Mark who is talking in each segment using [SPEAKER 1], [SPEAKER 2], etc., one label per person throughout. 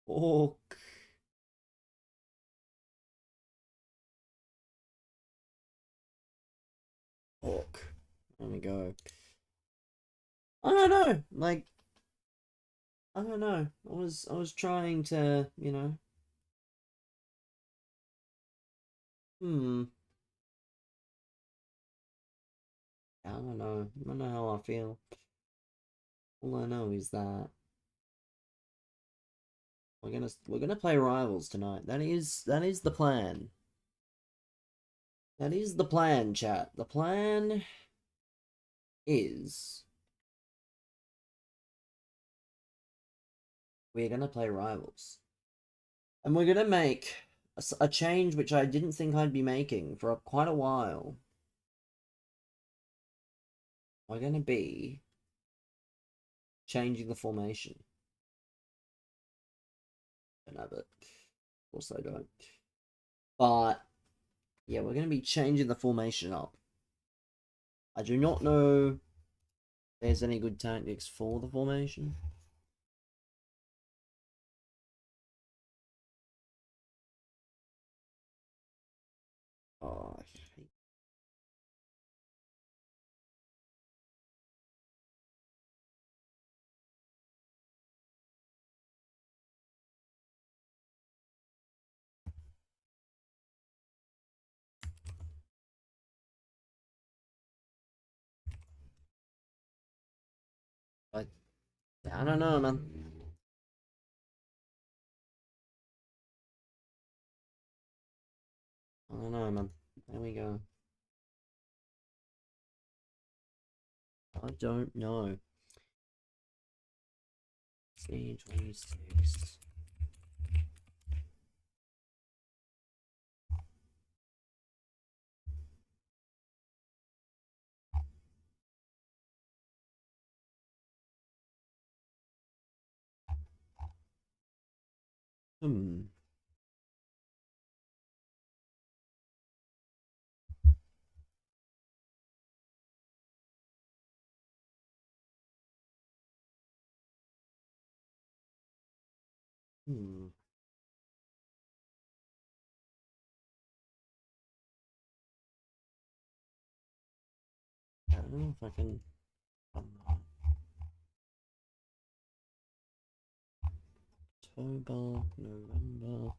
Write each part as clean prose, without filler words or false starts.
[SPEAKER 1] Hawk. Hawk. There we go. I don't know. Like, I don't know. I was trying to, hmm. I don't know. I don't know how I feel. All I know is that we're gonna play rivals tonight. That is the plan. That is the plan, chat. The plan is we're gonna play rivals. And we're gonna make a change which I didn't think I'd be making for quite a while. We're gonna be changing the formation. Don't have it. Of course I don't. But yeah, we're gonna be changing the formation up. I do not know if there's any good tactics for the formation. Oh, I hate. I don't know, man. I don't know, man. There we go. I don't know. C26. Hmm. Hmm. I don't know if I can. October, November.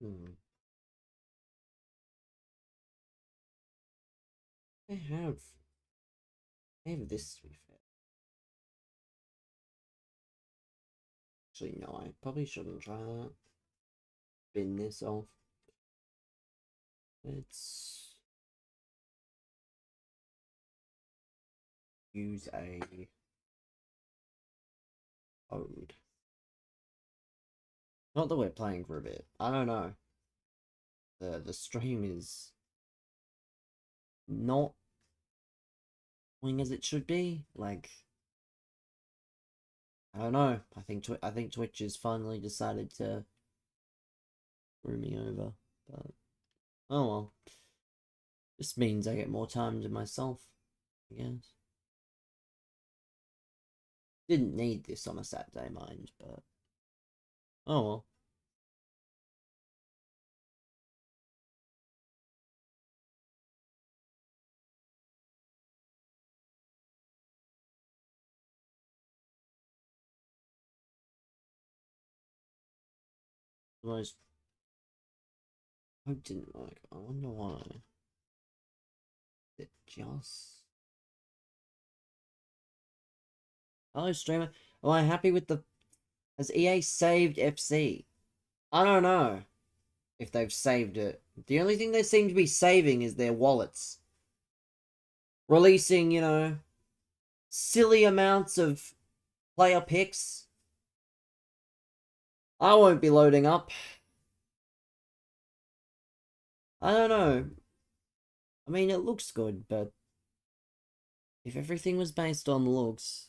[SPEAKER 1] Hmm. I have this to be fair. Actually, no, I probably shouldn't try that. Bin this off. Let's use a code. Not that we're playing for a bit. I don't know. The stream is not going as it should be. Like, I don't know. I think Twitch has finally decided to screw me over. But oh well. This means I get more time to myself, I guess. Didn't need this on a Saturday, mind, but oh well. Most I didn't like. I wonder why. It just. Hello, streamer. Am I happy with the? Has EA saved FC? I don't know if they've saved it. The only thing they seem to be saving is their wallets. Releasing, silly amounts of player picks. I won't be loading up. I don't know. I mean, it looks good, but if everything was based on looks,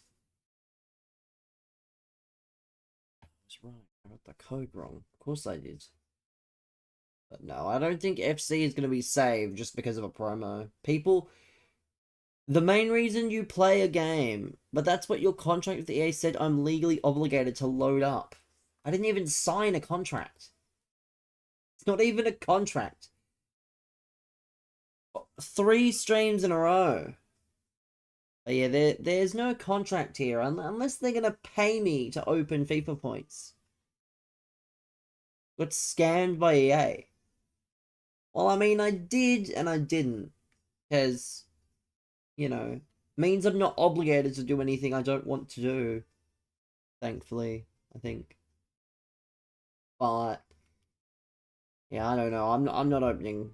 [SPEAKER 1] I was right. I got the code wrong. Of course I did. But no, I don't think FC is going to be saved just because of a promo. People, the main reason you play a game, but that's what your contract with EA said, I'm legally obligated to load up. I didn't even sign a contract. It's not even a contract. 3 streams in a row. But yeah, there's no contract here unless they're gonna pay me to open FIFA points. Got scammed by EA. Well, I mean, I did and I didn't, because you know, means I'm not obligated to do anything I don't want to do. Thankfully, I think. But yeah, I don't know. I'm not opening.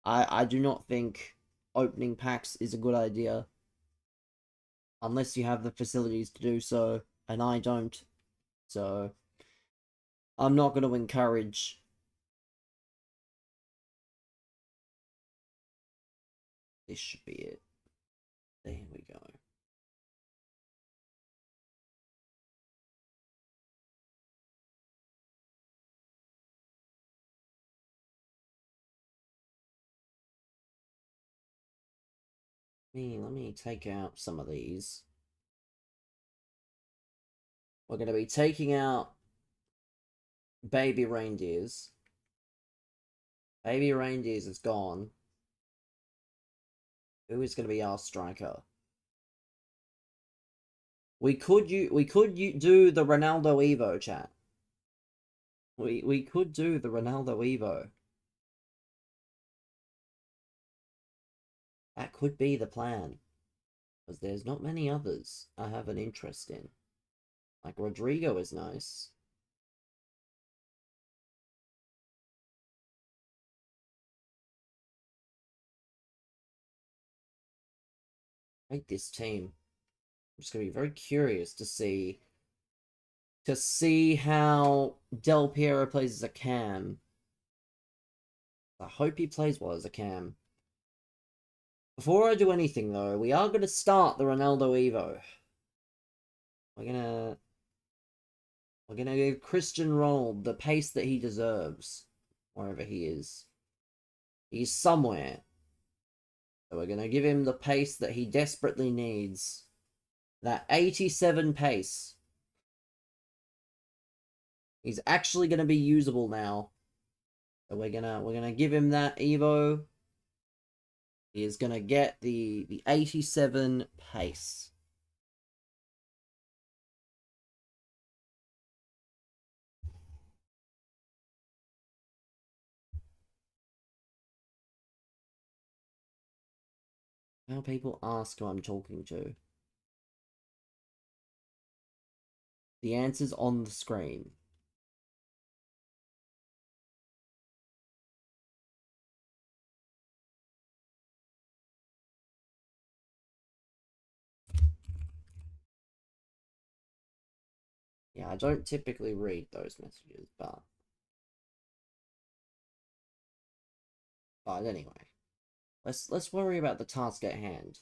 [SPEAKER 1] I do not think opening packs is a good idea unless you have the facilities to do so, and I don't. So I'm not going to encourage. This should be it. There we go. Let me take out some of these. We're going to be taking out baby reindeers. Baby reindeers is gone. Who is going to be our striker? We could do the Ronaldo Evo, chat. We could do the Ronaldo Evo. That could be the plan. Because there's not many others I have an interest in. Like Rodrigo is nice. Like this team. I'm just gonna be very curious to see how Del Piero plays as a cam. I hope he plays well as a cam. Before I do anything though, we are gonna start the Ronaldo Evo. We're gonna give Christian Ronaldo the pace that he deserves, wherever he is. He's somewhere. So we're gonna give him the pace that he desperately needs. That 87 pace. He's actually gonna be usable now. So we're gonna give him that Evo. He is gonna get the 87 pace. How people ask who I'm talking to. The answer's on the screen. Yeah, I don't typically read those messages, but anyway. Let's worry about the task at hand.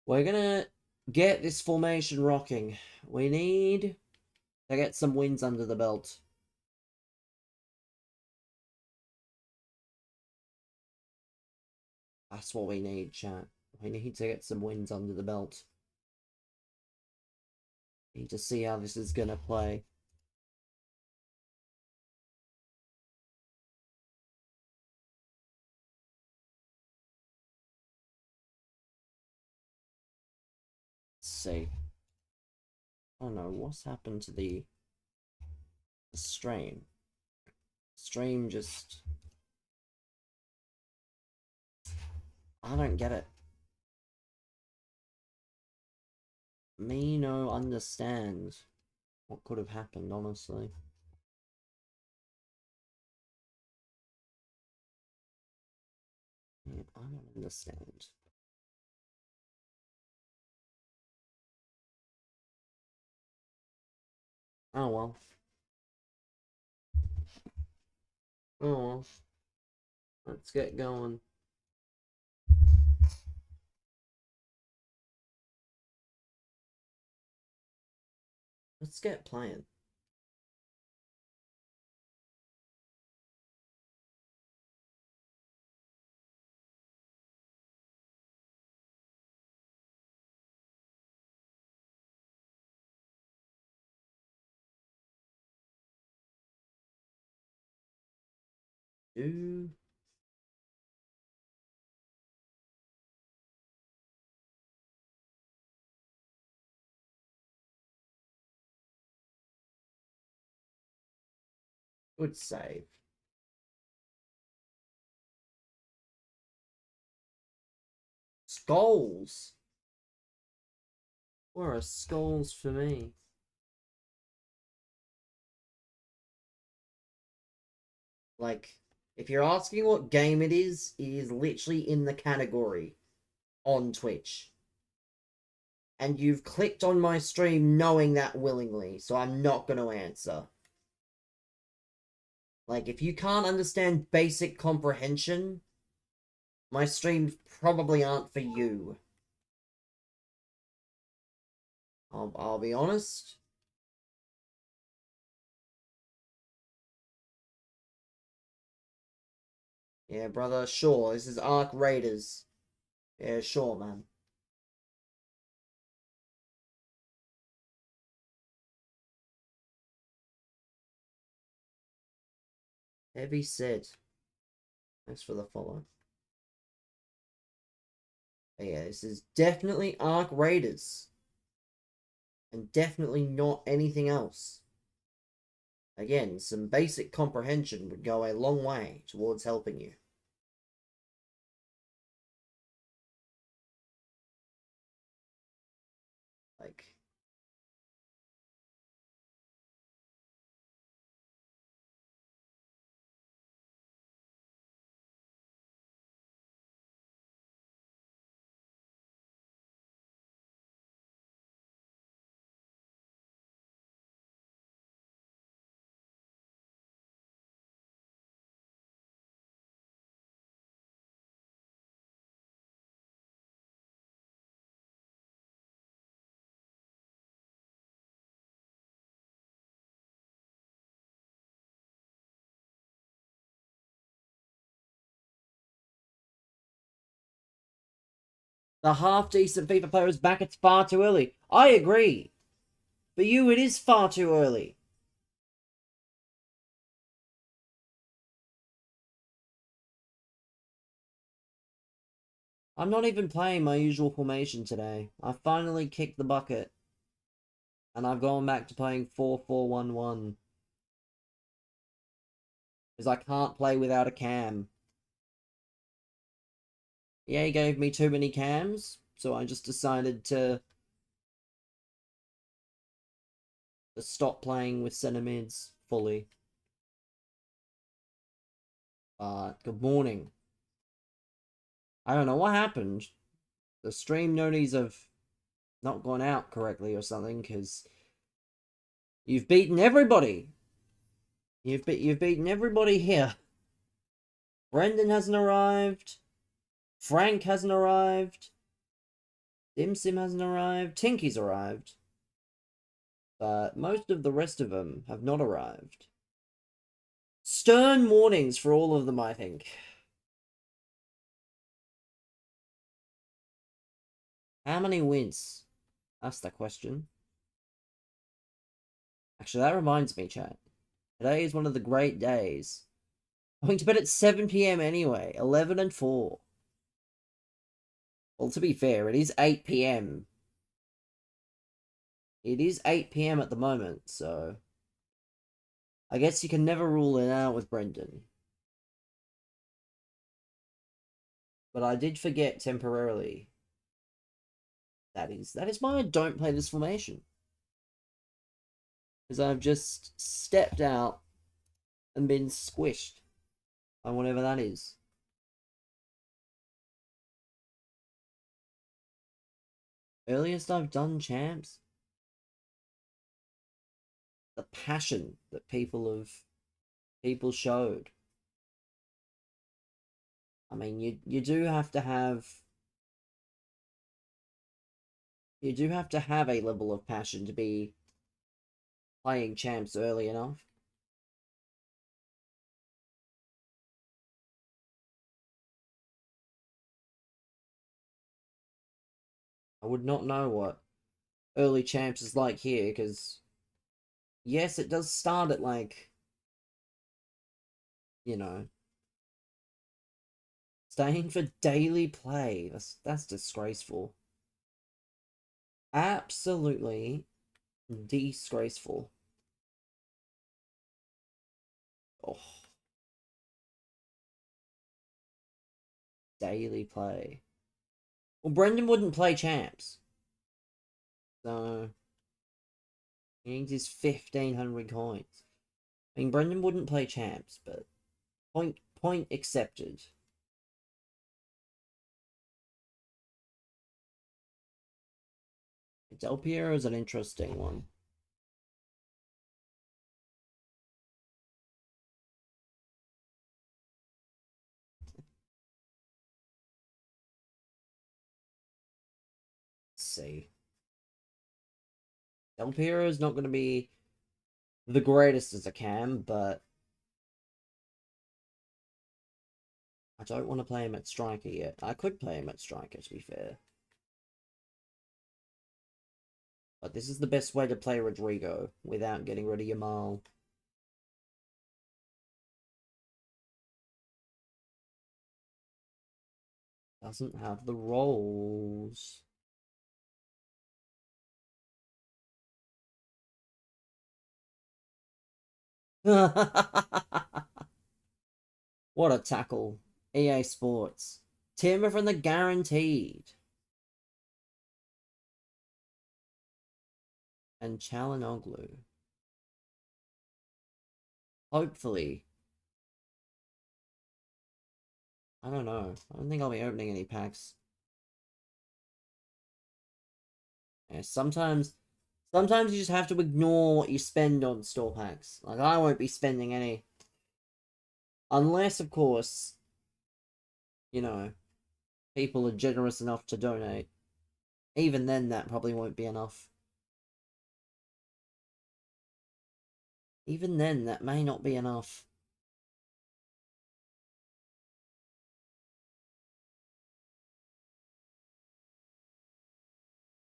[SPEAKER 1] We're gonna get this formation rocking. We need to get some wins under the belt. That's what we need, chat. We need to get some wins under the belt. Need to see how this is gonna play. Let's see. Oh no, what's happened to the stream? Stream just... I don't get it. Me no understand what could have happened, honestly. Yeah, I don't understand. Oh well. Oh well. Let's get going. Let's get playing. Do good save. Skulls. Where are skulls for me? Like, if you're asking what game it is literally in the category on Twitch. And you've clicked on my stream knowing that willingly, so I'm not going to answer. Like, if you can't understand basic comprehension, my streams probably aren't for you. I'll be honest. Yeah, brother, sure. This is Ark Raiders. Yeah, sure, man. Heavy said. Thanks for the follow. But yeah, this is definitely Ark Raiders. And definitely not anything else. Again, some basic comprehension would go a long way towards helping you. Like, the half-decent FIFA player is back. It's far too early. I agree. For you, it is far too early. I'm not even playing my usual formation today. I finally kicked the bucket. And I've gone back to playing 4-4-1-1. Because I can't play without a cam. EA gave me too many cams, so I just decided to stop playing with center mids fully. Good morning. I don't know what happened. The stream noties have not gone out correctly or something, because you've beaten everybody. You've beaten everybody here. Brendan hasn't arrived. Frank hasn't arrived. Dim Sim hasn't arrived. Tinky's arrived. But most of the rest of them have not arrived. Stern warnings for all of them, I think. How many wins? That's the question. Actually, that reminds me, chat. Today is one of the great days. I'm going to bed at 7 p.m. anyway. 11 and 4. Well, to be fair, it is 8 p.m. It is 8 p.m. at the moment, so I guess you can never rule it out with Brendan. But I did forget temporarily. That is why I don't play this formation. Because I've just stepped out and been squished by whatever that is. Earliest I've done champs. The passion that people showed. I mean, you do have to have a level of passion to be playing champs early enough. I would not know what early champs is like here, because yes, it does start at like, you know, staying for daily play. That's disgraceful. Absolutely disgraceful. Oh, daily play. Well, Brendan wouldn't play champs, so he needs his 1,500 coins. I mean, Brendan wouldn't play champs, but point accepted. Del Piero is an interesting one. Let's see. Del Piero is not going to be the greatest as a cam, but I don't want to play him at striker yet. I could play him at striker, to be fair. But this is the best way to play Rodrigo without getting rid of Yamal. Doesn't have the rolls. What a tackle. EA Sports. Timber from the guaranteed. And Chalanoglu. Hopefully. I don't know. I don't think I'll be opening any packs. Yeah, sometimes you just have to ignore what you spend on store packs. Like, I won't be spending any. Unless, of course, you know, people are generous enough to donate. Even then, that probably won't be enough. Even then, that may not be enough.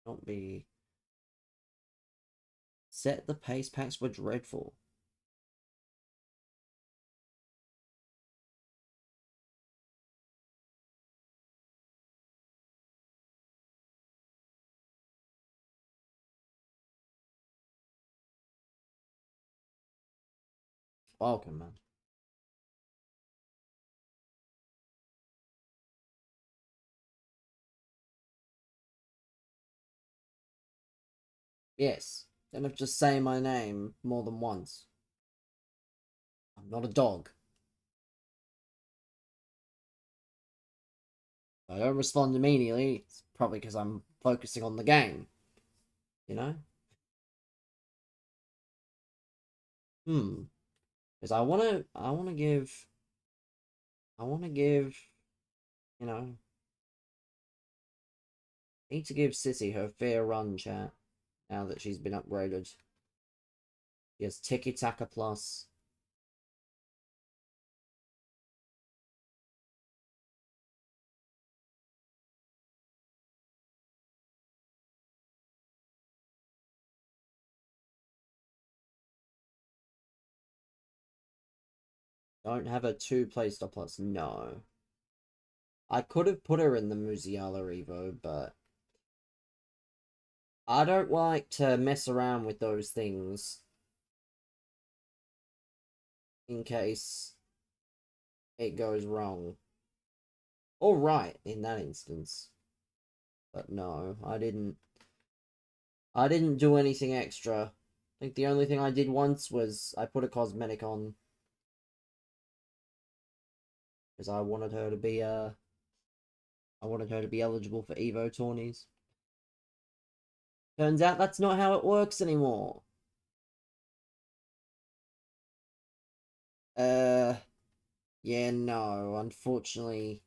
[SPEAKER 1] Not be. Set the pace packs were dreadful. Welcome, man. Yes. Don't have to just say my name more than once. I'm not a dog. If I don't respond immediately, it's probably because I'm focusing on the game. You know? Because I wanna give, you know, need to give Sissy her fair run, chat. Now that she's been upgraded. Yes, Tiki Taka Plus. Don't have a 2 play plus. No. I could have put her in the Musiala Evo, but I don't like to mess around with those things in case it goes wrong. Or right in that instance. But no, I didn't do anything extra. I think the only thing I did once was I put a cosmetic on because I wanted her to be eligible for Evo tourneys. Turns out that's not how it works anymore. Yeah, no, unfortunately,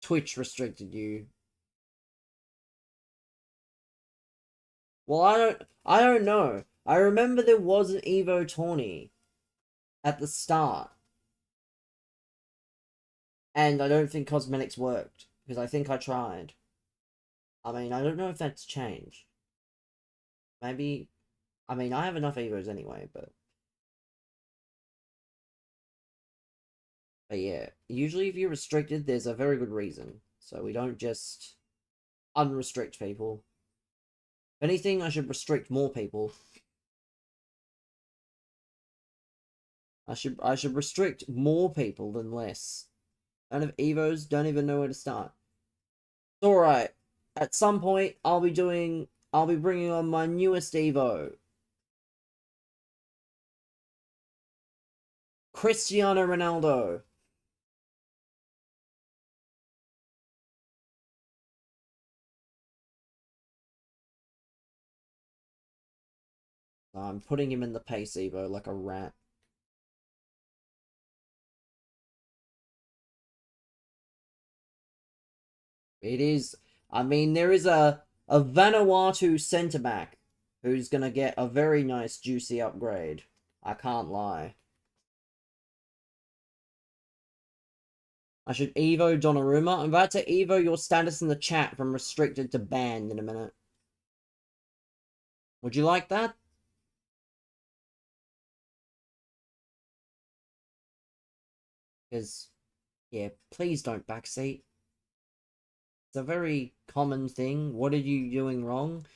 [SPEAKER 1] Twitch restricted you. Well, I don't know. I remember there was an Evo tourney at the start. And I don't think cosmetics worked, because I think I tried. I mean, I don't know if that's changed. Maybe, I mean, I have enough Evos anyway, but yeah, usually if you're restricted, there's a very good reason. So we don't just unrestrict people. If anything, I should restrict more people. I should restrict more people than less. Don't have Evos, don't even know where to start. It's alright. At some point, I'll be bringing on my newest Evo. Cristiano Ronaldo. I'm putting him in the pace Evo like a rat. It is. I mean, there is a Vanuatu centre back who's gonna get a very nice juicy upgrade. I can't lie. I should Evo Donnarumma. I'm about to Evo your status in the chat from restricted to banned in a minute. Would you like that? Because, yeah, please don't backseat. It's a very common thing. What are you doing wrong?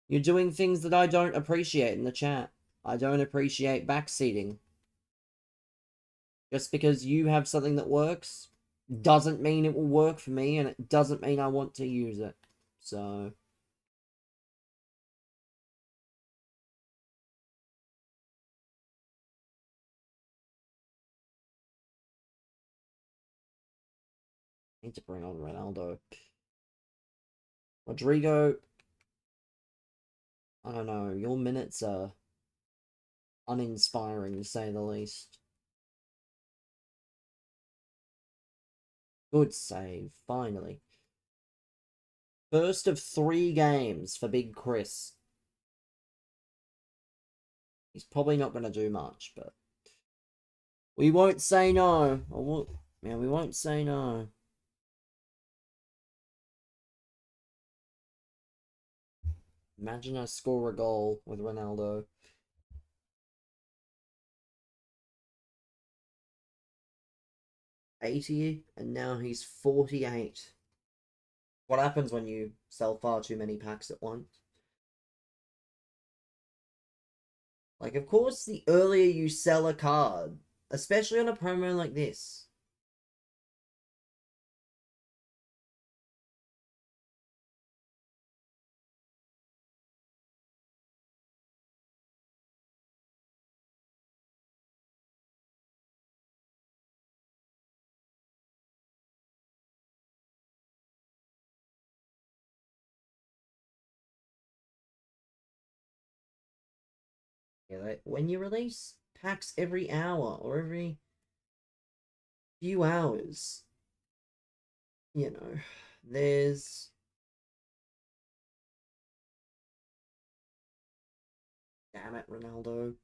[SPEAKER 1] You're doing things that I don't appreciate in the chat. I don't appreciate backseating. Just because you have something that works doesn't mean it will work for me, and it doesn't mean I want to use it. So I need to bring on Ronaldo. Rodrigo, I don't know, your minutes are uninspiring to say the least. Good save, finally. First of 3 games for Big Chris. He's probably not going to do much, but we won't say no. Yeah, we won't say no. Imagine I score a goal with Ronaldo. 80, and now he's 48. What happens when you sell far too many packs at once? Like, of course, the earlier you sell a card, especially on a promo like this. Yeah, like, when you release packs every hour or every few hours, you know, there's... Damn it, Ronaldo.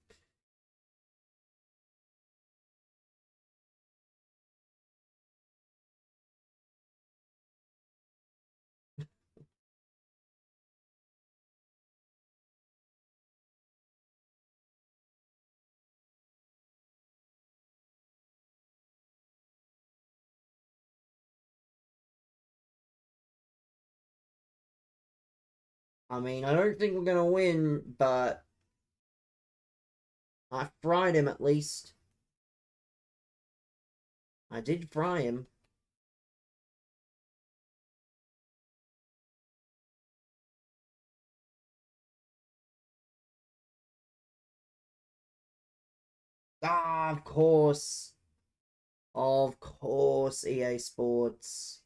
[SPEAKER 1] I mean, I don't think we're gonna win, but I fried him at least. I did fry him. Ah, of course. Of course, EA Sports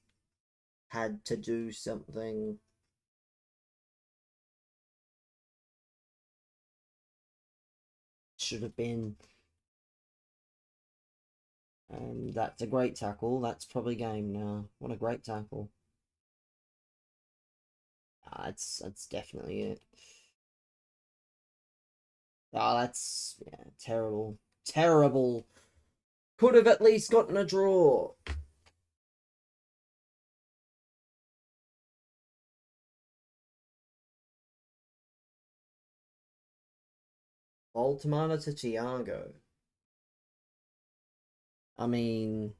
[SPEAKER 1] had to do something. Should have been. And that's a great tackle. That's probably game now. What a great tackle. That's definitely it. That's yeah, terrible. Terrible. Could have at least gotten a draw. Baltimore to Thiago. I mean,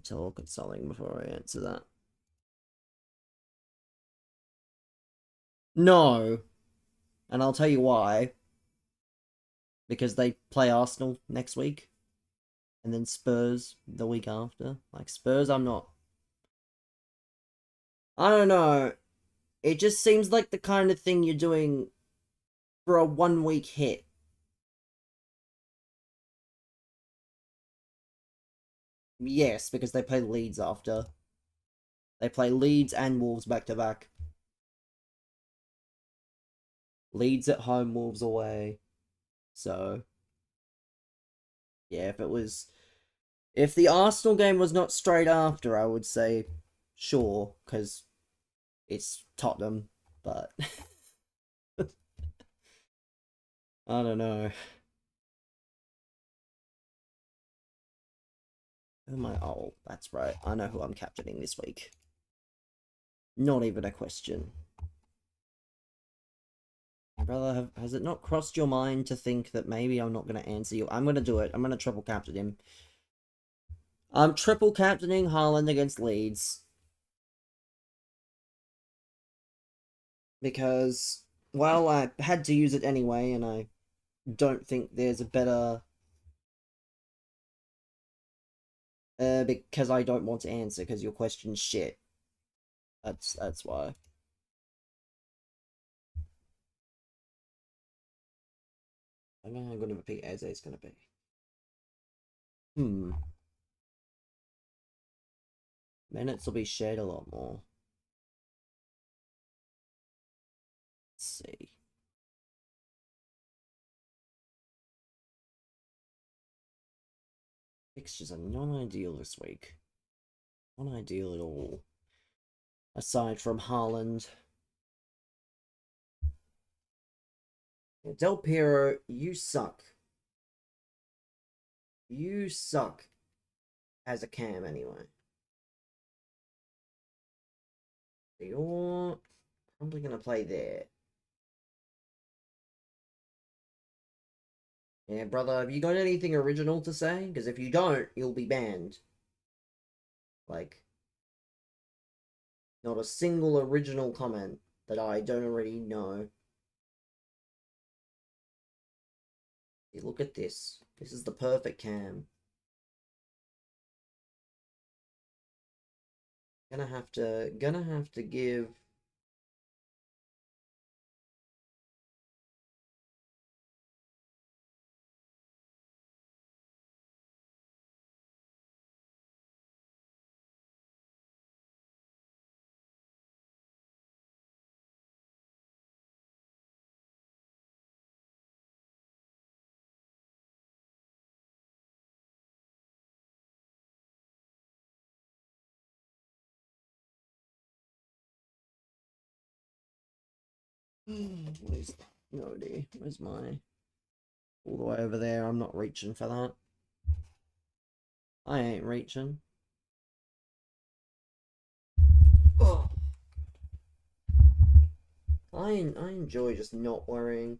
[SPEAKER 1] talk of something before I answer that. No, and I'll tell you why. Because they play Arsenal next week, and then Spurs the week after. Like Spurs, I'm not. I don't know. It just seems like the kind of thing you're doing for a 1 week hit. Yes, because they play Leeds after. They play Leeds and Wolves back to back. Leeds at home, Wolves away. So, yeah, if the Arsenal game was not straight after, I would say sure, because it's Tottenham, but I don't know. Who am I? Oh, that's right. I know who I'm captaining this week. Not even a question. Brother, has it not crossed your mind to think that maybe I'm not going to answer you? I'm going to do it. I'm going to triple captain him. I'm triple captaining Haaland against Leeds. Because, well, I had to use it anyway, and I don't think there's a better... because I don't want to answer, because your question's shit. That's why. I don't know how good of a pick Eze is going to be. Minutes will be shared a lot more. Let's see. Fixtures are not ideal this week. Not ideal at all. Aside from Haaland. Del Piero, you suck. You suck as a cam anyway. You're probably going to play there. Yeah, brother, have you got anything original to say? Because if you don't, you'll be banned. Like, not a single original comment that I don't already know. Hey, look at this. This is the perfect cam. Gonna have to give... What is that? No idea. Where's my... All the way over there. I'm not reaching for that. I ain't reaching. Oh. I enjoy just not worrying.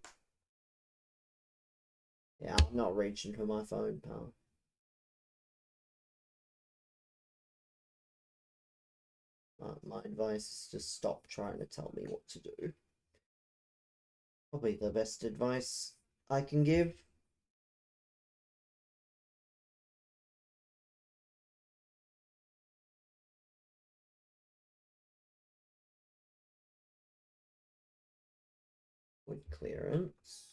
[SPEAKER 1] Yeah, I'm not reaching for my phone, pal. My advice is just stop trying to tell me what to do. Probably the best advice I can give. With clearance.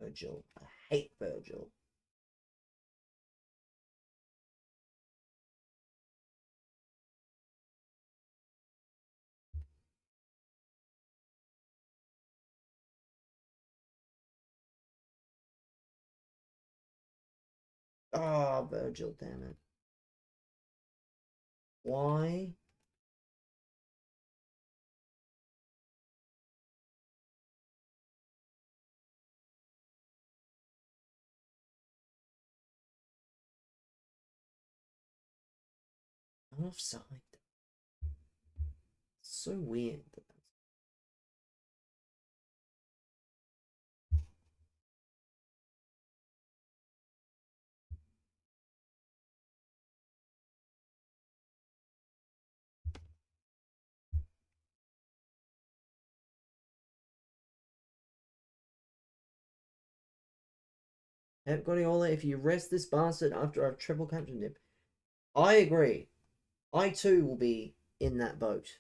[SPEAKER 1] Virgil. I hate Virgil. Ah, Virgil, damn it. Why? I'm offside. So weird. Pep Guardiola, if you rest this bastard after I've triple captained him. I agree. I too will be in that boat.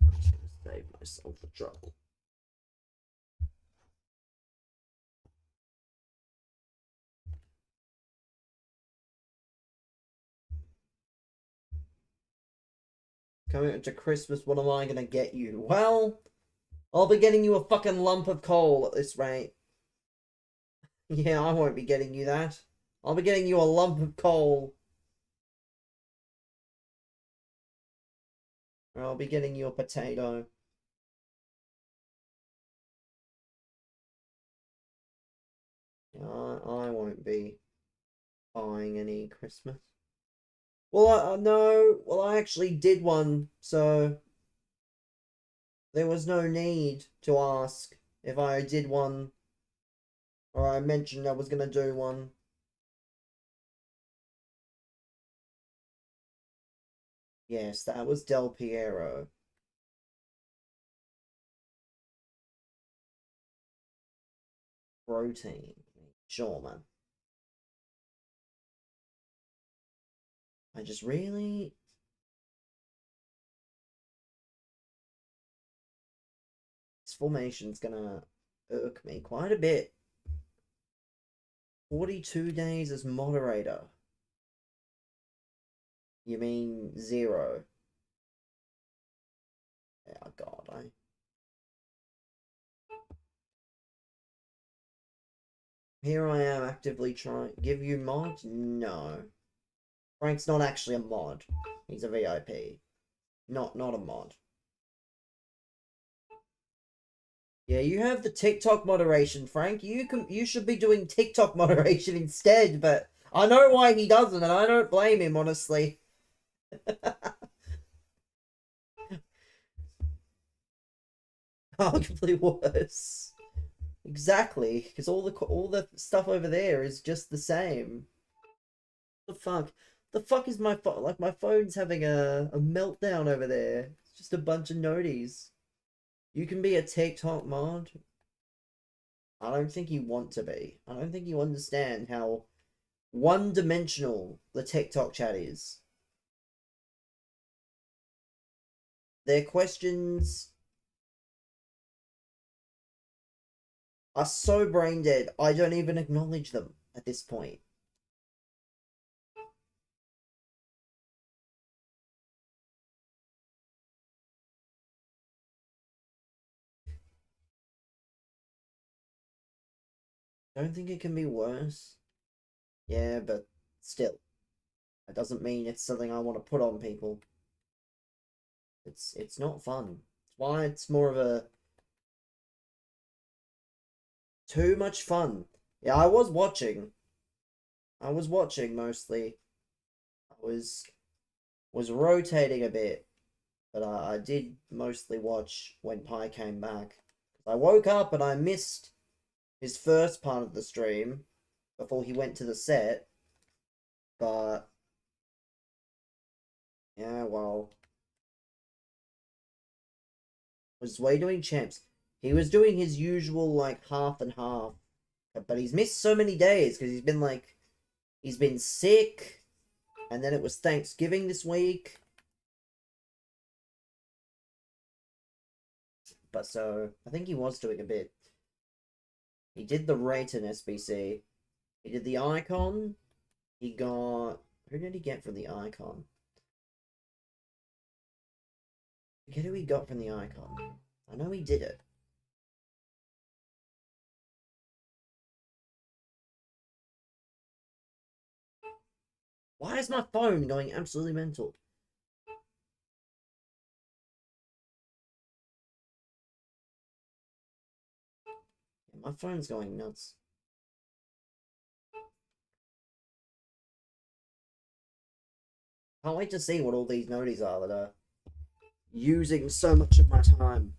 [SPEAKER 1] I'm just gonna save myself the trouble. Coming up to Christmas, what am I gonna get you? Well, I'll be getting you a fucking lump of coal at this rate. Yeah, I won't be getting you that. I'll be getting you a lump of coal. Or I'll be getting you a potato. I won't be buying any Christmas. Well, no. Well, I actually did one, so there was no need to ask if I did one or I mentioned I was gonna do one. Yes, that was Del Piero. Protein. Sure, man. I just really. This formation's gonna irk me quite a bit. 42 days as moderator. You mean 0? Oh, God, Here I am actively trying. Give you mod? No. Frank's not actually a mod. He's a VIP. Not a mod. Yeah, you have the TikTok moderation, Frank. You should be doing TikTok moderation instead, but I know why he doesn't, and I don't blame him, honestly. Arguably worse. Exactly, because all the stuff over there is just the same. The fuck? The fuck is my phone? Like my phone's having a meltdown over there. It's just a bunch of noties. You can be a TikTok mod. I don't think you want to be. I don't think you understand how one-dimensional the TikTok chat is. Their questions are so brain dead, I don't even acknowledge them at this point. Don't think it can be worse. Yeah, but still. That doesn't mean it's something I want to put on people. It's not fun. It's why it's more of a too much fun. Yeah, I was watching. I was watching mostly. I was rotating a bit, but I did mostly watch when Pi came back. I woke up and I missed his first part of the stream before he went to the set. But yeah, well, was way doing champs. He was doing his usual like half and half, but he's missed so many days because he's been sick, and then it was Thanksgiving this week. But so I think he was doing a bit. He did the rate in SBC. He did the icon. He got, who did he get for the icon? Forget who we got from the icon. I know we did it. Why is my phone going absolutely mental? My phone's going nuts. Can't wait to see what all these noties are that are using so much of my time.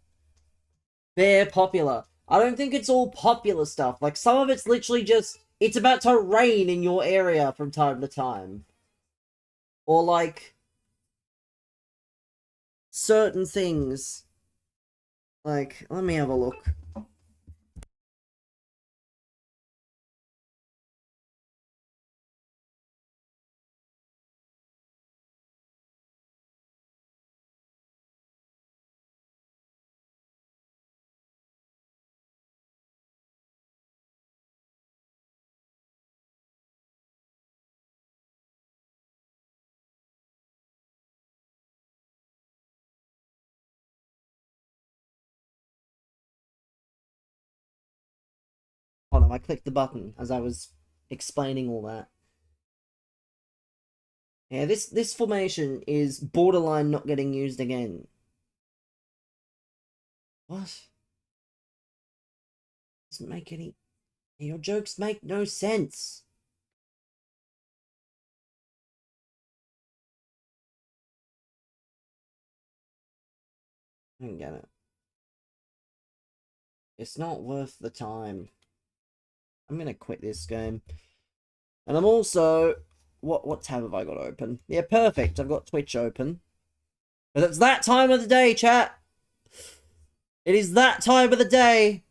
[SPEAKER 1] They're popular. I don't think it's all popular stuff. Like, some of it's literally just, it's about to rain in your area from time to time. Or, like, certain things. Like, let me have a look. Hold on, I clicked the button as I was explaining all that. Yeah, this formation is borderline not getting used again. What? Doesn't make any... Your jokes make no sense. I don't get it. It's not worth the time. I'm gonna quit this game. And I'm also... What tab have I got open? Yeah, perfect. I've got Twitch open. But it's that time of the day, chat. It is that time of the day.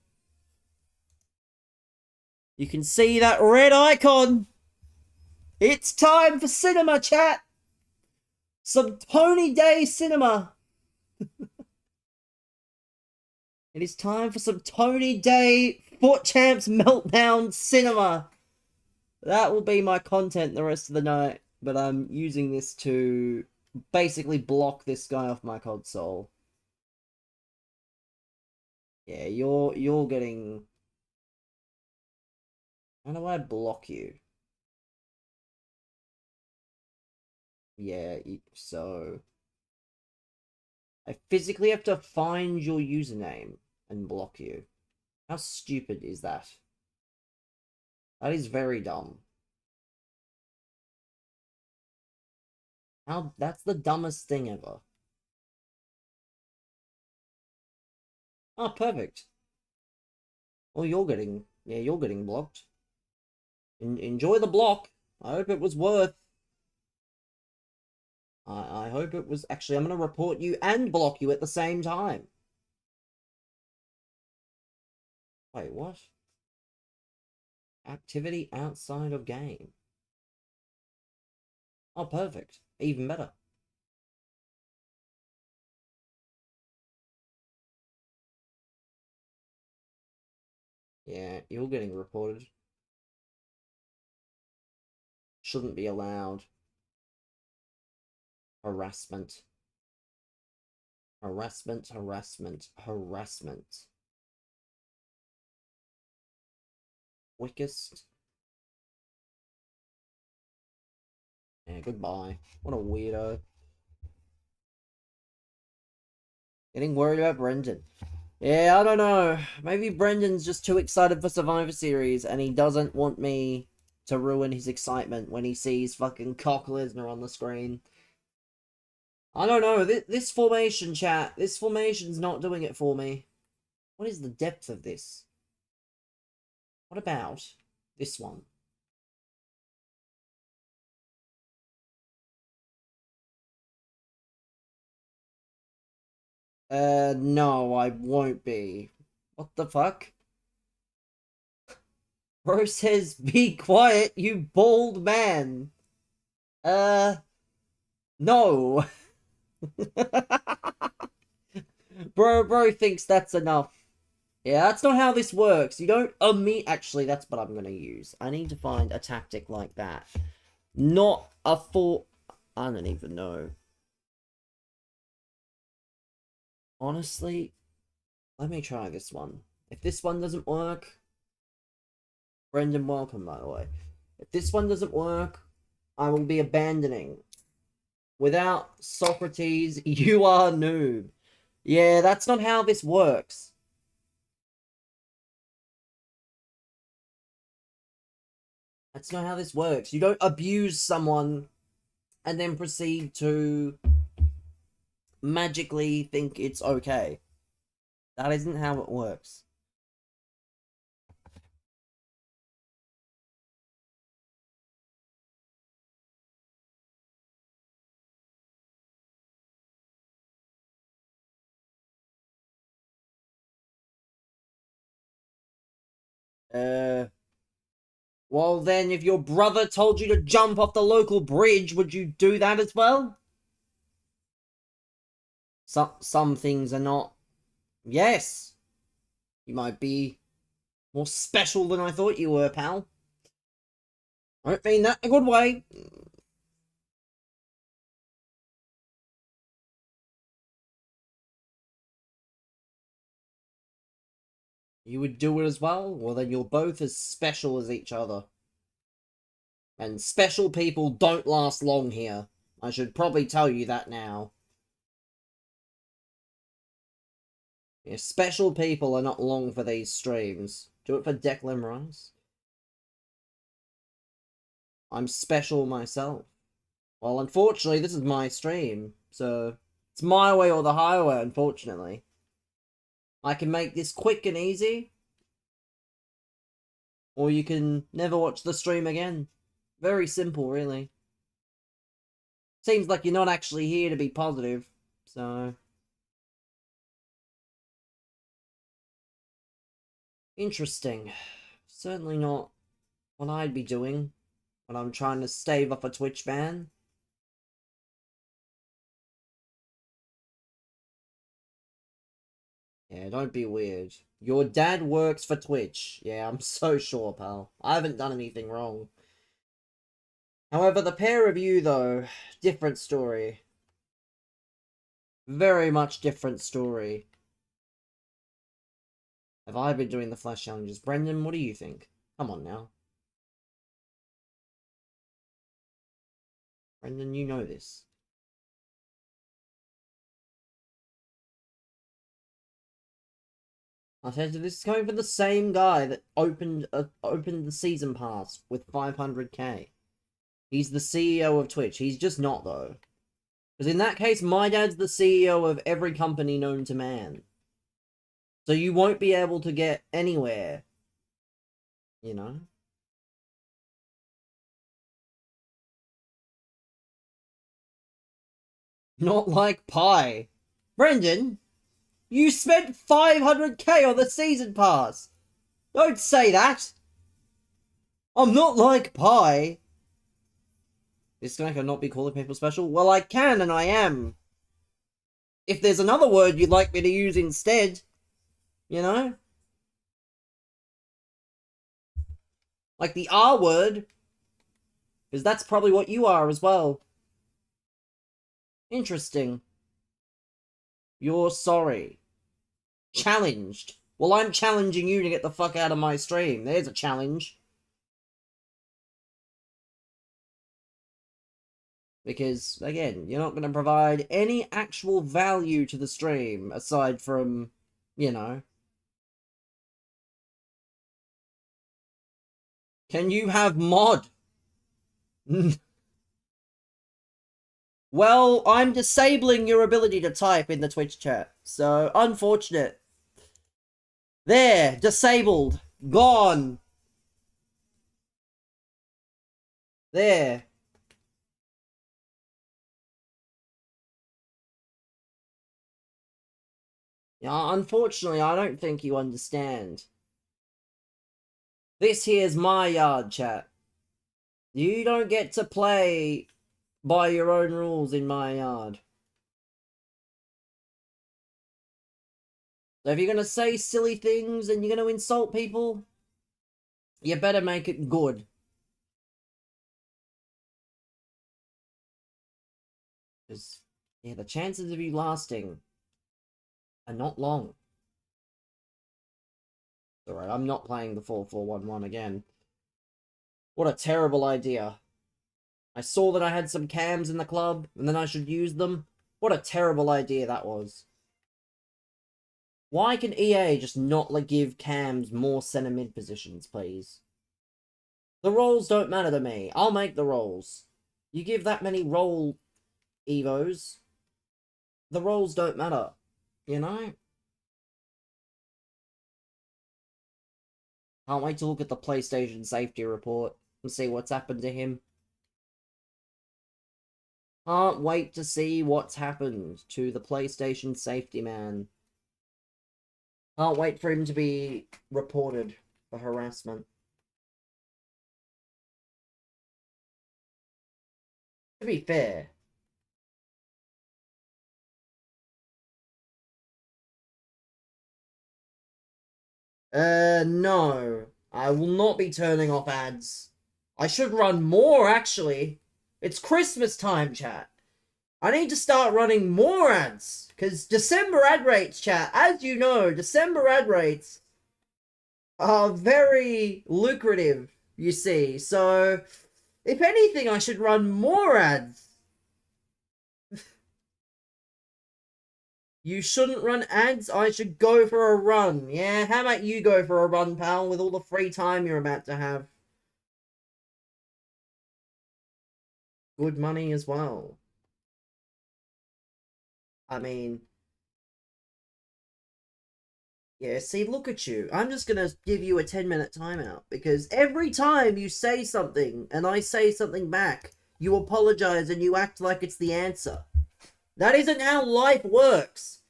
[SPEAKER 1] You can see that red icon. It's time for cinema, chat. Some Tony Day cinema. It is time for some Tony Day Foot Champs Meltdown cinema. That will be my content the rest of the night. But I'm using this to basically block this guy off my console. Yeah, you're getting... How do I block you? Yeah, so... I physically have to find your username and block you. How stupid is that? That is very dumb. That's the dumbest thing ever. Oh, perfect. Well, you're getting blocked. Enjoy the block. I hope it was worth. I hope it was... Actually, I'm going to report you and block you at the same time. Wait, what? Activity outside of game. Oh, perfect. Even better. Yeah, you're getting reported. Shouldn't be allowed. Harassment. Harassment, harassment, harassment. Quickest. Yeah, goodbye. What a weirdo. Getting worried about Brendan. Yeah, I don't know. Maybe Brendan's just too excited for Survivor Series and he doesn't want me to ruin his excitement when he sees fucking Cock Lesnar on the screen. I don't know. This formation, chat. This formation's not doing it for me. What is the depth of this? What about this one? No, I won't be. What the fuck? Bro says, be quiet, you bald man. No. Bro thinks that's enough. Yeah, that's not how this works. You don't Actually, that's what I'm gonna use. I need to find a tactic like that. Not a full... I don't even know. Honestly, let me try this one. If this one doesn't work, Brendan, welcome, by the way. If this one doesn't work, I will be abandoning. Without Socrates, you are noob. Yeah, that's not how this works. That's not how this works. You don't abuse someone and then proceed to magically think it's okay. That isn't how it works. Well then, if your brother told you to jump off the local bridge, would you do that as well? Some things are not. Yes. You might be more special than I thought you were, pal. I don't mean that in a good way. You would do it as well? Well, then you're both as special as each other. And special people don't last long here. I should probably tell you that now. Yeah, special people are not long for these streams. Do it for Declan Rice. I'm special myself. Well, unfortunately, this is my stream, so it's my way or the highway, unfortunately. I can make this quick and easy, or you can never watch the stream again. Very simple, really. Seems like you're not actually here to be positive, so... Interesting. Certainly not what I'd be doing when I'm trying to stave off a Twitch ban. Yeah, don't be weird. Your dad works for Twitch. Yeah, I'm so sure, pal. I haven't done anything wrong. However, the pair of you, though, different story. Very much different story. Have I been doing the flash challenges? Brendan, what do you think? Come on now. Brendan, you know this. I said this is coming from the same guy that opened the season pass with 500k. He's the CEO of Twitch. He's just not, though. Because in that case, my dad's the CEO of every company known to man. So you won't be able to get anywhere. You know? Not like pie. Brendan, you spent 500k on the season pass. Don't say that. I'm not like pie. This guy cannot be calling people special? Well, I can and I am. If there's another word you'd like me to use instead, you know? Like the R word. Because that's probably what you are as well. Interesting. You're sorry. Challenged. Well, I'm challenging you to get the fuck out of my stream. There's a challenge. Because, again, you're not going to provide any actual value to the stream, aside from, you know... Can you have mod? Well, I'm disabling your ability to type in the Twitch chat. So, unfortunate. There, disabled. Gone. There. Yeah, unfortunately, I don't think you understand. This here's my yard, chat. You don't get to play by your own rules in my yard. So if you're gonna say silly things and you're gonna insult people, you better make it good. Because, yeah, the chances of you lasting And not long. Alright, I'm not playing the 4411 again. What a terrible idea. I saw that I had some cams in the club, and then I should use them. What a terrible idea that was. Why can EA just not give cams more center mid positions, please? The roles don't matter to me. I'll make the roles. You give that many role evos, the roles don't matter. You know? Can't wait to look at the PlayStation safety report and see what's happened to him. Can't wait to see what's happened to the PlayStation safety man. Can't wait for him to be reported for harassment. To be fair, no. I will not be turning off ads. I should run more, actually. It's Christmas time, chat. I need to start running more ads. Because December ad rates, chat, as you know, December ad rates are very lucrative, you see. So, if anything, I should run more ads. You shouldn't run ads, I should go for a run. Yeah, how about you go for a run, pal, with all the free time you're about to have? Good money as well. I mean, yeah, see, look at you. I'm just gonna give you a 10-minute timeout, because every time you say something, and I say something back, you apologize and you act like it's the answer. That isn't how life works.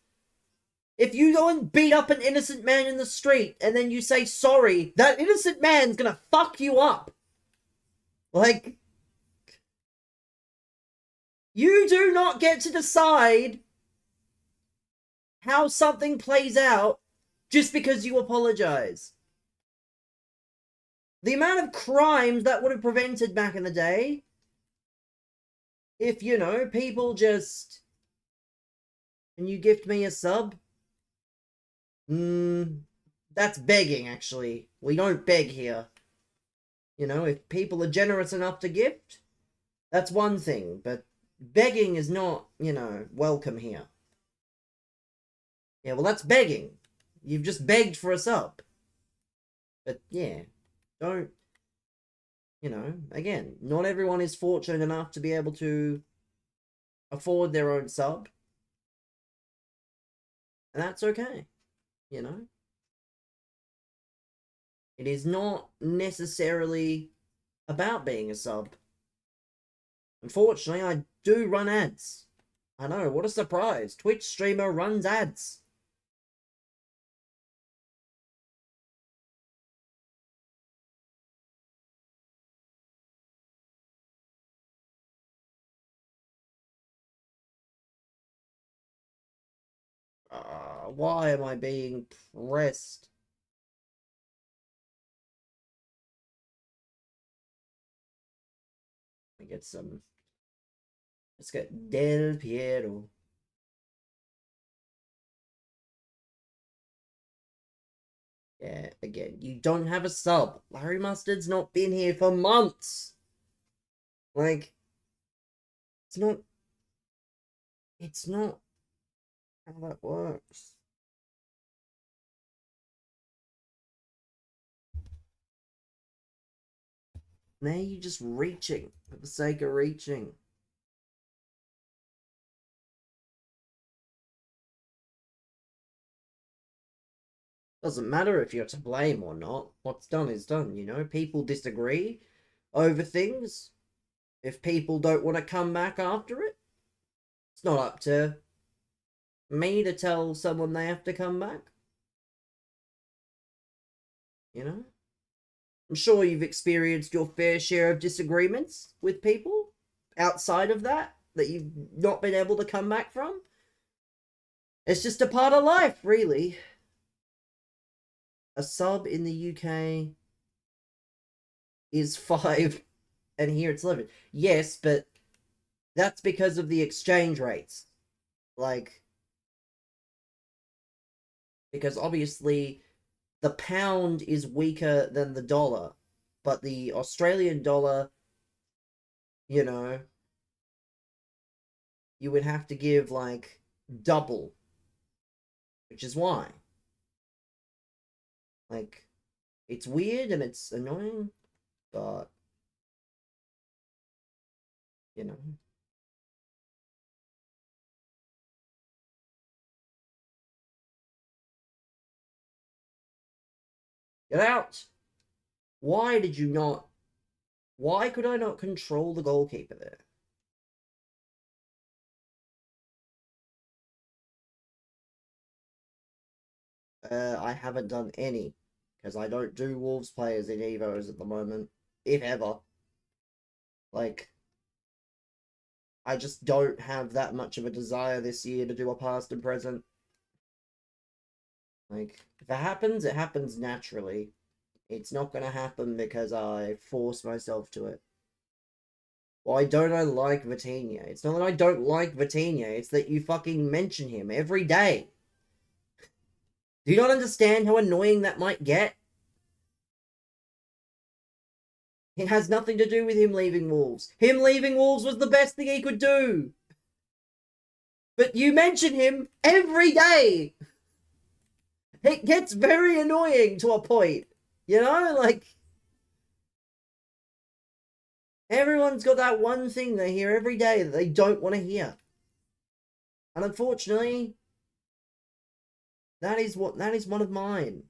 [SPEAKER 1] If you go and beat up an innocent man in the street, and then you say sorry, that innocent man's gonna fuck you up. Like, you do not get to decide how something plays out just because you apologize. The amount of crimes that would have prevented back in the day, if, you know, people just... Can you gift me a sub? That's begging, actually. We don't beg here. You know, if people are generous enough to gift, that's one thing, but begging is not, you know, welcome here. Yeah, well, that's begging. You've just begged for a sub. But, yeah, don't, you know, again, not everyone is fortunate enough to be able to afford their own sub. And that's okay, you know? It is not necessarily about being a sub. Unfortunately, I do run ads. I know, what a surprise. Twitch streamer runs ads. Why am I being pressed? Let me get some... Let's get Del Piero. Yeah, again, you don't have a sub. Larry Mustard's not been here for months. Like, it's not how that works. Now you're just reaching for the sake of reaching. Doesn't matter if you're to blame or not. What's done is done, you know? People disagree over things. If people don't want to come back after it, it's not up to me to tell someone they have to come back. You know? I'm sure you've experienced your fair share of disagreements with people outside of that you've not been able to come back from. It's just a part of life, really. A sub in the UK is 5, and here it's 11. Yes, but that's because of the exchange rates. Like, Because obviously the pound is weaker than the dollar, but the Australian dollar, you know, you would have to give like double, which is why. Like, it's weird and it's annoying, but you know. Get out! Why did you not? Why could I not control the goalkeeper there? I haven't done any, because I don't do Wolves players in Evos at the moment, if ever. Like, I just don't have that much of a desire this year to do a past and present. Like, if it happens naturally. It's not gonna happen because I force myself to it. Why don't I like Vitinha? It's not that I don't like Vitinha, it's that you fucking mention him every day. Do you not understand how annoying that might get? It has nothing to do with him leaving Wolves. Him leaving Wolves was the best thing he could do. But you mention him every day. It gets very annoying to a point. You know, like, everyone's got that one thing they hear every day that they don't want to hear. And unfortunately, that is one of mine.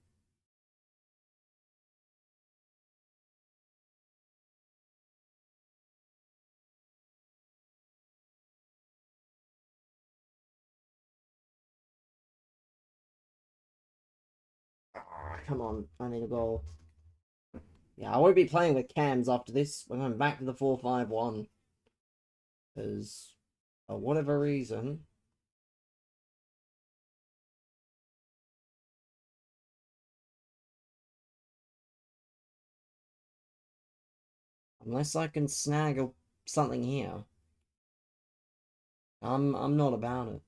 [SPEAKER 1] Oh, come on, I need a goal. Yeah, I won't be playing with cams after this. We're going back to the 4-5-1. Because, for whatever reason, unless I can snag something here, I'm not about it.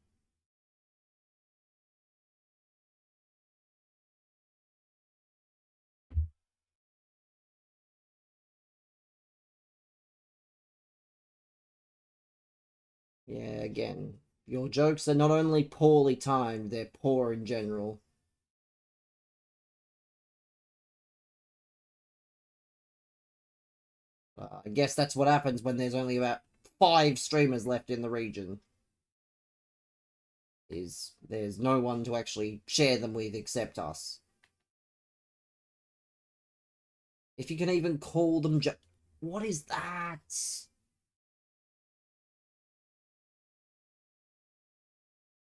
[SPEAKER 1] Yeah, again, your jokes are not only poorly timed, they're poor in general. I guess that's what happens when there's only about 5 streamers left in the region. Is there's no one to actually share them with except us. If you can even call them what is that?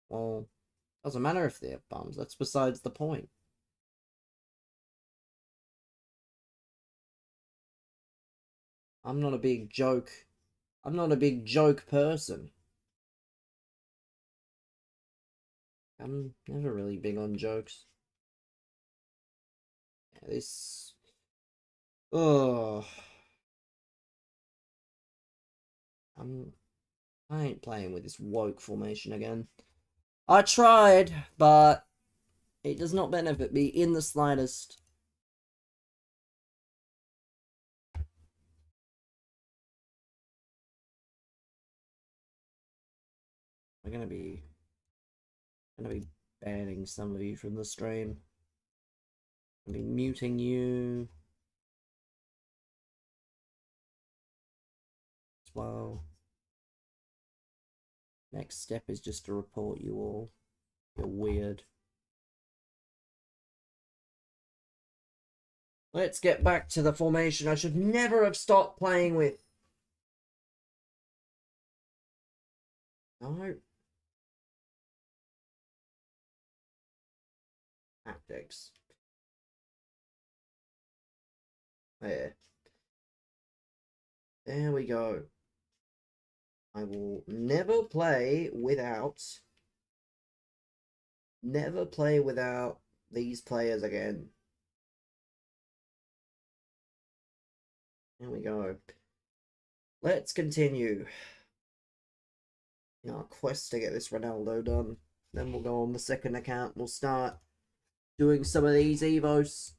[SPEAKER 1] Well, doesn't matter if they're bums. That's besides the point. I'm not a big joke. I'm not a big joke person. I'm never really big on jokes. Yeah, this. Oh. I ain't playing with this woke formation again. I tried, but it does not benefit me in the slightest. I'm gonna be banning some of you from the stream. I'm gonna be muting you as well. Next step is just to report you all. You're weird. Let's get back to the formation I should never have stopped playing with. No. Tactics. There. There we go. I will never play without these players again. There we go. Let's continue in our quest to get this Ronaldo done. Then we'll go on the second account. We'll start doing some of these Evos.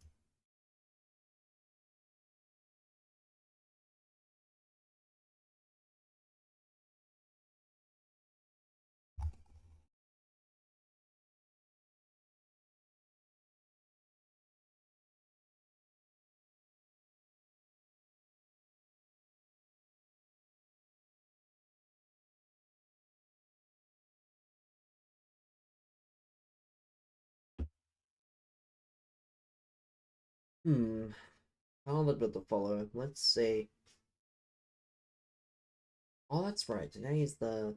[SPEAKER 1] How long did the follow? Let's see. Oh, that's right. Today is the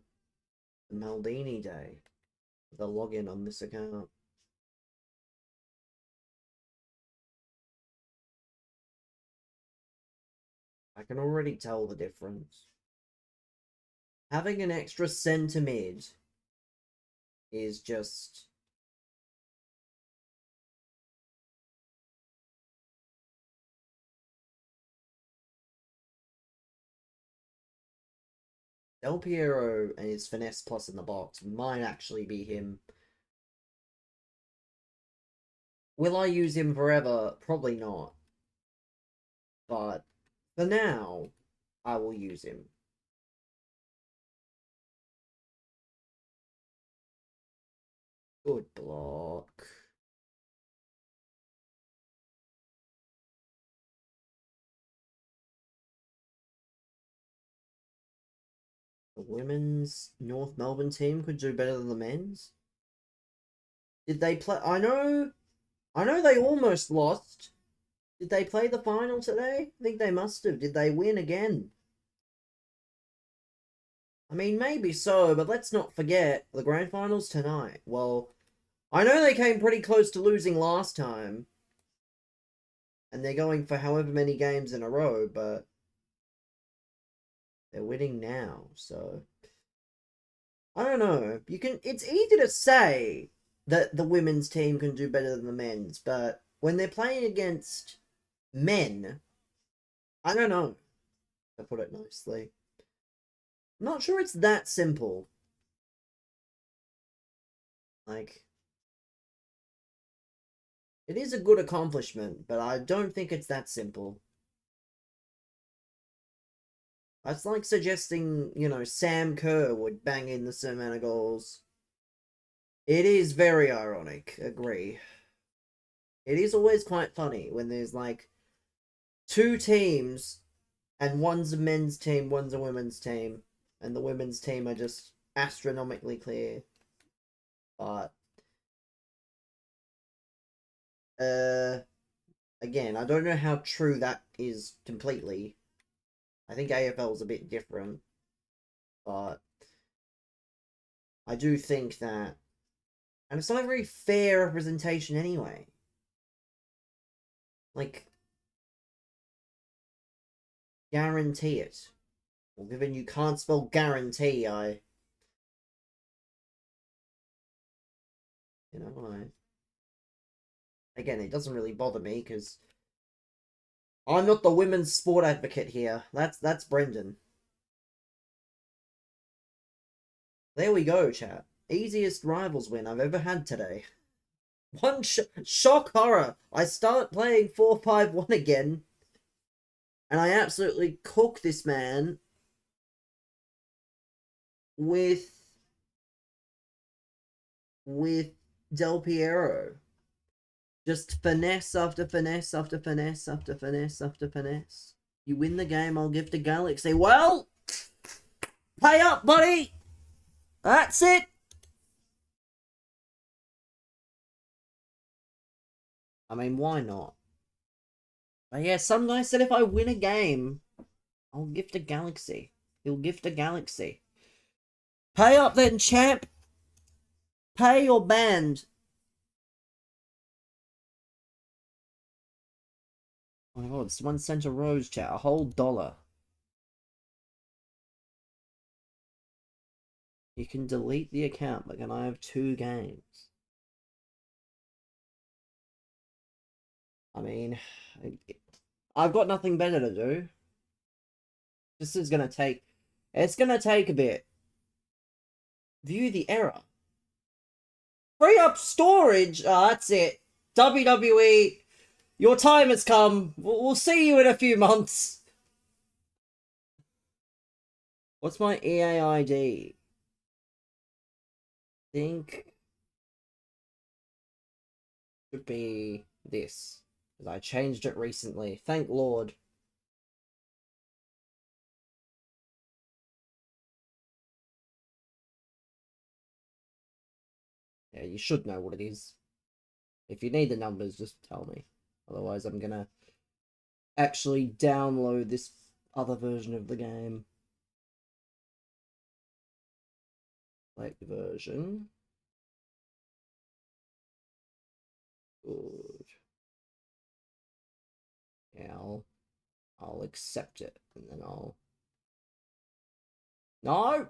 [SPEAKER 1] Maldini day. The login on this account. I can already tell the difference. Having an extra centre mid is just... Del Piero and his finesse plus in the box might actually be him. Will I use him forever? Probably not. But for now, I will use him. Good block. The women's North Melbourne team could do better than the men's. Did they play? I know they almost lost. Did they play the final today? I think they must have. Did they win again? I mean, maybe so, but let's not forget the grand finals tonight. Well, I know they came pretty close to losing last time. And they're going for however many games in a row, but they're winning now, so I don't know. It's easy to say that the women's team can do better than the men's, but when they're playing against men, I don't know, to put it nicely. I'm not sure it's that simple. Like, it is a good accomplishment, but I don't think it's that simple. That's like suggesting, Sam Kerr would bang in the same amount of goals. It is very ironic, agree. It is always quite funny when there's like two teams and one's a men's team, one's a women's team, and the women's team are just astronomically clear. But again, I don't know how true that is completely. I think AFL is a bit different, but I do think that, and it's not a very fair representation anyway. Like, guarantee it. Well, given you can't spell guarantee, again, it doesn't really bother me, because I'm not the women's sport advocate here. That's Brendan. There we go, chat. Easiest rivals win I've ever had today. One shock horror. I start playing 4-5-1 again, and I absolutely cook this man with Del Piero. Just finesse after finesse after finesse after finesse after finesse. You win the game, I'll give to Galaxy. Well, pay up, buddy. That's it. I mean, why not? But yeah, some guy said if I win a game, I'll gift a Galaxy. He'll gift a Galaxy. Pay up then, champ. Pay your band. Oh my god, it's 1 cent a rose, chat. A whole $1. You can delete the account, but can I have 2 games? I mean, I've got nothing better to do. This is gonna take... It's gonna take a bit. View the error. Free up storage! Oh, that's it. WWE, your time has come. We'll see you in a few months. What's my EA ID? Think should be this. Because I changed it recently. Thank Lord. Yeah, you should know what it is. If you need the numbers, just tell me. Otherwise, I'm gonna actually download this other version of the game. Select version. Good. Yeah, I'll accept it, and then I'll... No!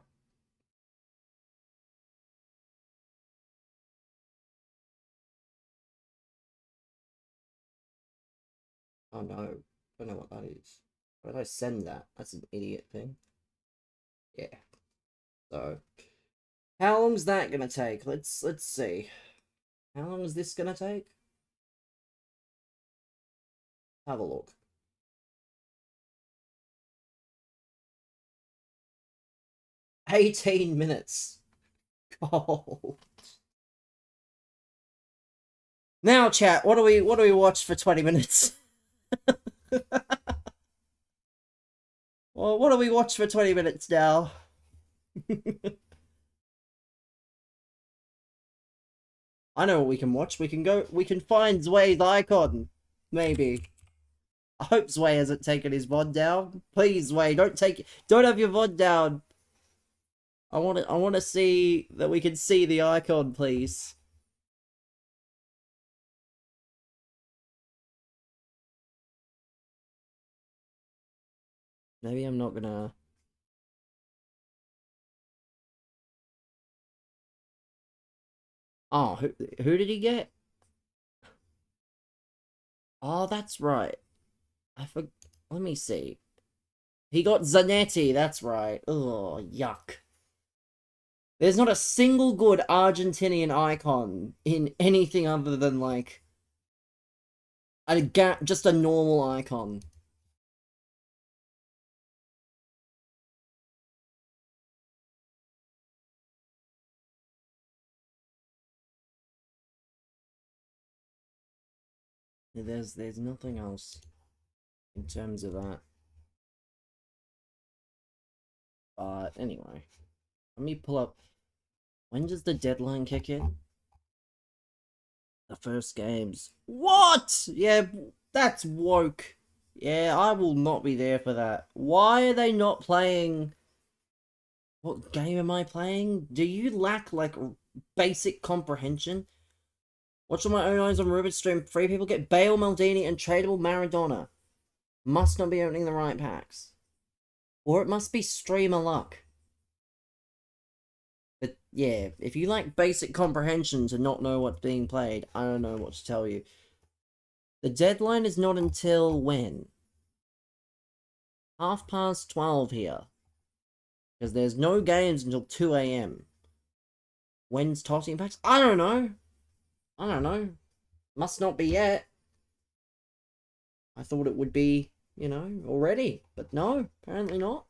[SPEAKER 1] Oh no, don't know what that is. Why did I send that? That's an idiot thing. Yeah. So, how long's that gonna take? Let's see. How long is this gonna take? Have a look. 18 minutes. Oh. Now, chat. What do we watch for 20 minutes? Well, what do we watch for 20 minutes now? I know what we can watch. We can find Zway's icon. Maybe. I hope Zway hasn't taken his VOD down. Please, Zway, don't have your VOD down. I want to see that we can see the icon, please. Maybe I'm not gonna... Oh, who did he get? Oh, that's right. Let me see. He got Zanetti, that's right. Oh, yuck. There's not a single good Argentinian icon in anything other than, like, just a normal icon. There's nothing else in terms of that. But anyway, let me pull up. When does the deadline kick in? The first games. What? Yeah, that's woke. Yeah, I will not be there for that. Why are they not playing? What game am I playing? Do you lack, like, basic comprehension? Watch on my own eyes on Rubik's stream. 3 people get Bale, Maldini, and tradable Maradona. Must not be opening the right packs. Or it must be streamer luck. But yeah, if you lack basic comprehension to not know what's being played, I don't know what to tell you. The deadline is not until when? 12:30 here. Because there's no games until 2 AM. When's Totti impacts? I don't know. I don't know. Must not be yet. I thought it would be, you know, already. But no, apparently not.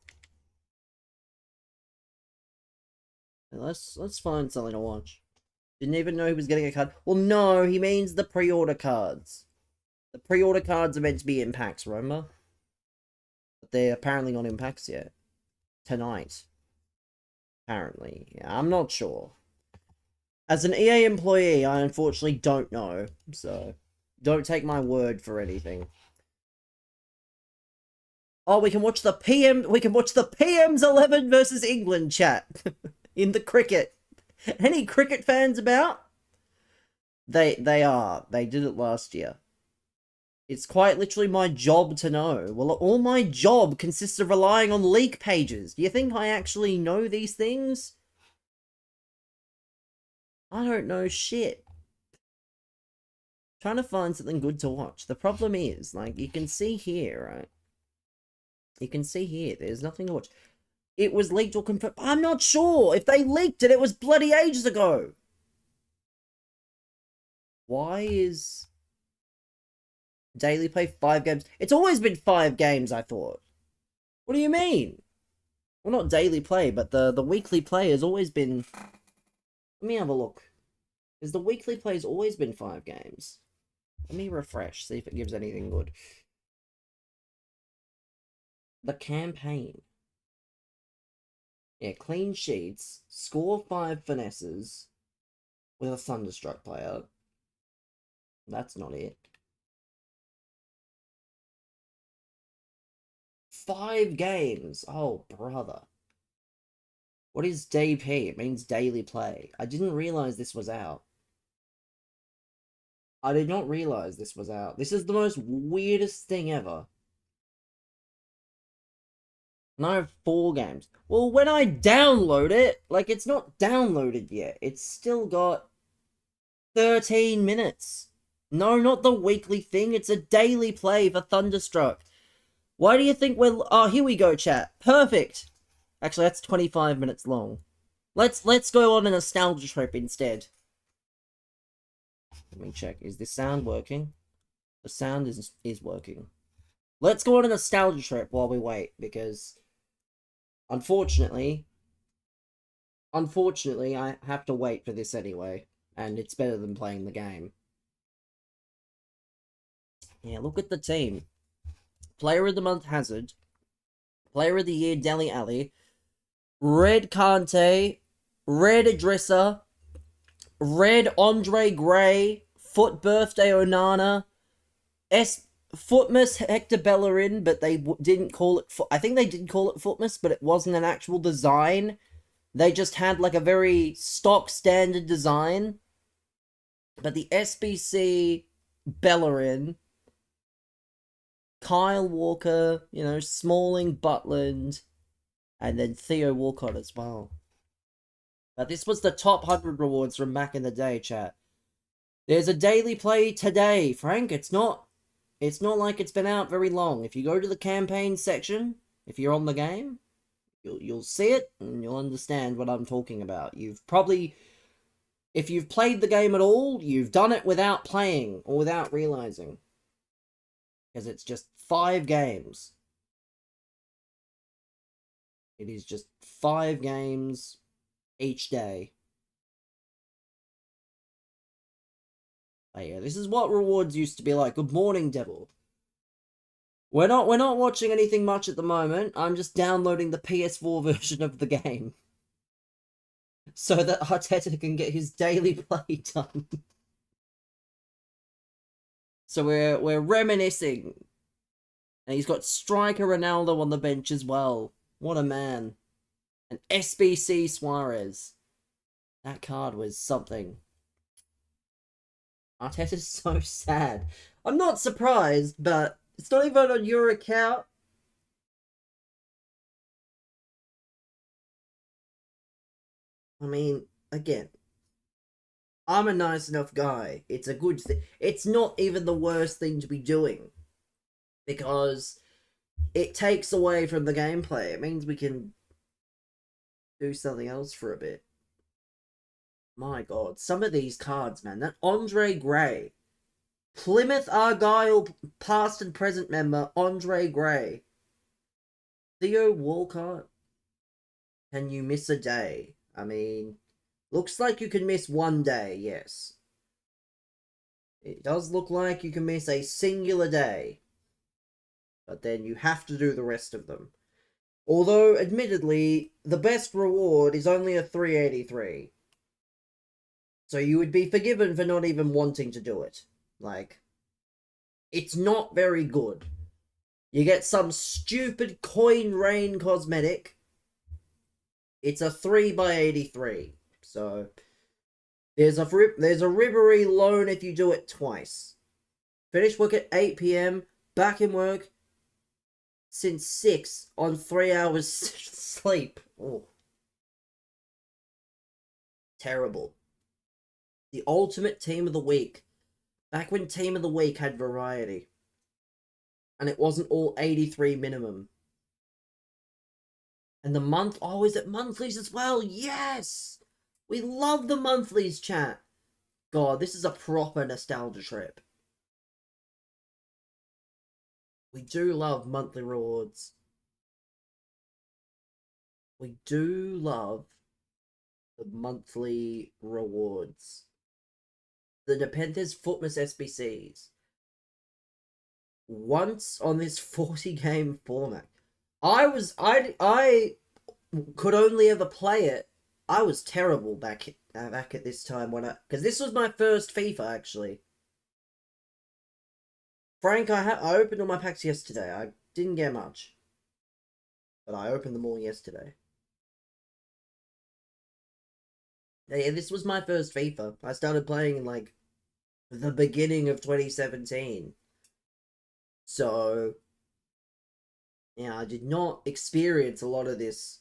[SPEAKER 1] Let's find something to watch. Didn't even know he was getting a card. Well, no, he means the pre-order cards. The pre-order cards are meant to be in packs, remember? But they're apparently not in packs yet. Tonight. Apparently. Yeah, I'm not sure. As an EA employee, I unfortunately don't know. So, don't take my word for anything. Oh, we can watch the PM's 11 versus England chat. In the cricket. Any cricket fans about? They are. They did it last year. It's quite literally my job to know. Well, all my job consists of relying on leak pages. Do you think I actually know these things? I don't know shit. Trying to find something good to watch. The problem is, like, you can see here, right? You can see here, there's nothing to watch. It was leaked or confirmed. I'm not sure. If they leaked it, it was bloody ages ago. Why is daily play 5 games? It's always been 5 games, I thought. What do you mean? Well, not daily play, but the weekly play has always been... Let me have a look. Because the weekly play has always been 5 games. Let me refresh, see if it gives anything good. The campaign. Yeah, clean sheets, score 5 finesses with a Thunderstruck player. That's not it. 5 games. Oh, brother. What is DP? It means daily play. I didn't realize this was out. I did not realize this was out. This is the most weirdest thing ever. And I have 4 games. Well, when I download it, like, it's not downloaded yet. It's still got 13 minutes. No, not the weekly thing. It's a daily play for Thunderstruck. Why do you think we're... Oh, here we go, chat. Perfect. Actually, that's 25 minutes long. Let's go on a nostalgia trip instead. Let me check. Is this sound working? The sound is working. Let's go on a nostalgia trip while we wait, because... Unfortunately, I have to wait for this anyway. And it's better than playing the game. Yeah, look at the team. Player of the Month, Hazard. Player of the Year, Dele Alli. Red Kante. Red Adressa. Red Andre Gray. Foot Birthday Onana. Footmas Hector Bellerin, but they didn't call it... I think they did call it Footmas, but it wasn't an actual design. They just had like a very stock standard design. But the SBC Bellerin, Kyle Walker, you know, Smalling, Butland, and then Theo Walcott as well. But this was the top 100 rewards from back in the day, chat. There's a daily play today, Frank. It's not like it's been out very long. If you go to the campaign section, if you're on the game, you'll see it and you'll understand what I'm talking about. You've probably... If you've played the game at all, you've done it without playing or without realizing. Because it's just 5 games. It is just 5 games each day. Oh yeah, this is what rewards used to be like. Good morning, Devil. We're not watching anything much at the moment. I'm just downloading the PS4 version of the game. So that Arteta can get his daily play done. So we're reminiscing. And he's got striker Ronaldo on the bench as well. What a man. And SBC Suarez. That card was something. Arteta's so sad. I'm not surprised, but it's not even on your account. I mean, again, I'm a nice enough guy. It's a good thing. It's not even the worst thing to be doing. Because it takes away from the gameplay. It means we can do something else for a bit. My god, some of these cards, man. That Andre Gray. Plymouth Argyle past and present member, Andre Gray. Theo Walcott. Can you miss a day? I mean, looks like you can miss one day, yes. It does look like you can miss a singular day. But then you have to do the rest of them. Although, admittedly, the best reward is only a 383. So you would be forgiven for not even wanting to do it. Like, it's not very good. You get some stupid coin rain cosmetic. It's a 3x83. So, there's a Ribery loan if you do it twice. Finish work at 8 PM. Back in work since 6 on 3 hours sleep. Oh. Terrible. The ultimate team of the week. Back when team of the week had variety. And it wasn't all 83 minimum. And the month... Oh, is it monthlies as well? Yes! We love the monthlies, chat. God, this is a proper nostalgia trip. We do love monthly rewards. We do love the monthly rewards. The Nepenthes Footmas SBCs. Once on this 40 game format. I could only ever play it. I was terrible back at this time because this was my first FIFA actually. Frank, I opened all my packs yesterday. I didn't get much, but I opened them all yesterday. Yeah, this was my first FIFA. I started playing in like the beginning of 2017. So yeah, I did not experience a lot of this,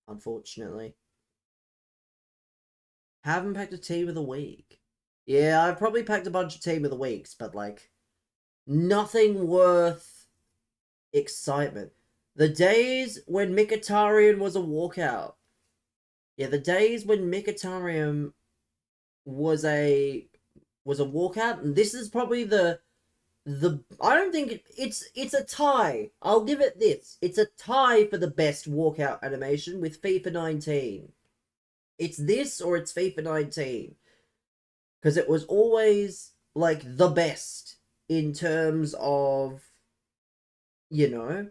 [SPEAKER 1] unfortunately. Haven't packed a team of the week. Yeah, I've probably packed a bunch of team of the weeks, but like nothing worth excitement. The days when Mkhitaryan was a walkout. Yeah, the days when Mkhitaryan was a walkout, and this is probably the I don't think it's a tie. I'll give it this. It's a tie for the best walkout animation with FIFA 19. It's this or it's FIFA 19. Because it was always like the best in terms of, you know,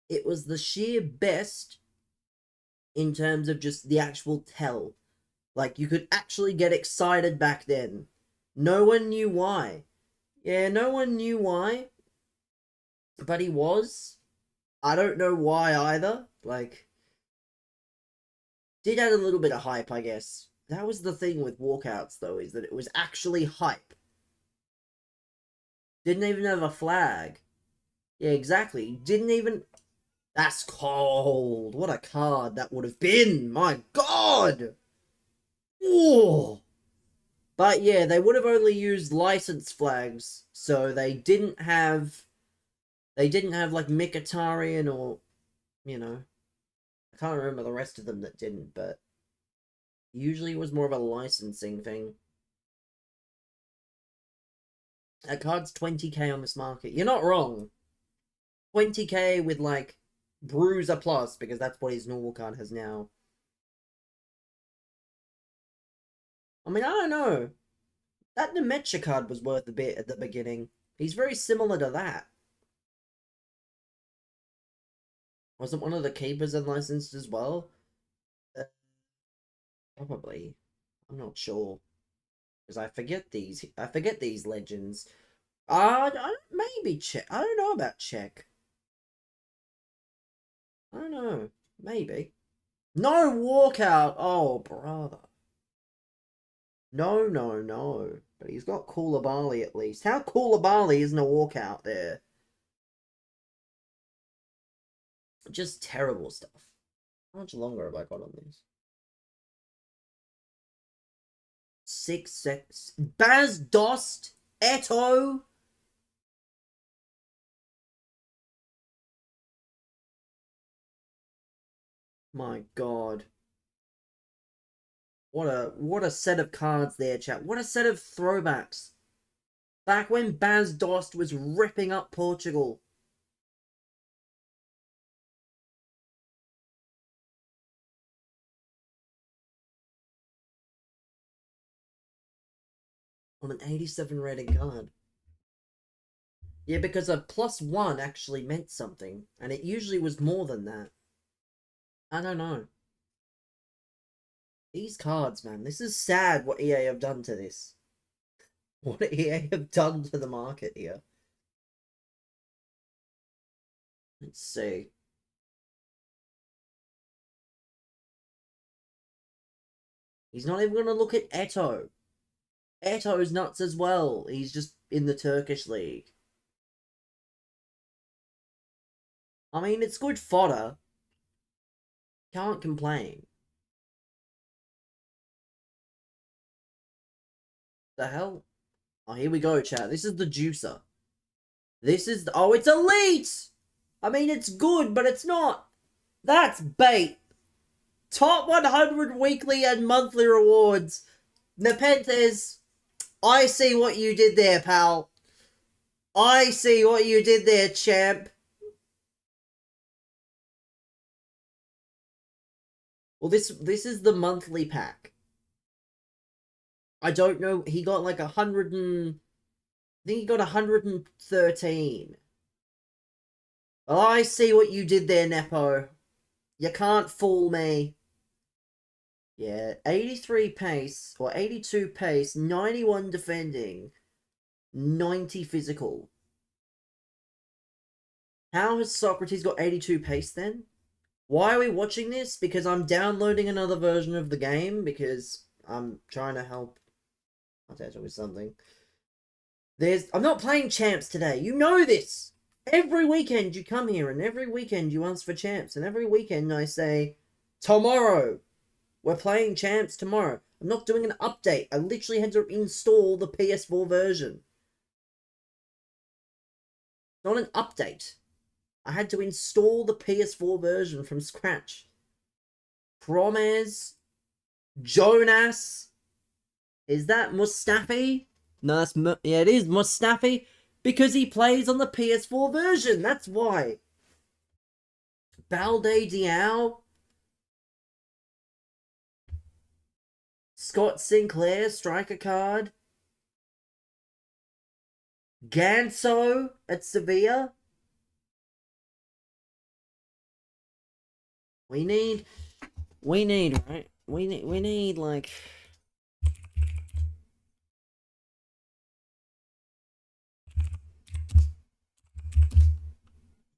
[SPEAKER 1] it was the sheer best in terms of just the actual tell. Like, you could actually get excited back then. No one knew why. Yeah, no one knew why. But he was. I don't know why either. Like, did add a little bit of hype, I guess. That was the thing with walkouts, though, is that it was actually hype. Didn't even have a flag. Yeah, exactly. Didn't even... That's cold. What a card that would have been. My God. Whoa. But yeah, they would have only used license flags, so they didn't have like Mkhitaryan or, you know, I can't remember the rest of them that didn't, but usually it was more of a licensing thing. That card's 20k on this market. You're not wrong. 20k with like Bruiser Plus, because that's what his normal card has now. I mean, I don't know. That Dementia card was worth a bit at the beginning. He's very similar to that. Wasn't one of the keepers unlicensed as well? Probably. I'm not sure. Because I forget these legends. Maybe check. I don't know about check. I don't know. Maybe. No walkout! Oh, brother. No, no, no. But he's got Koulibaly at least. How Koulibaly isn't a walkout there? Just terrible stuff. How much longer have I got on this? 6 seconds. Baz Dost? Eto? My God. What a set of cards there, chat. What a set of throwbacks. Back when Baz Dost was ripping up Portugal. On an 87 rated card. Yeah, because a +1 actually meant something, and it usually was more than that. I don't know. These cards, man. This is sad what EA have done to this. What EA have done to the market here. Let's see. He's not even going to look at Eto. Eto's nuts as well. He's just in the Turkish league. I mean, it's good fodder. Can't complain. The hell? Oh, here we go, chat. This is the juicer. This is the... Oh, it's elite! I mean, it's good, but it's not. That's bait. Top 100 weekly and monthly rewards Nepenthes, I see what you did there, pal. I see what you did there, champ. Well, this is the monthly pack. I don't know. He got like 100 and... I think he got 113. I see what you did there, Nepo. You can't fool me. Yeah, 83 pace, or 82 pace, 91 defending, 90 physical. How has Socrates got 82 pace then? Why are we watching this? Because I'm downloading another version of the game, because I'm trying to help Arteta with something. I'm not playing champs today. You know this. Every weekend you come here, and every weekend you ask for champs, and every weekend I say, tomorrow, we're playing champs tomorrow. I'm not doing an update. I literally had to install the PS4 version. Not an update. I had to install the PS4 version from scratch. Promes, Jonas. Is that Mustafi? No, that's... yeah, it is Mustafi. Because he plays on the PS4 version. That's why. Balde Diao. Scott Sinclair, striker card. Ganso at Sevilla. We need, right? We need like...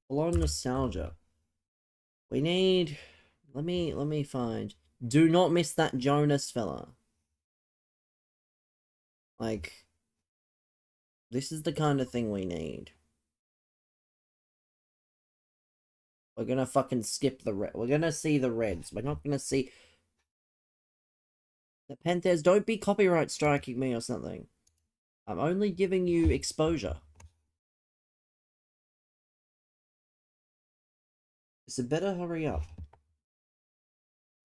[SPEAKER 1] a lot of nostalgia. We need... Let me find... Do not miss that Jonas fella. Like... This is the kind of thing we need. We're gonna fucking skip the red. We're gonna see the reds. We're not gonna see... The Panthers, don't be copyright striking me or something. I'm only giving you exposure. So better hurry up.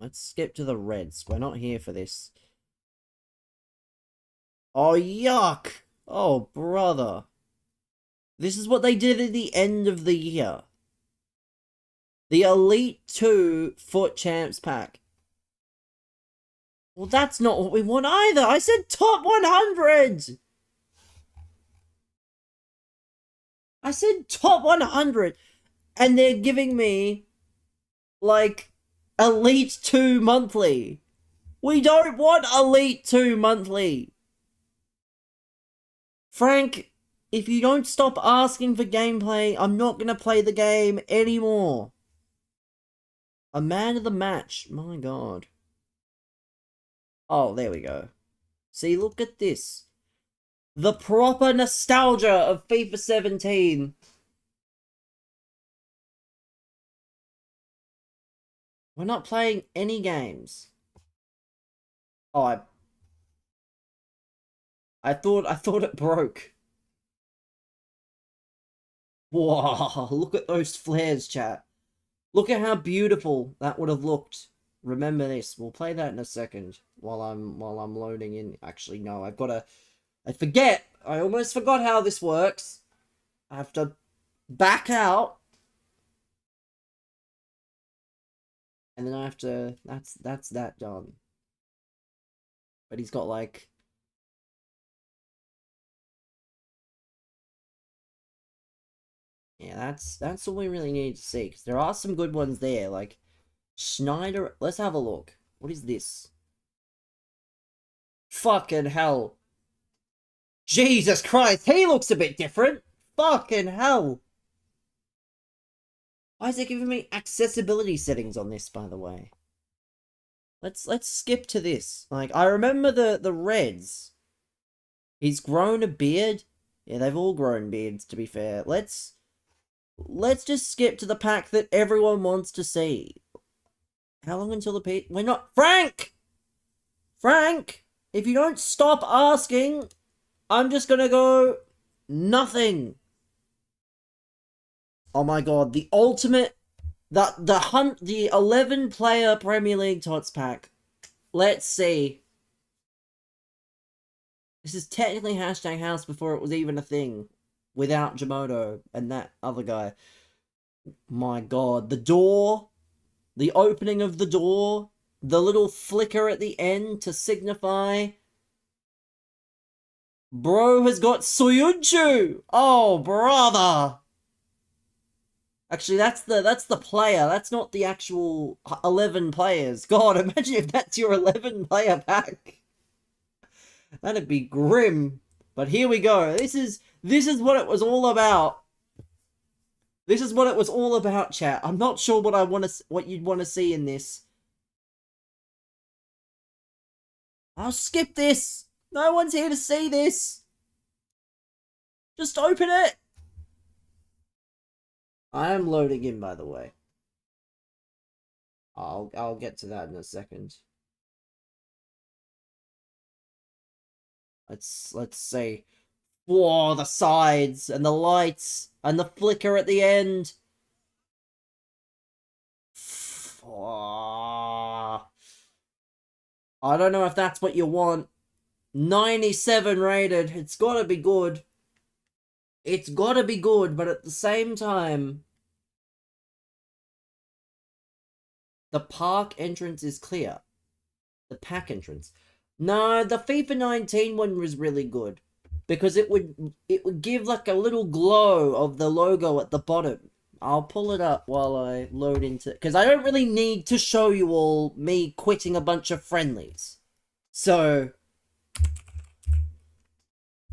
[SPEAKER 1] Let's skip to the reds. We're not here for this. Oh, yuck! Oh, brother. This is what they did at the end of the year. The Elite 2 Foot Champs pack. Well, that's not what we want either. I said top 100! I said top 100! And they're giving me, like, Elite 2 monthly. We don't want Elite 2 monthly. Frank, if you don't stop asking for gameplay, I'm not going to play the game anymore. A man of the match. My god. Oh, there we go. See, look at this. The proper nostalgia of FIFA 17. We're not playing any games. Oh, I thought it broke. Whoa, look at those flares, chat. Look at how beautiful that would have looked. Remember this. We'll play that in a second while I'm loading in. Actually, no, I forget. I almost forgot how this works. I have to back out. And then I have to... That's that done. But he's got, like... Yeah, that's all we really need to see. Because there are some good ones there. Like, Schneider... Let's have a look. What is this? Fucking hell. Jesus Christ, he looks a bit different. Fucking hell. Why is it giving me accessibility settings on this, by the way? Let's skip to this. Like, I remember the Reds. He's grown a beard. Yeah, they've all grown beards, to be fair. Let's just skip to the pack that everyone wants to see. How long until the we're not... Frank! Frank! If you don't stop asking, I'm just gonna go... Nothing. Oh my god, the ultimate... The 11 player Premier League Tots pack. Let's see. This is technically hashtag house before it was even a thing. Without Jamoto and that other guy. My god. The door. The opening of the door. The little flicker at the end to signify... Bro has got Soyuncu! Oh, brother! Actually, that's the player. That's not the actual 11 players. God, imagine if that's your 11 player pack. That'd be grim. But here we go. This is what it was all about. This is what it was all about, chat. I'm not sure what you'd want to see in this. I'll skip this. No one's here to see this. Just open it. I am loading in, by the way. I'll get to that in a second. Let's see. Whoa, the sides and the lights and the flicker at the end. Oh. I don't know if that's what you want. 97 rated. It's gotta be good. It's gotta be good, but at the same time, the park entrance is clear. The pack entrance. No, the FIFA 19 one was really good. Because it would give like a little glow of the logo at the bottom. I'll pull it up while I load into... Because I don't really need to show you all me quitting a bunch of friendlies. So...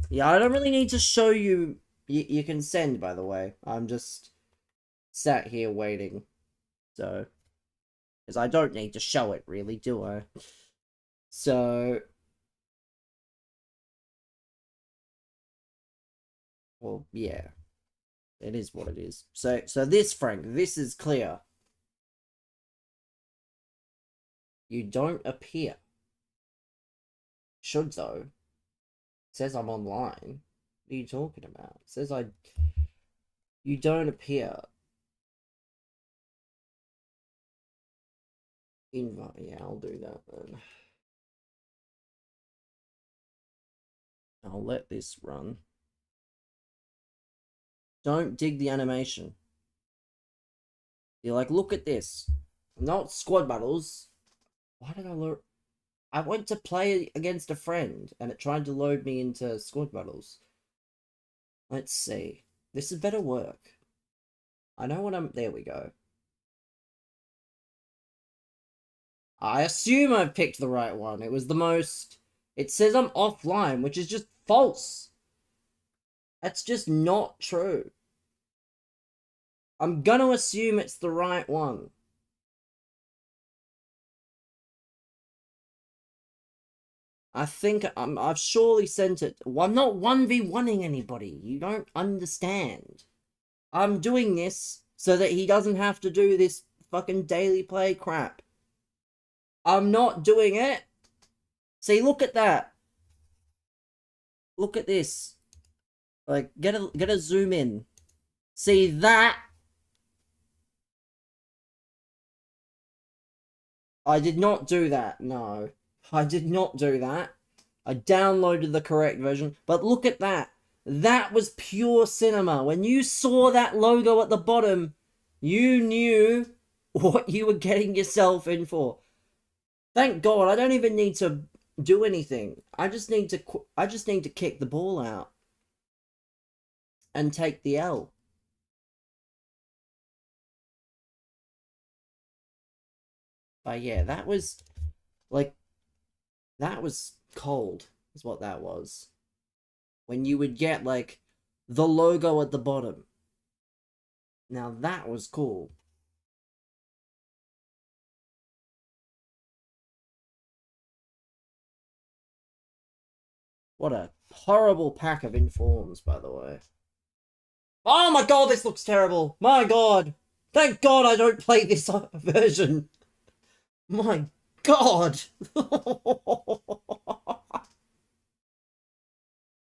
[SPEAKER 1] yeah, I don't really need to show you... You can send, by the way. I'm just sat here waiting. So... because I don't need to show it, really, do I? So... well, yeah. It is what it is. So this, Frank, this is clear. You don't appear. Should, though. It says I'm online. What are you talking about? It says you don't appear. Invite. Yeah, I'll do that then. I'll let this run. Don't dig the animation. You're like, look at this. Not squad battles. Why did I load? I went to play against a friend and it tried to load me into squad battles. Let's see. This is better work. I know what I'm... there we go. I assume I've picked the right one. It was the most... it says I'm offline, which is just false. That's just not true. I'm gonna assume it's the right one. I think I've surely sent it. I'm not 1v1ing anybody. You don't understand. I'm doing this so that he doesn't have to do this fucking daily play crap. I'm not doing it. See, look at that. Look at this. Like, get a zoom in. See that? I did not do that, no. I did not do that. I downloaded the correct version. But look at that. That was pure cinema. When you saw that logo at the bottom, you knew what you were getting yourself in for. Thank God, I don't even need to do anything. I just need to kick the ball out. And take the L. But yeah, that was... like... that was cold, is what that was. When you would get, like, the logo at the bottom. Now that was cool. What a horrible pack of informs, by the way. Oh my god, this looks terrible! My god! Thank God I don't play this version! My god!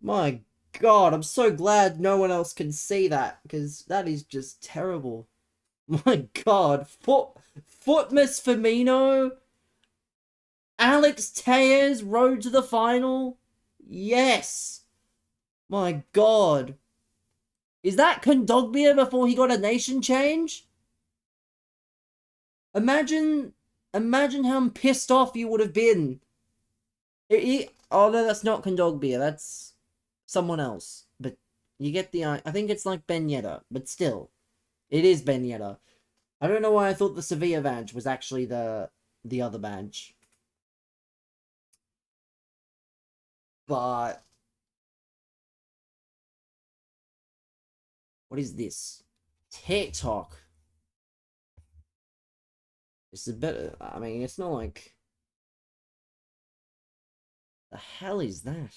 [SPEAKER 1] My god, I'm so glad no one else can see that, because that is just terrible. My god, Footmas Firmino, Alex Tellez, road to the final. Yes! My god. Is that Kondogbia before he got a nation change? Imagine how pissed off you would have been. Oh no, that's not Kondogbia, that's someone else. But you get the I think it's like Ben Yedda, but still. It is Ben Yedda. I don't know why I thought the Sevilla badge was actually the other badge. But what is this? TikTok. It's a bit. I mean, it's not like. The hell is that?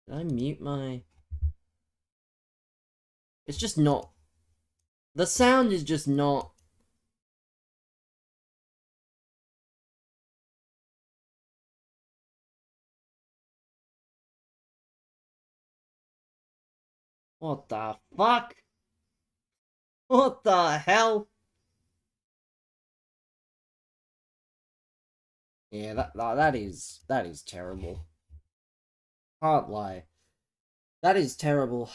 [SPEAKER 1] Did I mute my? It's just not. The sound is just not. What the fuck? What the hell? Yeah, that is terrible. Can't lie. That is terrible.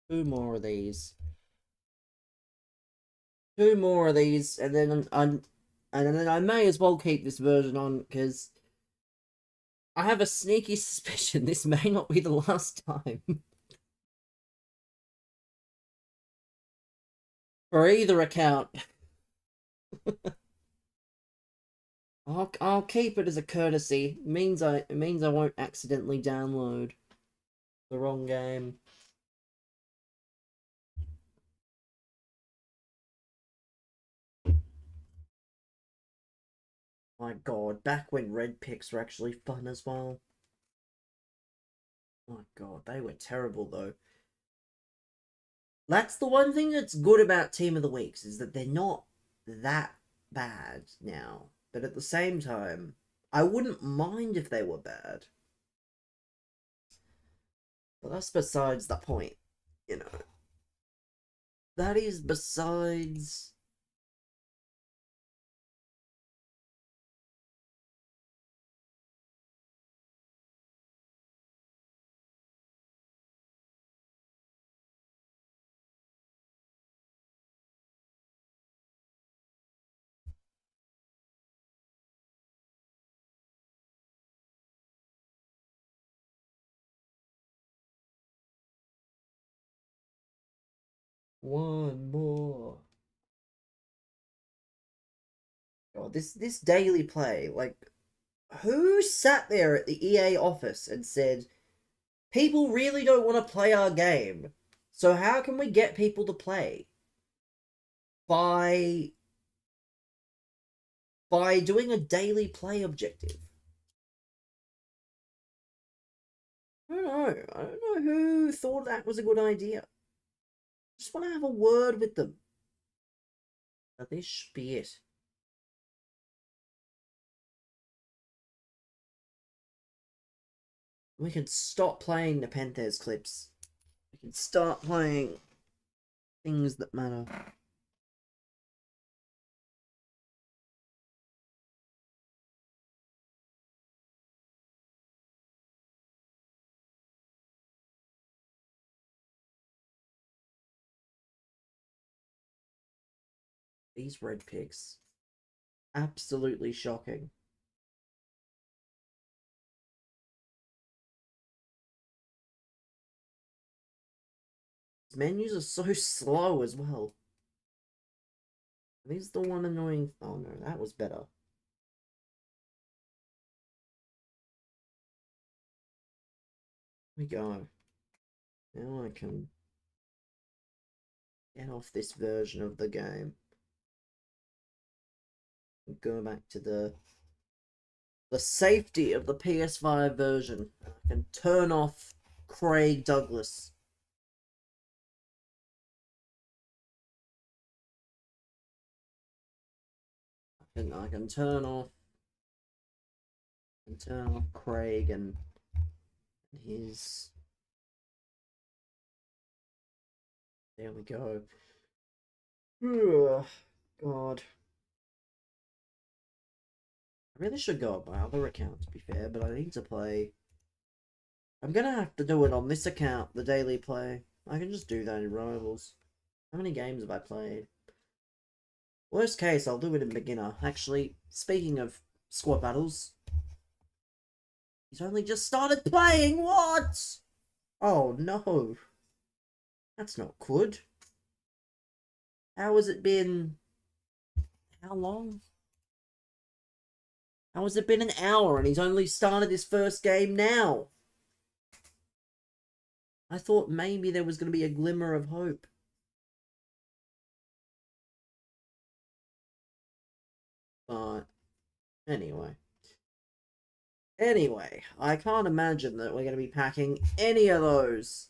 [SPEAKER 1] Two more of these. Two more of these, and then I may as well keep this version on because I have a sneaky suspicion this may not be the last time for either account. I'll keep it as a courtesy. It means I won't accidentally download the wrong game. My god, back when red picks were actually fun as well. My god, they were terrible though. That's the one thing that's good about Team of the Weeks, is that they're not that bad now. But at the same time, I wouldn't mind if they were bad. But that's besides the point, you know. That is besides. One more. God, this daily play, like, who sat there at the EA office and said, people really don't want to play our game, so how can we get people to play? By doing a daily play objective. I don't know. I don't know who thought that was a good idea. Just want to have a word with them. But this should be it. We can stop playing the Panthers clips. We can start playing things that matter. These red picks. Absolutely shocking. These menus are so slow as well. These the one annoying. Oh no, that was better. Here we go. Now I can get off this version of the game. Go back to the safety of the PS5 version. I can turn off Craig Douglas. I can turn off Craig and his. There we go. God. I really should go on my other account, to be fair, but I need to play. I'm gonna have to do it on this account, the daily play. I can just do that in Rivals. How many games have I played? Worst case, I'll do it in beginner. Actually, speaking of squad battles, he's only just started playing. What? Oh no, that's not good. How has it been? How long? How has it been an hour and he's only started his first game now? I thought maybe there was going to be a glimmer of hope. But anyway. Anyway, I can't imagine that we're going to be packing any of those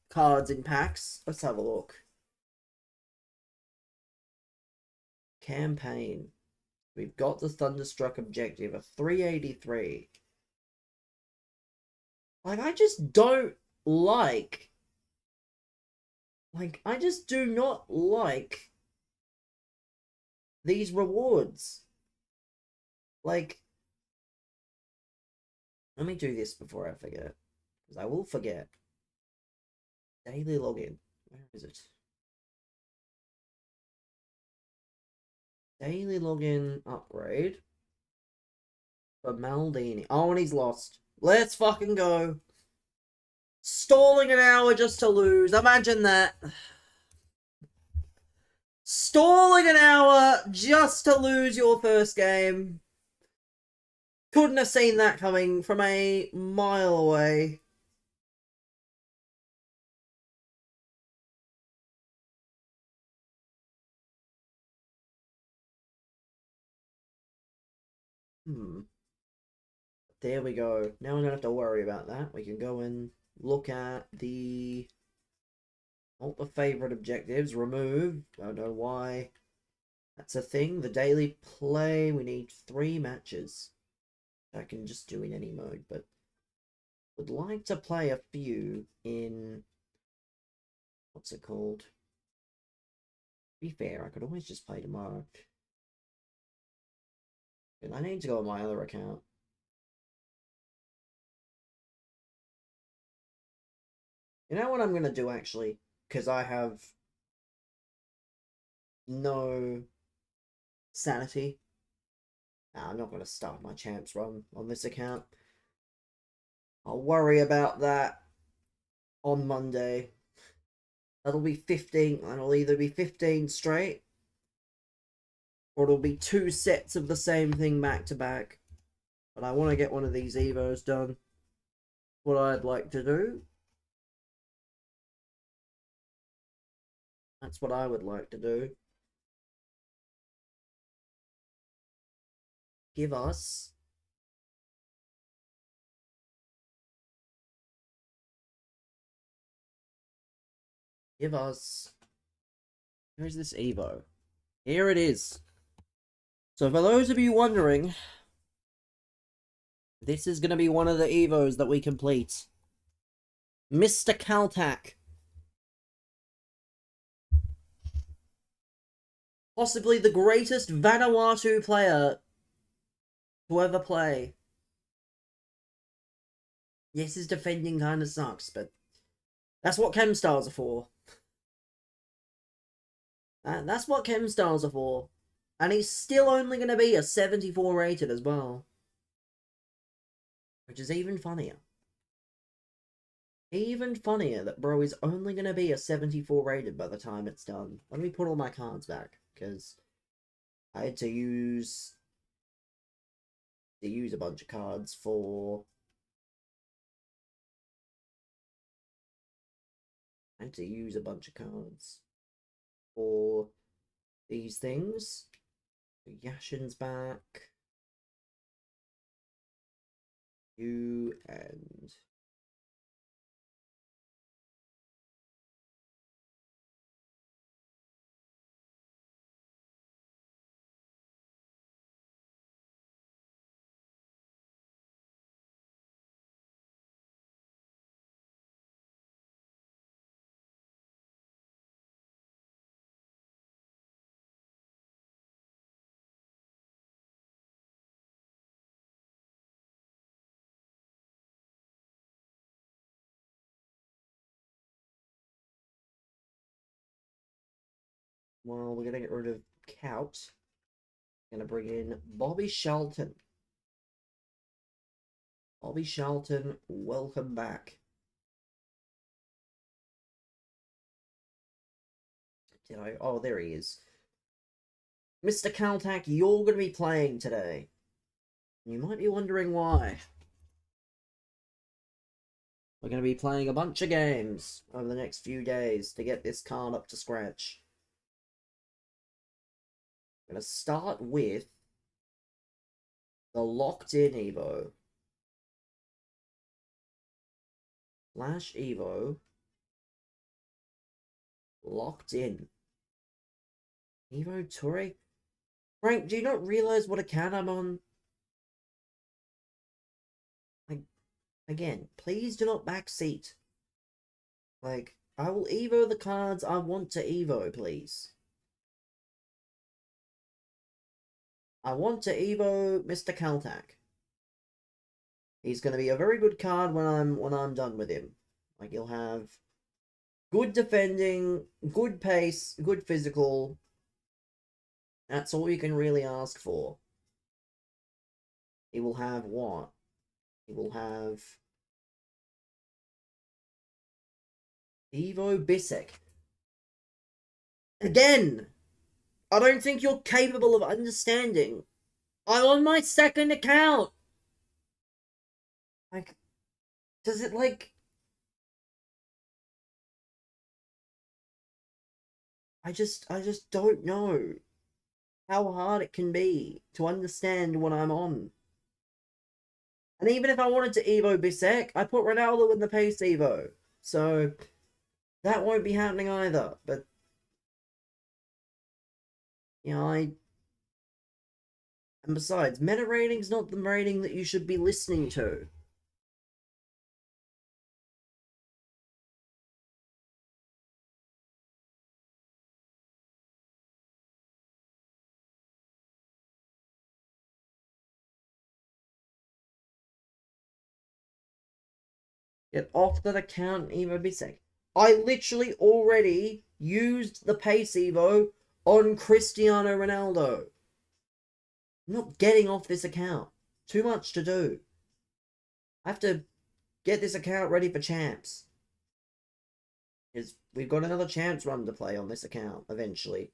[SPEAKER 1] cards in packs. Let's have a look. Campaign. We've got the Thunderstruck objective, a 383. Like, I just don't like... Like, I just do not like these rewards. Like, let me do this before I forget. Because I will forget. Daily login. Where is it? Daily login upgrade. For Maldini. Oh, and he's lost. Let's fucking go. Stalling an hour just to lose. Imagine that. Stalling an hour just to lose your first game. Couldn't have seen that coming from a mile away. There we go. Now we don't have to worry about that. We can go and look at the... All the favourite objectives. Remove. Don't know why that's a thing. The daily play. We need 3 matches. I can just do in any mode, but would like to play a few in... What's it called? To be fair, I could always just play tomorrow. And I need to go on my other account. You know what I'm going to do, actually? Because I have no sanity. Nah, I'm not going to start my champs run on this account. I'll worry about that on Monday. That'll be 15. That'll either be 15 straight, or it'll be 2 sets of the same thing back to back. But I want to get one of these Evos done. What I'd like to do. That's what I would like to do. Give us... Where's this Evo? Here it is. So for those of you wondering, this is going to be one of the Evos that we complete. Mr. Caltac. Possibly the greatest Vanuatu player to ever play. Yes, his defending kind of sucks, but that's what chem stars are for. That's what chem stars are for. And he's still only going to be a 74 rated as well. Which is even funnier. Even funnier that bro is only going to be a 74 rated by the time it's done. Let me put all my cards back, because I had to use a bunch of cards for... I had to use a bunch of cards for these things. Yashin's back. You and... Well, we're gonna get rid of Cout. Gonna bring in Bobby Charlton. Bobby Charlton, welcome back. Did I? Oh, there he is. Mr. Caltac, you're gonna be playing today. You might be wondering why. We're going to be playing a bunch of games over the next few days to get this card up to scratch. I'm going to start with the Locked In Evo. Flash Evo. Locked In. Evo Toure? Frank, do you not realize what account I'm on? Again, please do not backseat. Like, I will Evo the cards I want to Evo, please. I want to Evo Mr. Caltac. He's going to be a very good card when I'm done with him. Like, he'll have good defending, good pace, good physical. That's all you can really ask for. He will have what? He will have Ivo Bisek. Again, I don't think you're capable of understanding. I'm on my second account. Like, does it like... I just don't know how hard it can be to understand what I'm on. And even if I wanted to Evo Bisek, I put Ronaldo in the pace Evo. So, that won't be happening either. But, you know, And besides, meta rating's not the rating that you should be listening to. Get off that account, Evo Bisek. I literally already used the pace Evo on Cristiano Ronaldo. I'm not getting off this account. Too much to do. I have to get this account ready for champs. Because we've got another champs run to play on this account eventually.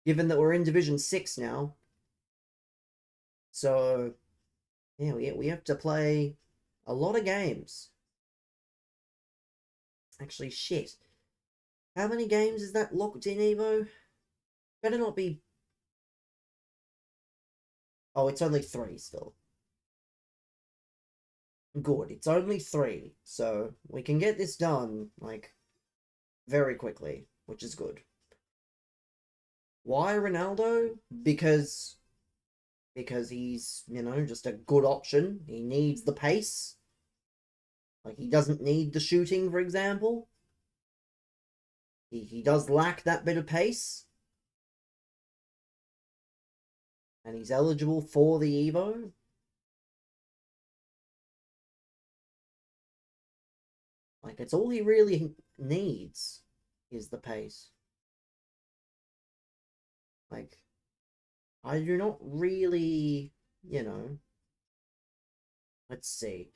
[SPEAKER 1] Given that we're in Division 6 now. So, yeah, we have to play a lot of games. Actually, shit. How many games is that locked in, Evo? Better not be... Oh, it's only 3 still. Good, it's only 3. So, we can get this done, like, very quickly, which is good. Why Ronaldo? Because he's, you know, just a good option. He needs the pace. Like, he doesn't need the shooting, for example. He does lack that bit of pace. And he's eligible for the Evo. Like, it's all he really needs is the pace. Like, I do not really, you know... Let's see.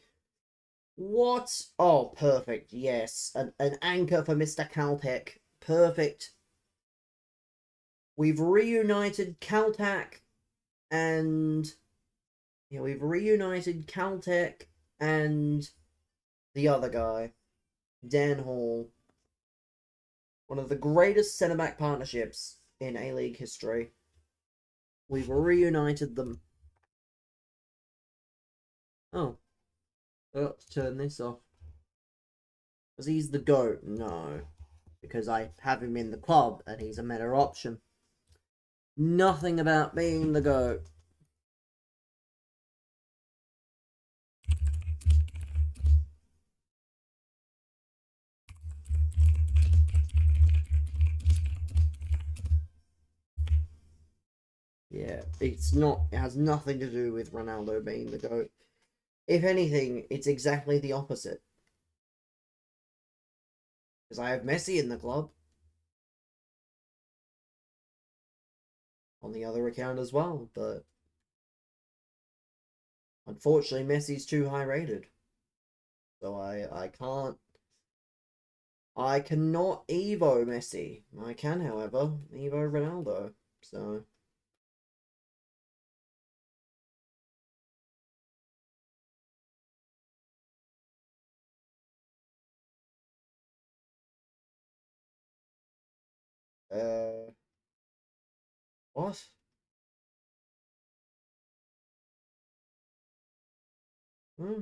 [SPEAKER 1] What? Oh, perfect. Yes. An anchor for Mr. Caltech. Perfect. We've reunited Caltech and... Yeah, we've reunited Caltech and the other guy, Dan Hall. One of the greatest centre-back partnerships in A-League history. We've reunited them. Oh. Let's turn this off. Because he's the GOAT? No. Because I have him in the club and he's a better option. Nothing about being the GOAT. Yeah, it's not. It has nothing to do with Ronaldo being the GOAT. If anything, it's exactly the opposite. Because I have Messi in the club. on the other account as well, but unfortunately Messi's too high rated. So I cannot Evo Messi. I can, however, Evo Ronaldo. So what? Hmm.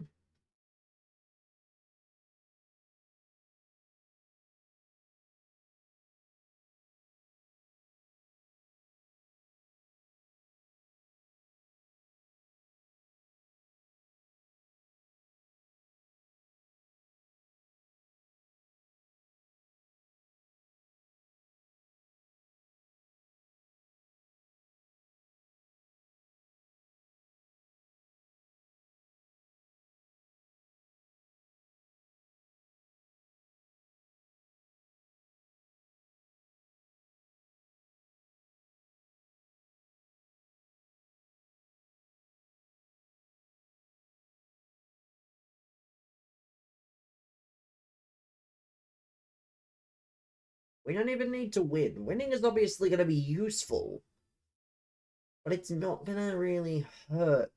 [SPEAKER 1] We don't even need to win. Winning is obviously going to be useful, but it's not going to really hurt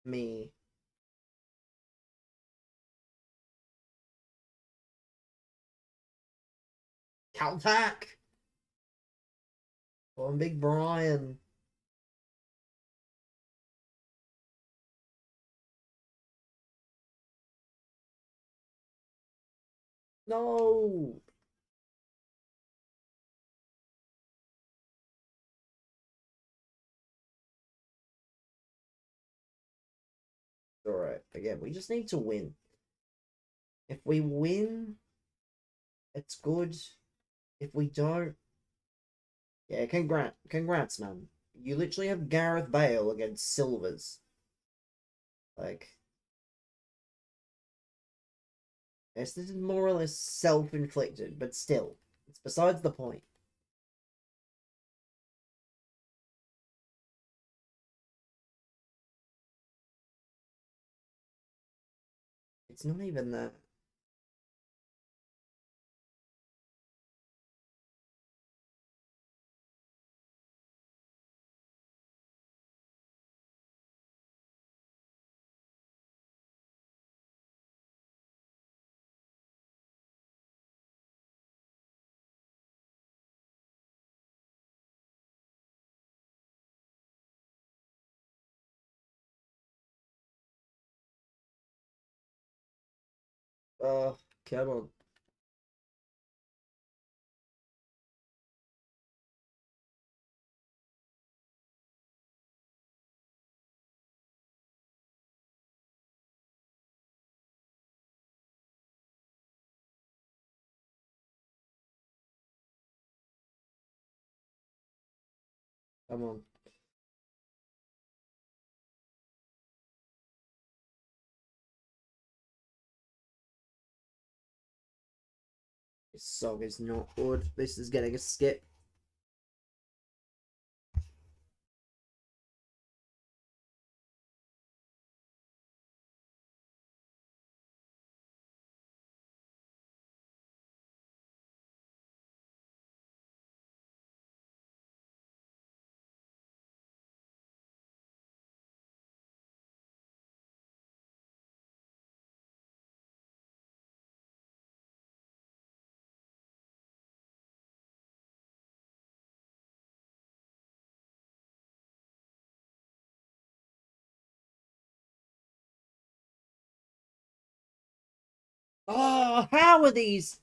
[SPEAKER 1] me. Caltac! Oh, Big Brian. No! Alright, again, we just need to win. If we win, it's good. If we don't, yeah, congrats, man. You literally have Gareth Bale against Silvers. Like, yes, this is more or less self-inflicted, but still, it's besides the point. It's not even that. Oh, come on. Come on. This song is not good. This is getting a skip. Oh, how are these?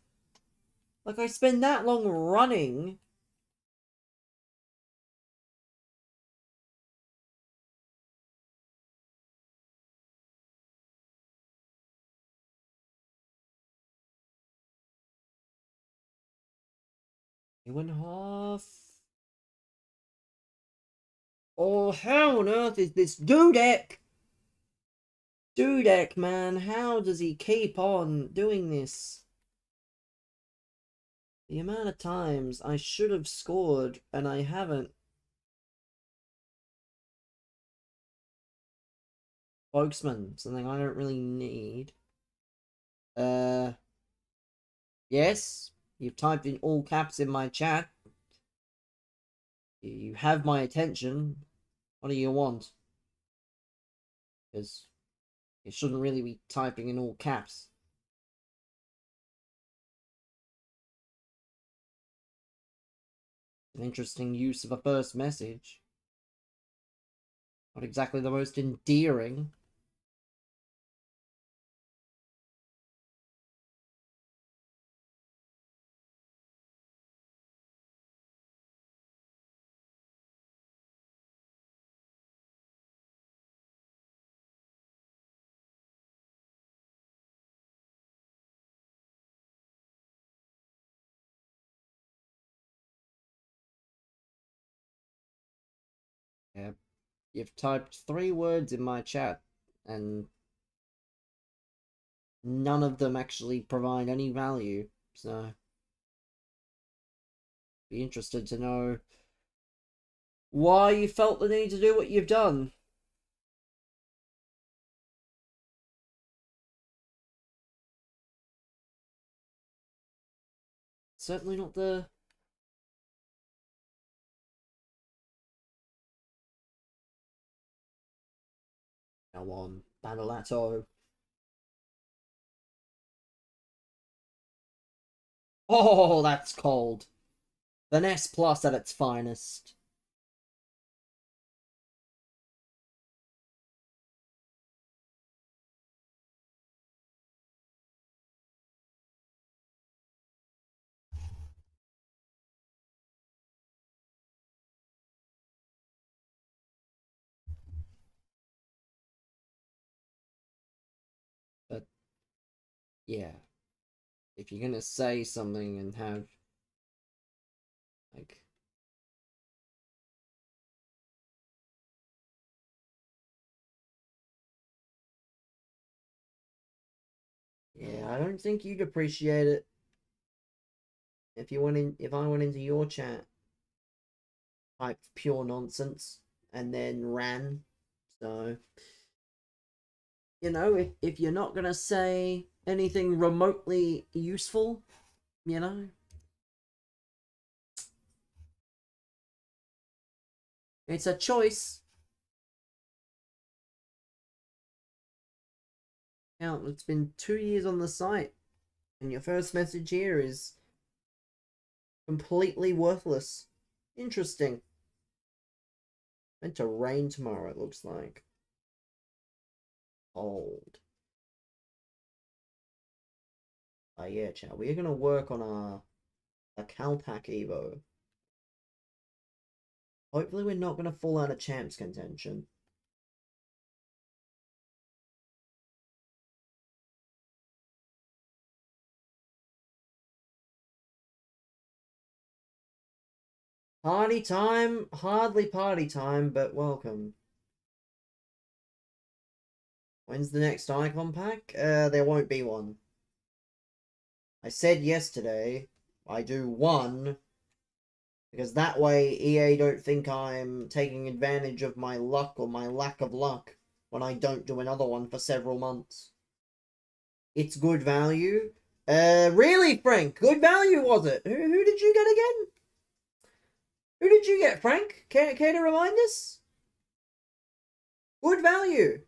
[SPEAKER 1] Like, I spend that long running. It went half. Oh, how on earth is this Dudek? Dudek, man, how does he keep on doing this? The amount of times I should have scored and I haven't. Spokesman, something I don't really need. Yes, you've typed in all caps in my chat. You have my attention. What do you want? Because you shouldn't really be typing in all caps. An interesting use of a first message. Not exactly the most endearing. Yeah, you've typed 3 words in my chat, and none of them actually provide any value. So, be interested to know why you felt the need to do what you've done. Certainly not the... Come on, Banalato. Oh, that's cold. The NES Plus at its finest. But, yeah. If you're gonna say something and have, like... Yeah, I don't think you'd appreciate it if I went into your chat, typed pure nonsense, and then ran. So, if you're not gonna say anything remotely useful, it's a choice. Now, it's been 2 years on the site, and your first message here is completely worthless. Interesting. Meant to rain tomorrow, it looks like. Cold. Oh yeah, chat. We're gonna work on a Calpac Evo. Hopefully we're not gonna fall out of champs contention. Party time? Hardly party time, but welcome. When's the next icon pack? There won't be one. I said yesterday I do one, because that way EA don't think I'm taking advantage of my luck or my lack of luck when I don't do another one for several months. It's good value. Really, Frank? Good value, was it? Who did you get again? Who did you get, Frank? Care to remind us? Good value.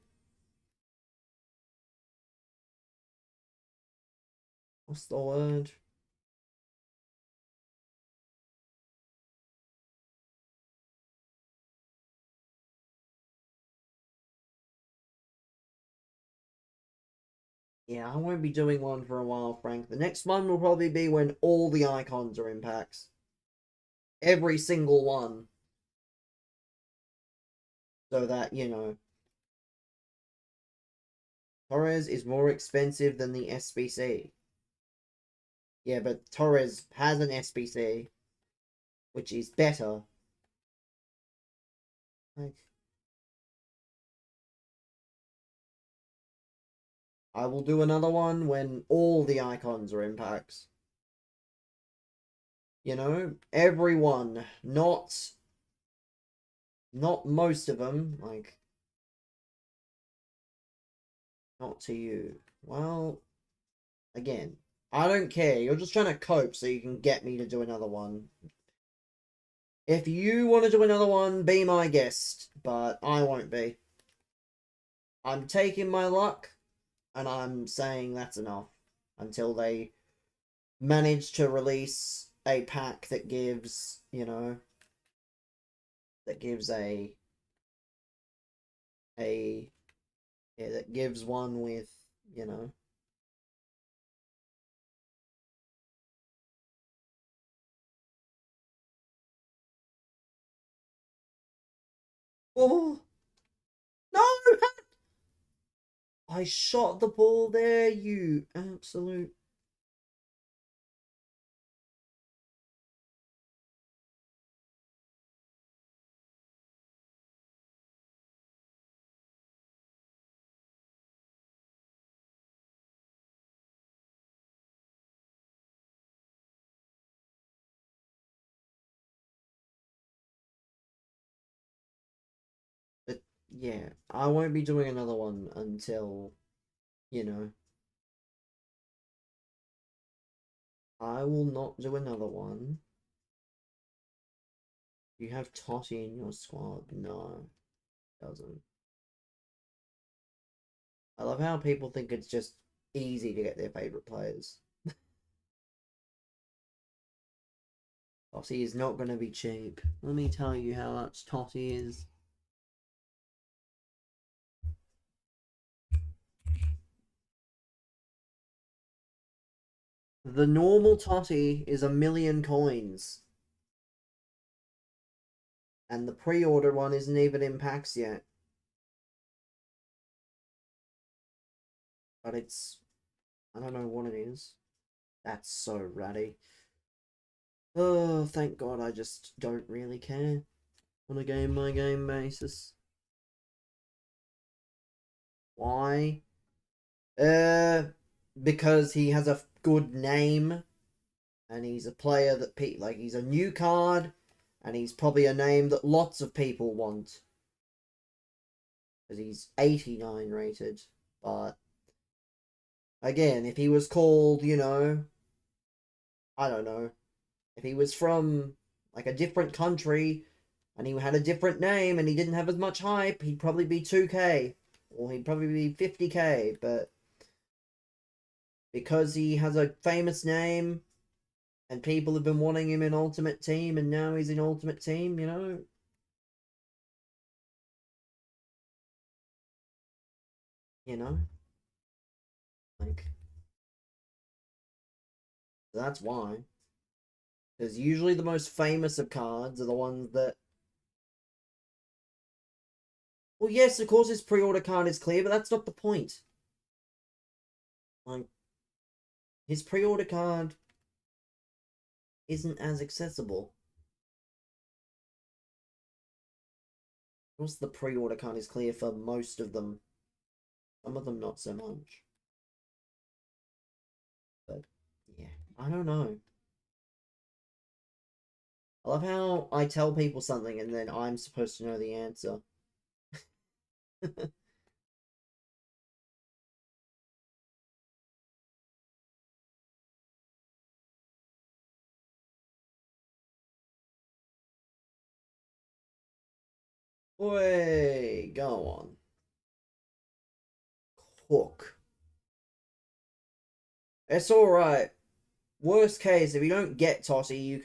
[SPEAKER 1] What's the word? Yeah, I won't be doing one for a while, Frank. The next one will probably be when all the icons are in packs. Every single one. So that, Torres is more expensive than the SBC. Yeah, but Torres has an SBC, which is better. Like, I will do another one when all the icons are in packs. Everyone, not most of them. Like, Not to you. Well, again, I don't care. You're just trying to cope so you can get me to do another one. If you want to do another one, be my guest, but I won't be. I'm taking my luck, and I'm saying that's enough until they manage to release a pack that gives, you know, that gives that gives one with, you know. Oh no! I shot the ball there, you absolute. But yeah, I won't be doing another one until, you know, I will not do another one. You have Totti in your squad? No, doesn't. I love how people think it's just easy to get their favorite players. Totti is not going to be cheap. Let me tell you how much Totti is. The normal Totti is 1,000,000 coins. And the pre-order one isn't even in packs yet. But it's... I don't know what it is. That's so ratty. Oh, thank God I just don't really care on a game-by-game basis. Why? Because he has a good name, and he's a player that he's a new card, and he's probably a name that lots of people want. Because he's 89 rated, but again, if he was called, you know, I don't know, if he was from like a different country and he had a different name and he didn't have as much hype, he'd probably be 2k or he'd probably be 50k, but because he has a famous name and people have been wanting him in Ultimate Team and now he's in Ultimate Team, you know, like that's why. Because usually the most famous of cards are the ones that... Well, yes, of course his pre-order card is clear, but that's not the point. Like, his pre-order card isn't as accessible. Of course the pre-order card is clear for most of them. Some of them not so much. But, yeah, I don't know. I love how I tell people something and then I'm supposed to know the answer. Boy, go on. Hook. It's alright. Worst case, if you don't get Totti, you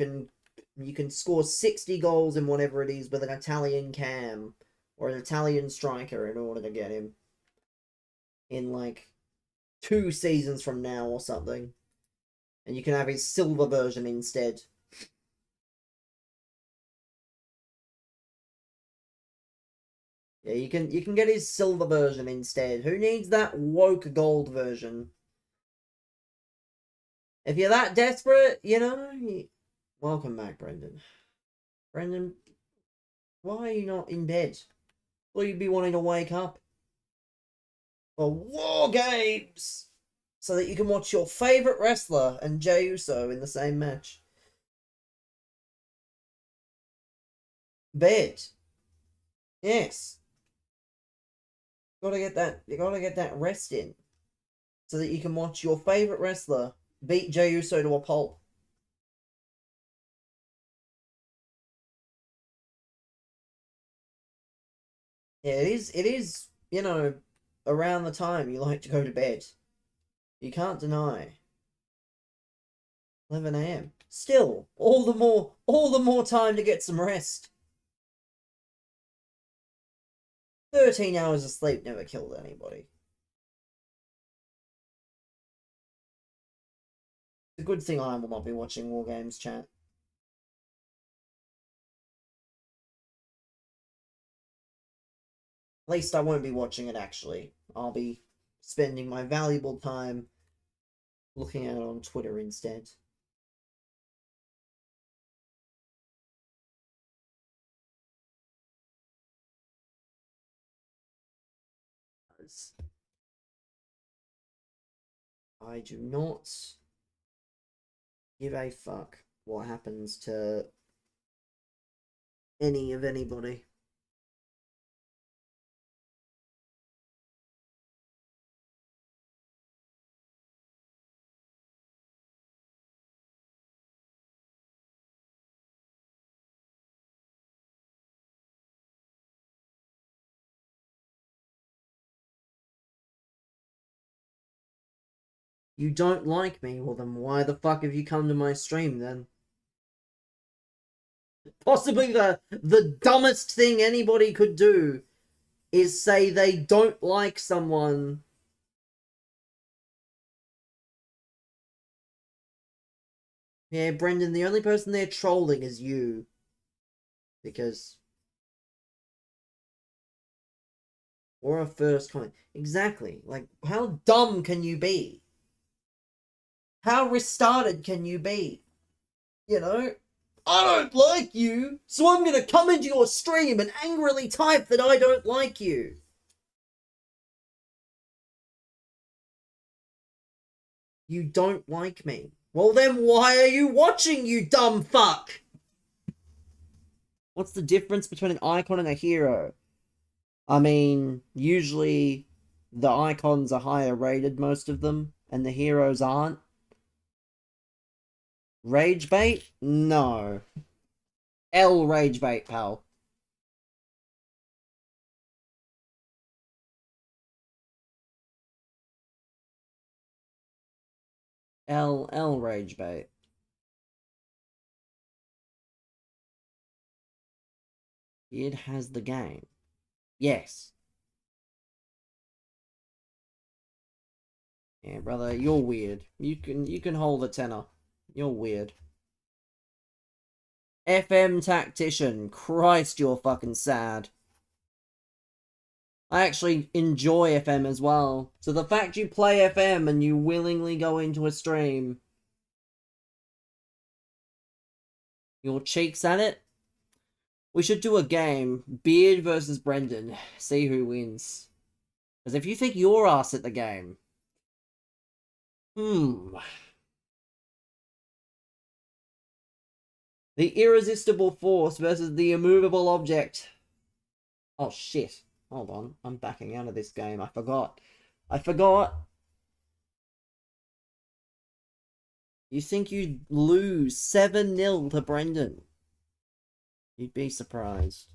[SPEAKER 1] can score 60 goals in whatever it is with an Italian cam or an Italian striker in order to get him in like 2 seasons from now or something, and you can have his silver version instead. Yeah, you can get his silver version instead. Who needs that woke gold version? If you're that desperate, welcome back, Brendan. Brendan, why are you not in bed? Will you be wanting to wake up for War Games so that you can watch your favourite wrestler and Jey Uso in the same match? Bed. Yes. You gotta get that rest in, so that you can watch your favorite wrestler beat Jey Uso to a pulp. Yeah, it is, around the time you like to go to bed. You can't deny. 11 a.m. Still, all the more time to get some rest. 13 hours of sleep never killed anybody. It's a good thing I will not be watching War Games, chat. At least I won't be watching it, actually. I'll be spending my valuable time looking at it on Twitter instead. I do not give a fuck what happens to any of anybody. You don't like me? Well, then why the fuck have you come to my stream then? Possibly the dumbest thing anybody could do is say they don't like someone. Yeah, Brendan, the only person they're trolling is you. Because... Or a first comment. Exactly. Like, how dumb can you be? How retarded can you be? You know? I don't like you, so I'm gonna come into your stream and angrily type that I don't like you. You don't like me. Well then why are you watching, you dumb fuck? What's the difference between an icon and a hero? I mean, usually the icons are higher rated, most of them, and the heroes aren't. Rage bait? No. L rage bait, pal. L rage bait. It has the game. Yes. Yeah, brother, you're weird. You can hold a tenner. You're weird. FM Tactician. Christ, you're fucking sad. I actually enjoy FM as well. So the fact you play FM and you willingly go into a stream, your cheeks at it? We should do a game. Beard versus Brendan. See who wins. Because if you think you're ass at the game... The irresistible force versus the immovable object. Oh shit. Hold on. I'm backing out of this game. I forgot. You think you'd lose 7-0 to Brendan? You'd be surprised.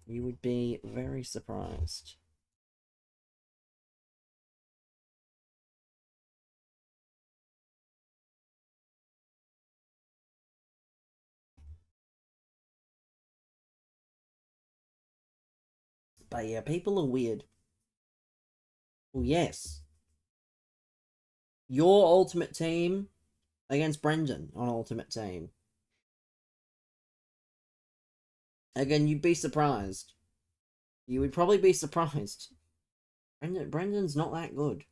[SPEAKER 1] You would be very surprised. But yeah, people are weird. Well, yes. Your ultimate team against Brendan on ultimate team. Again, you'd be surprised. You would probably be surprised. Brendan's not that good.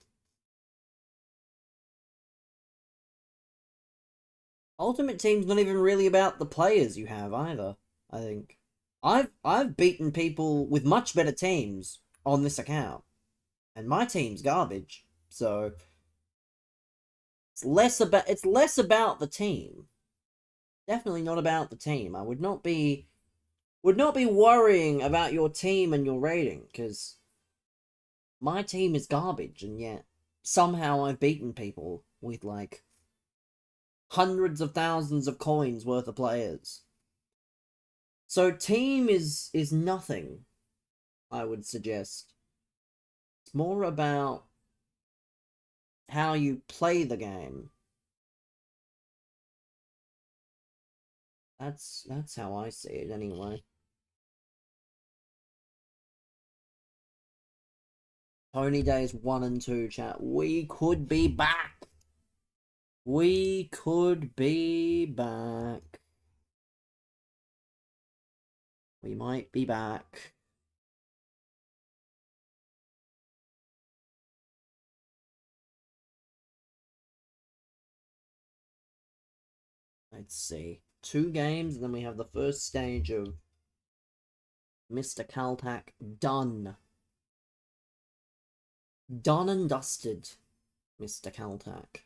[SPEAKER 1] Ultimate Team's not even really about the players you have either, I think. I've beaten people with much better teams on this account. And my team's garbage. So it's less about the team. Definitely not about the team. I would not be would not be worrying about your team and your rating, because my team is garbage, and yet somehow I've beaten people with like hundreds of thousands of coins worth of players. So team is nothing, I would suggest. It's more about how you play the game. That's how I see it anyway. Pony Days 1 and 2, chat. We could be back. We could be back. We might be back. Let's see. 2 games, and then we have the first stage of Mr. Caltac done. Done and dusted, Mr. Caltac.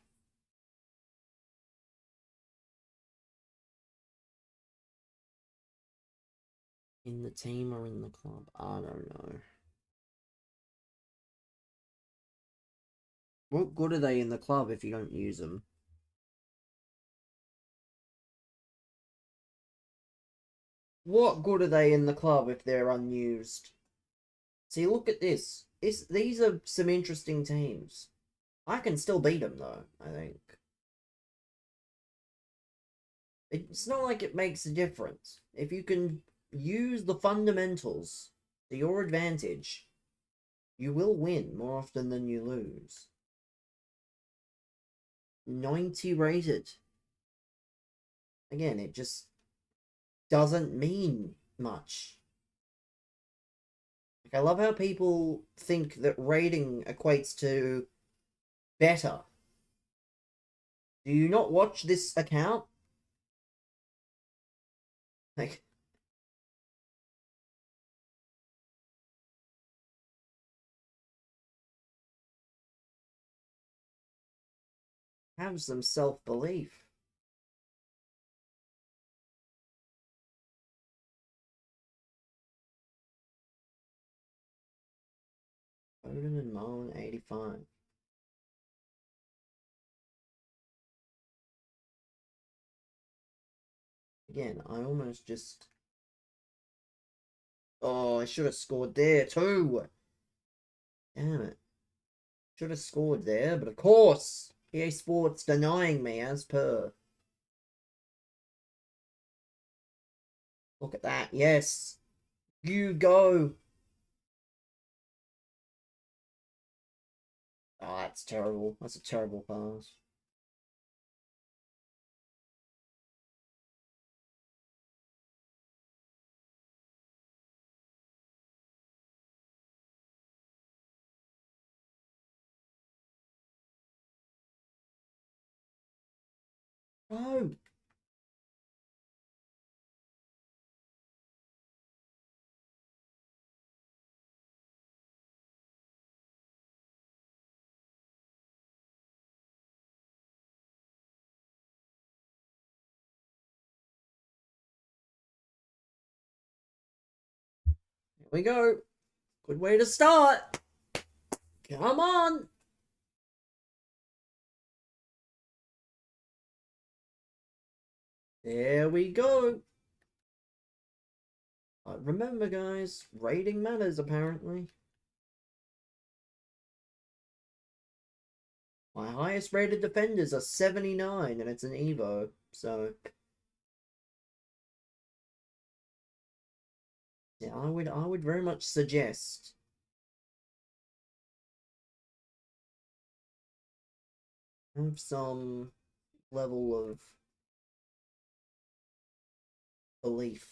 [SPEAKER 1] In the team or in the club? I don't know. What good are they in the club if you don't use them? What good are they in the club if they're unused? See, look at this. These are some interesting teams. I can still beat them, though, I think. It's not like it makes a difference. If you can use the fundamentals to your advantage, you will win more often than you lose. 90 rated. Again, it just doesn't mean much. Like, I love how people think that rating equates to better. Do you not watch this account? Like, have some self-belief. Odin and Moen 85. Again, I almost just... Oh, I should have scored there too. Damn it. Should have scored there, but of course, EA Sports denying me as per. Look at that. Yes. You go. Oh, that's terrible. That's a terrible pass. No. Here we go. Good way to start. Come on. There we go. Remember, guys, rating matters, apparently. My highest rated defenders are 79, and it's an Evo, so... Yeah, I would very much suggest have some level of belief.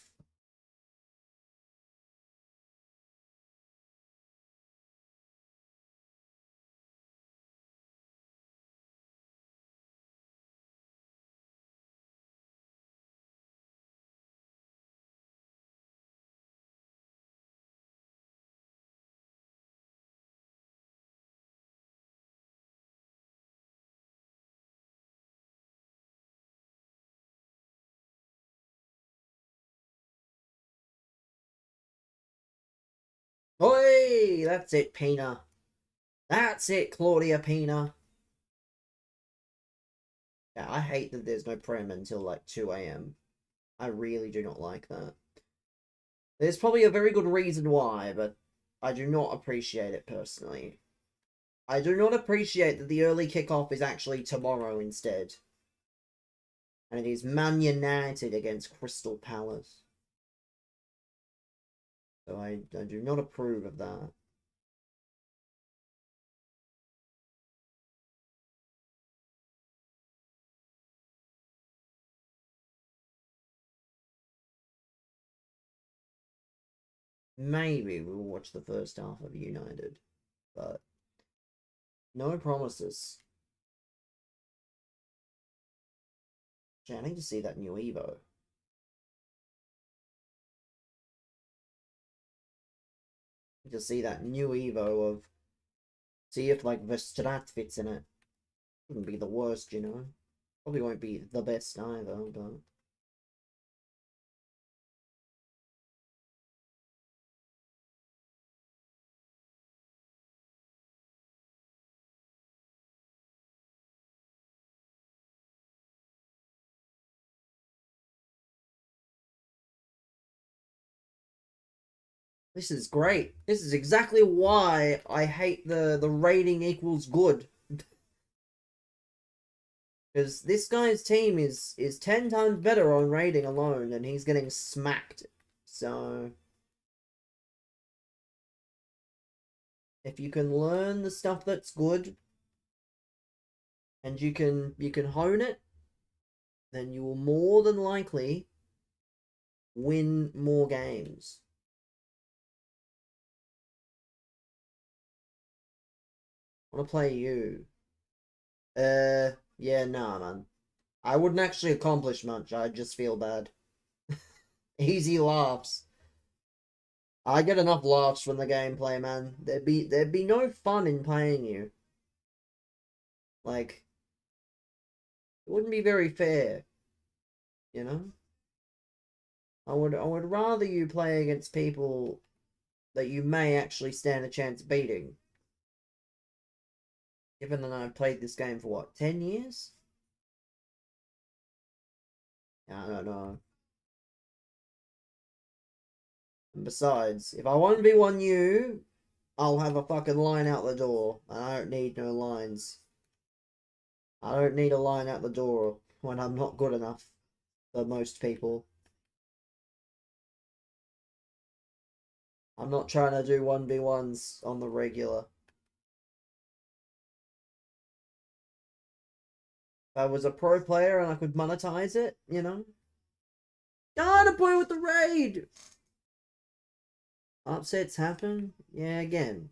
[SPEAKER 1] Hey, that's it, Pina. That's it, Claudia Pina. Yeah, I hate that there's no prem until like 2 a.m. I really do not like that. There's probably a very good reason why, but I do not appreciate it personally. I do not appreciate that the early kickoff is actually tomorrow instead. And it is Man United against Crystal Palace. So I do not approve of that. Maybe we'll watch the first half of United, but no promises. Gee, I need to see that new Evo. I need to see that new Evo of see if like the strat fits in it. Wouldn't be the worst, you know. Probably won't be the best either, but this is great. This is exactly why I hate the rating equals good. Because this guy's team is 10 times better on rating alone, and he's getting smacked. So if you can learn the stuff that's good and you can hone it, then you will more than likely win more games. I want to play you. Yeah, nah, man. I wouldn't actually accomplish much. I'd just feel bad. Easy laughs. I get enough laughs from the gameplay, man. There'd be no fun in playing you. Like, it wouldn't be very fair, you know? I would rather you play against people that you may actually stand a chance beating. Given that I've played this game for what, 10 years? I don't know. And besides, if I 1v1 you, I'll have a fucking line out the door. I don't need no lines. I don't need a line out the door when I'm not good enough for most people. I'm not trying to do 1v1s on the regular. If I was a pro player and I could monetize it, you know? Got a boy with the raid! Upsets happen? Yeah, again.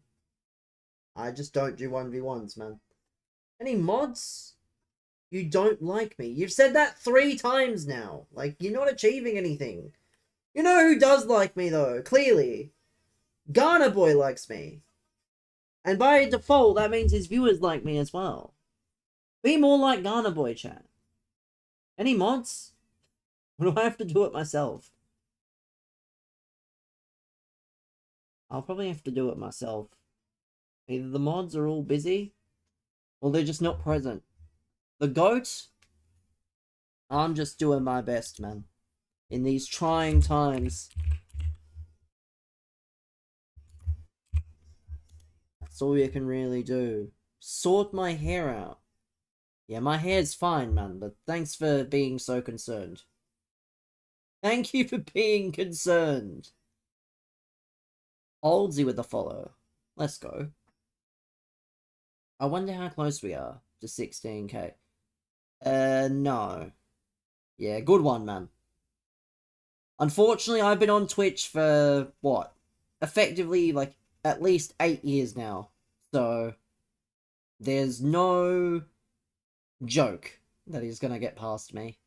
[SPEAKER 1] I just don't do 1v1s, man. Any mods? You don't like me. You've said that 3 times now. Like, you're not achieving anything. You know who does like me, though? Clearly. Ghana Boy likes me. And by default, that means his viewers like me as well. Be more like Ghana Boy, chat. Any mods? Or do I have to do it myself? I'll probably have to do it myself. Either the mods are all busy, or they're just not present. The GOAT, I'm just doing my best, man. In these trying times. That's all you can really do. Sort my hair out. Yeah, my hair's fine, man, but thanks for being so concerned. Thank you for being concerned. Oldsy with the follow. Let's go. I wonder how close we are to 16k. No. Yeah, good one, man. Unfortunately, I've been on Twitch for, what? Effectively, like, at least 8 years now. So, there's no joke that he's gonna get past me.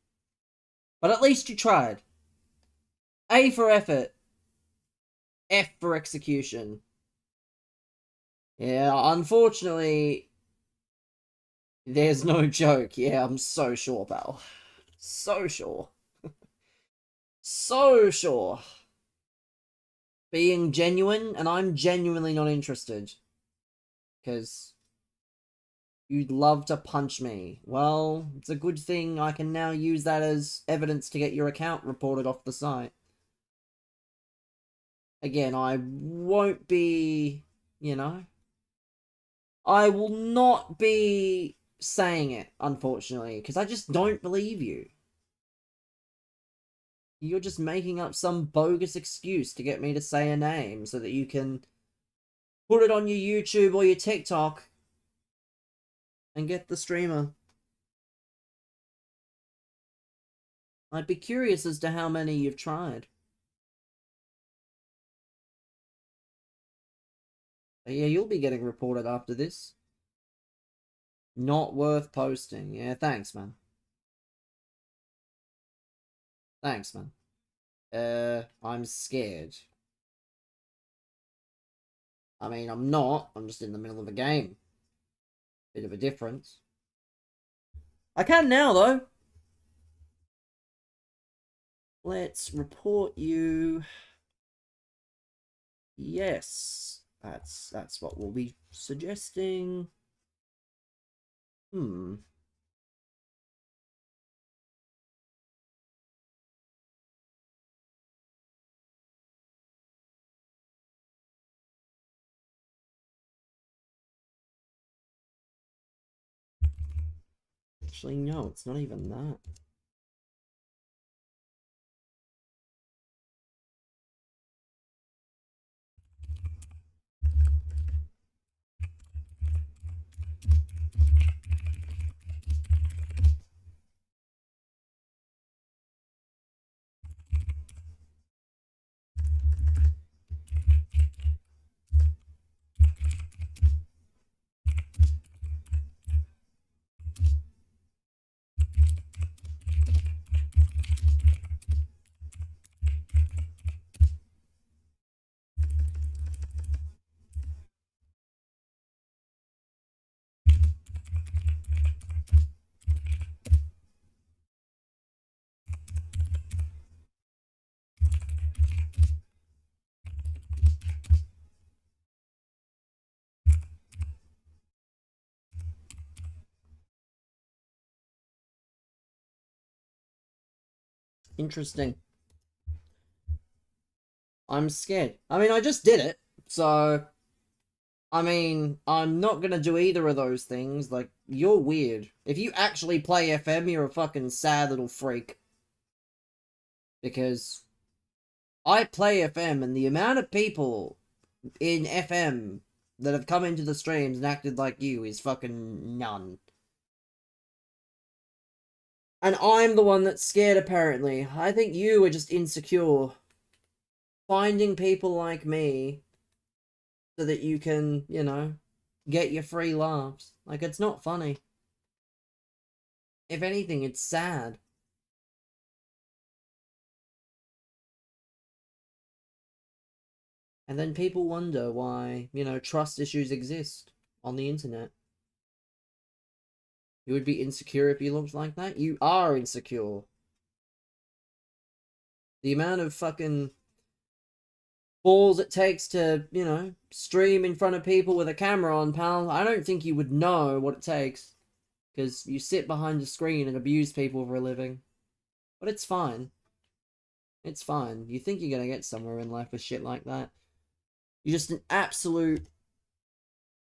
[SPEAKER 1] But at least you tried. A for effort. F for execution. Yeah, unfortunately, there's no joke. Yeah, I'm so sure, pal. So sure. So sure. being genuine, and I'm genuinely not interested. Because you'd love to punch me. Well, it's a good thing I can now use that as evidence to get your account reported off the site. Again, I won't be, you know, I will not be saying it, unfortunately, because I just don't believe you. You're just making up some bogus excuse to get me to say a name so that you can put it on your YouTube or your TikTok and get the streamer. I'd be curious as to how many you've tried. But yeah, you'll be getting reported after this. Not worth posting. Yeah, thanks, man. Thanks, man. I'm scared. I mean, I'm not. I'm just in the middle of a game. Bit of a difference. I can now, though. Let's report you. Yes. That's what we'll be suggesting. Actually, no, it's not even that. Interesting. I'm scared. I mean, I just did it, so... I mean, I'm not gonna do either of those things. Like, you're weird. If you actually play FM, you're a fucking sad little freak. Because I play FM, and the amount of people in FM that have come into the streams and acted like you is fucking none. And I'm the one that's scared, apparently. I think you are just insecure. Finding people like me so that you can, you know, get your free laughs. Like, it's not funny. If anything, it's sad. And then people wonder why, you know, trust issues exist on the internet. You would be insecure if you looked like that? You are insecure. The amount of fucking balls it takes to, you know, stream in front of people with a camera on, pal, I don't think you would know what it takes. Because you sit behind a screen and abuse people for a living. But it's fine. It's fine. You think you're gonna get somewhere in life with shit like that. You're just an absolute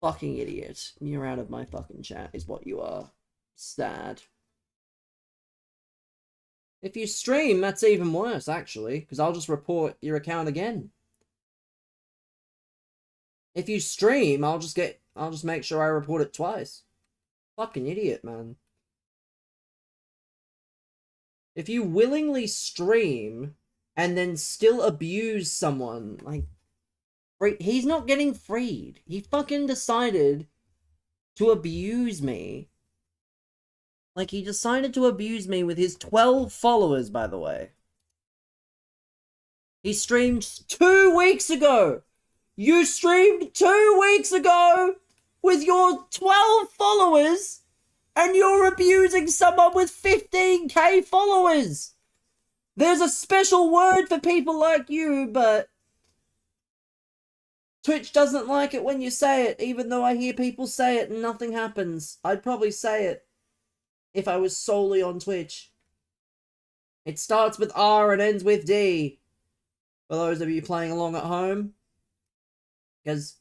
[SPEAKER 1] fucking idiot. You're out of my fucking chat, is what you are. Sad. If you stream, that's even worse, actually. Because I'll just report your account again. If you stream, I'll just make sure I report it twice. Fucking idiot, man. If you willingly stream and then still abuse someone, like, he's not getting freed. He fucking decided to abuse me. Like, he decided to abuse me with his 12 followers, by the way. He streamed 2 weeks ago. You streamed 2 weeks ago with your 12 followers, and you're abusing someone with 15k followers. There's a special word for people like you, but Twitch doesn't like it when you say it, even though I hear people say it and nothing happens. I'd probably say it if I was solely on Twitch. It starts with R and ends with D. For those of you playing along at home. Because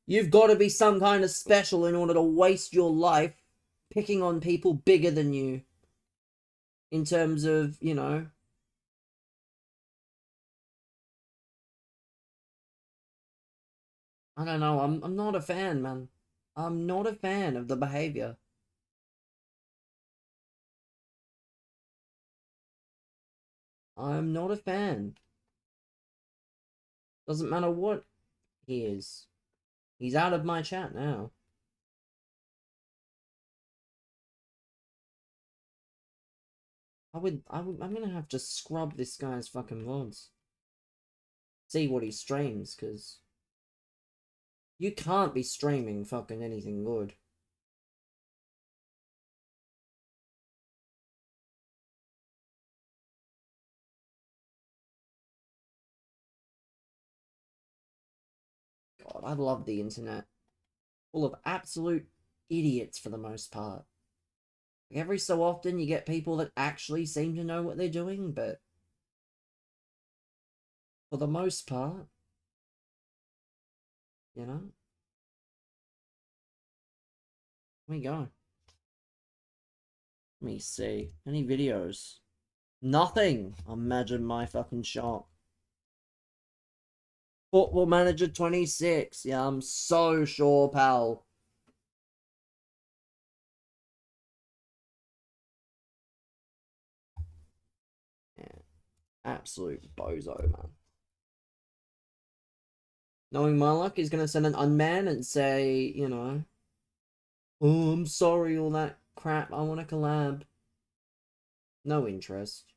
[SPEAKER 1] you've got to be some kind of special in order to waste your life picking on people bigger than you. In terms of, you know... I don't know, I'm not a fan, man. I'm not a fan of the behavior. I'm not a fan. Doesn't matter what he is. He's out of my chat now. I'm gonna have to scrub this guy's fucking VODs. See what he streams, because you can't be streaming fucking anything good. God, I love the internet. Full of absolute idiots for the most part. Every so often you get people that actually seem to know what they're doing, but for the most part, you know? Let me go. Let me see. Any videos? Nothing! Imagine my fucking shock. Football Manager 26. Yeah, I'm so sure, pal. Yeah. Absolute bozo, man. Knowing my luck, he's gonna send an unman and say, you know, oh, I'm sorry, all that crap, I want a collab. No interest.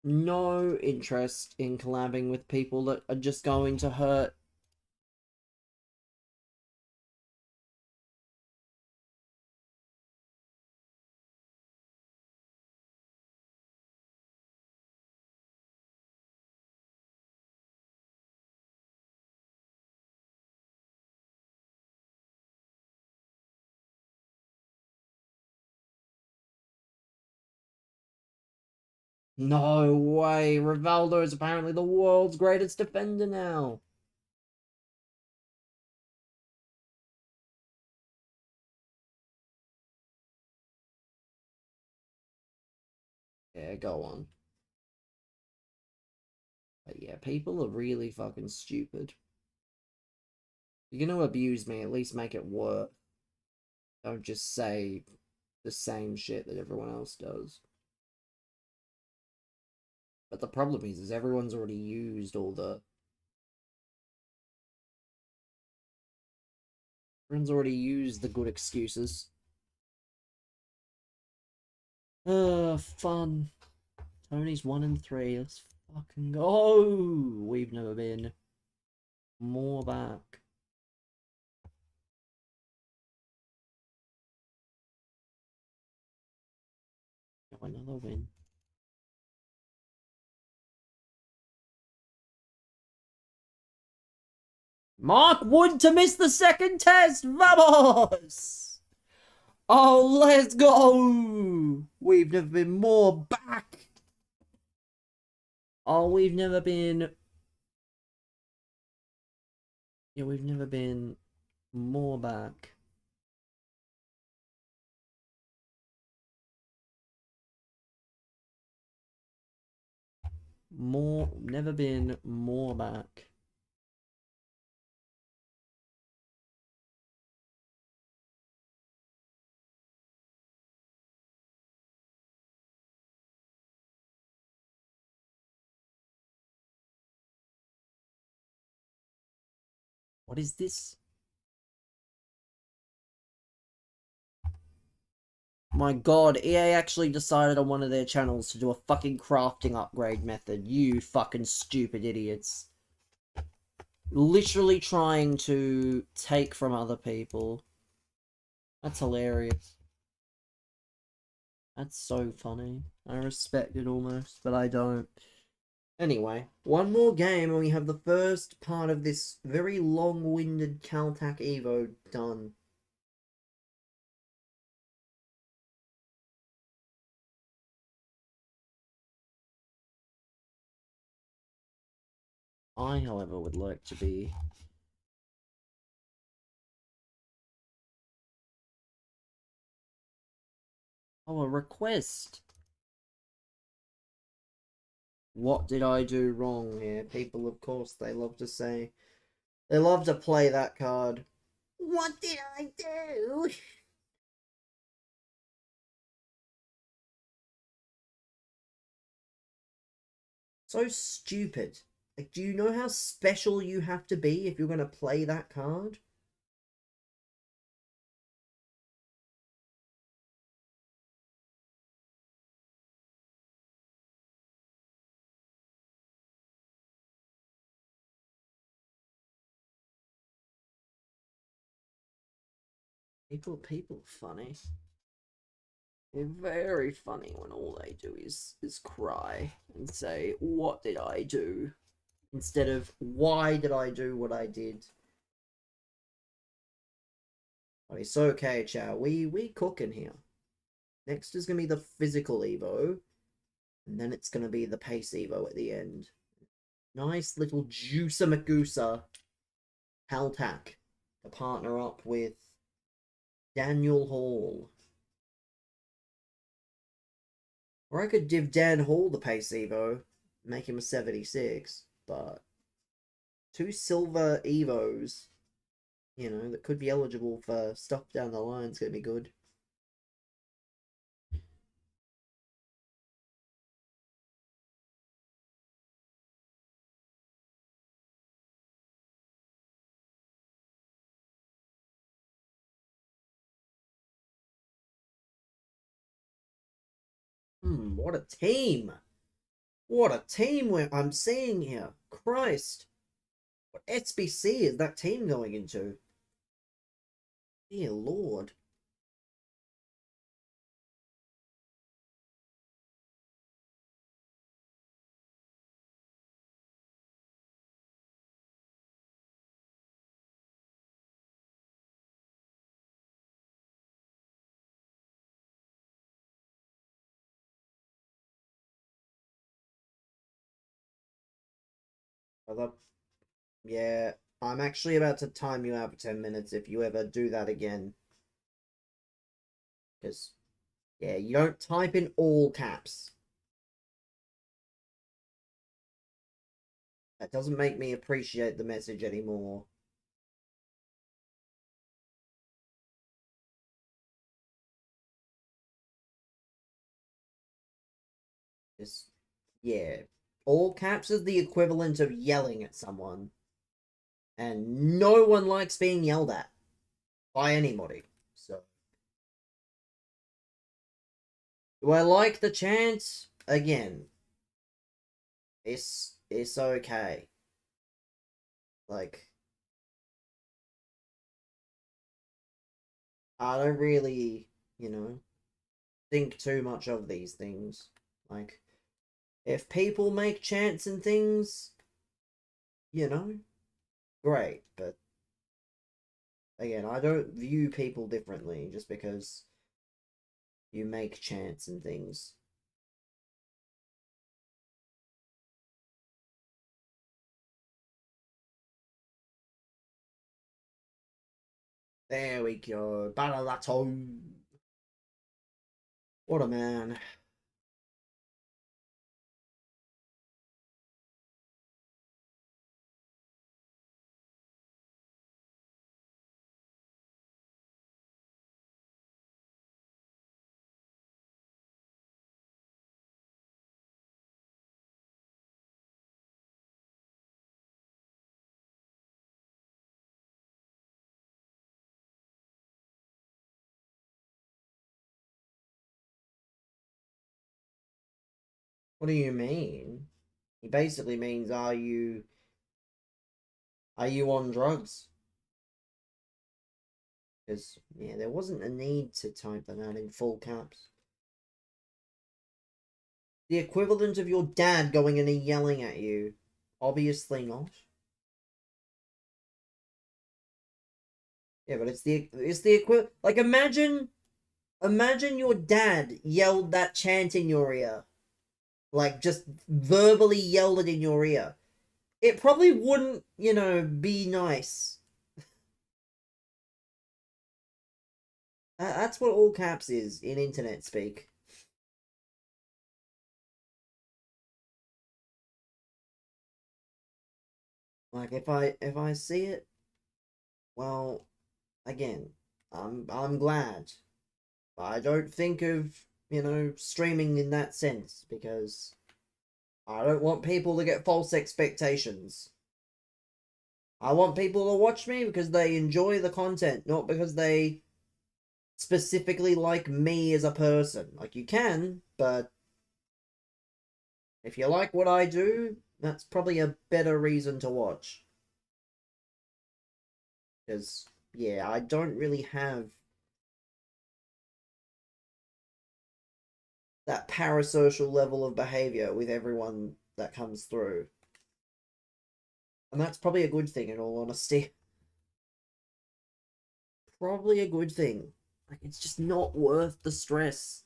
[SPEAKER 1] No interest in collabing with people that are just going to hurt. No way, Rivaldo is apparently the world's greatest defender now. Yeah, go on. But yeah, people are really fucking stupid. You're gonna abuse me, at least make it work. Don't just say the same shit that everyone else does. But the problem is everyone's already used all the... Everyone's already used the good excuses. Fun. Tony's 1 and 3. Let's fucking go. We've never been more back. Oh, another win. Mark Wood to miss the second test. Vamos! Oh, let's go. We've never been more back. Oh, we've never been... Yeah, we've never been more back. Never been more back. What is this? My god, EA actually decided on one of their channels to do a fucking crafting upgrade method. You fucking stupid idiots. Literally trying to take from other people. That's hilarious. That's so funny. I respect it almost, but I don't. Anyway, one more game and we have the first part of this very long-winded Caltac Evo done. I, however, would like to be... Oh, a request! What did I do wrong here? People, of course, they love to say... They love to play that card. What did I do? So stupid. Like, do you know how special you have to be if you're going to play that card? People funny. They're very funny when all they do is cry and say, "What did I do?" instead of "Why did I do what I did?" Oh, it's okay, Chow. We cooking here. Next is gonna be the physical Evo, and then it's gonna be the pace Evo at the end. Nice little Juicer Magusa Haltak to partner up with Daniel Hall. Or I could give Dan Hall the pace Evo, make him a 76, but two silver Evos, you know, that could be eligible for stuff down the line is going to be good. What a team! What a team I'm seeing here. Christ. What SBC is that team going into? Dear Lord. Yeah, I'm actually about to time you out for 10 minutes if you ever do that again. Because, yeah, you don't type in all caps. That doesn't make me appreciate the message anymore. Just, yeah. All caps is the equivalent of yelling at someone. And no one likes being yelled at by anybody. So, do I like the chant? Again, it's okay. Like, I don't really, you know, think too much of these things. Like, if people make chants and things, you know, great. But again, I don't view people differently just because you make chants and things. There we go. Baralato. What a man. What do you mean? He basically means, are you on drugs? Because, yeah, there wasn't a need to type that out in full caps. The equivalent of your dad going in and yelling at you. Obviously not. Yeah, but it's the equivalent. Like, imagine your dad yelled that chant in your ear. Like, just verbally yelled it in your ear. It probably wouldn't, be nice. That's what all caps is in internet speak. Like, if I see it, well, again, I'm glad. I don't think of, streaming in that sense because I don't want people to get false expectations. I want people to watch me because they enjoy the content, not because they specifically like me as a person. Like, you can, but if you like what I do, that's probably a better reason to watch. Because, yeah, I don't really have that parasocial level of behavior with everyone that comes through. And that's probably a good thing, in all honesty. Probably a good thing. Like, it's just not worth the stress.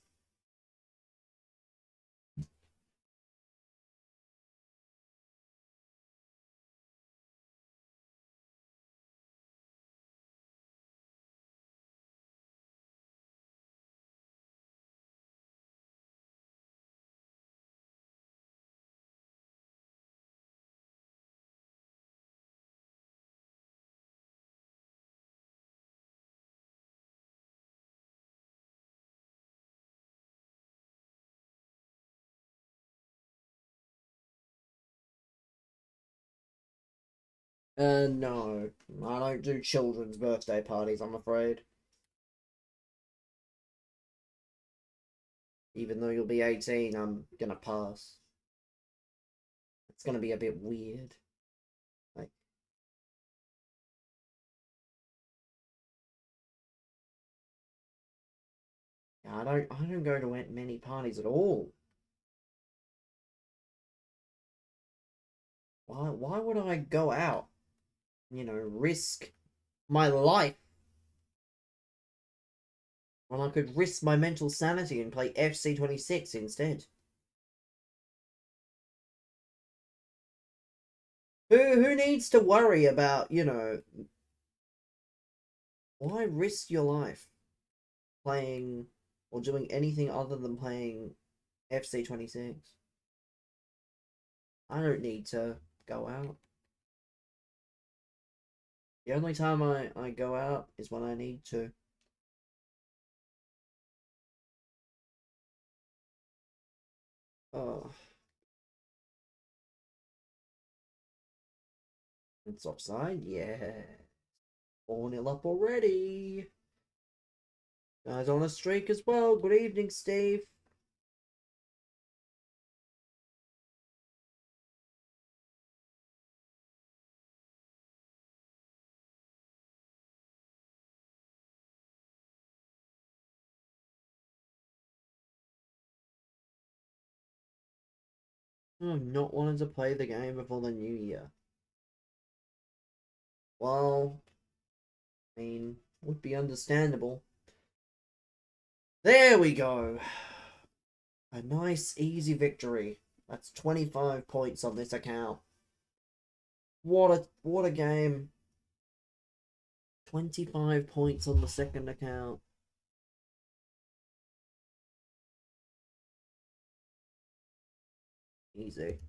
[SPEAKER 1] No. I don't do children's birthday parties, I'm afraid. Even though you'll be 18, I'm gonna pass. It's gonna be a bit weird. Like, I don't go to many parties at all. Why would I go out? Risk my life when I could risk my mental sanity and play FC26 instead. Who needs to worry about, why risk your life playing or doing anything other than playing FC26? I don't need to go out. The only time I go out is when I need to. Oh, it's offside? Yeah. 4-0 up already. Guys on a streak as well. Good evening, Steve. I've not wanted to play the game before the new year. Well, I mean, would be understandable. There we go. A nice, easy victory. That's 25 points on this account. What a game. 25 points on the second account. Easy.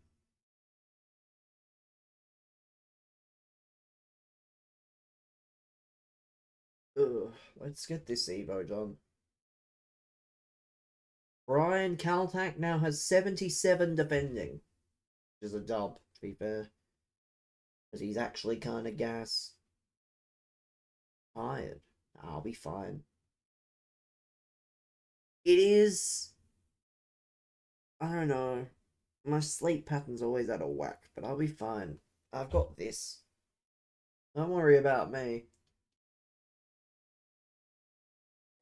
[SPEAKER 1] Ugh, let's get this Evo done. Brian Kaltak now has 77 defending. Which is a dub, to be fair. Because he's actually kind of gas. Tired. I'll be fine. It is... I don't know. My sleep pattern's always out of whack, but I'll be fine. I've got this. Don't worry about me.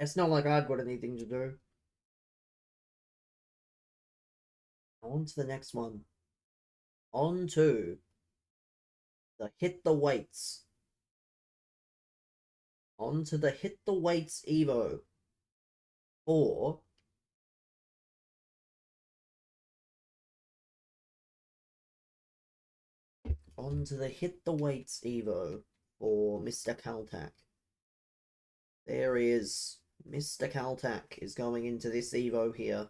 [SPEAKER 1] It's not like I've got anything to do. On to the next one. On to the Hit the Weights. On to the Hit the Weights Evo. For on to the Hit the Weights Evo for Mr. Caltac. There he is. Mr. Caltac is going into this Evo here.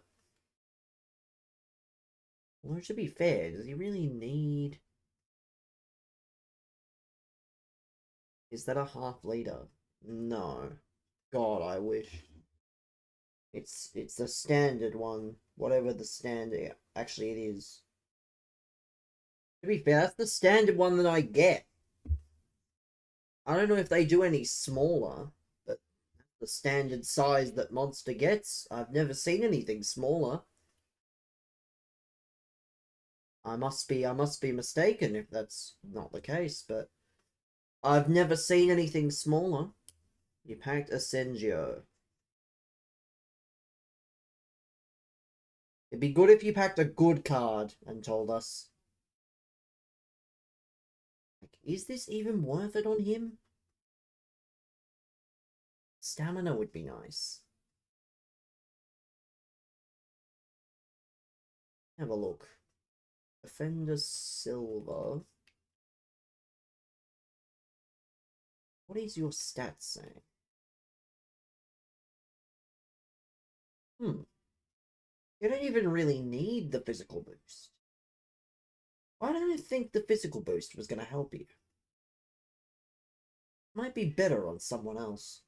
[SPEAKER 1] Well, to be fair, does he really need... Is that a half liter? No. God, I wish. It's the standard one. Whatever the standard... Actually, it is. To be fair, that's the standard one that I get. I don't know if they do any smaller, but the standard size that Monster gets. I've never seen anything smaller. I must be mistaken if that's not the case, but I've never seen anything smaller. You packed Ascensio. It'd be good if you packed a good card and told us. Like, is this even worth it on him? Stamina would be nice. Have a look. Defender Silver. What is your stats saying? You don't even really need the physical boost. Why don't I think the physical boost was going to help you? Might be better on someone else.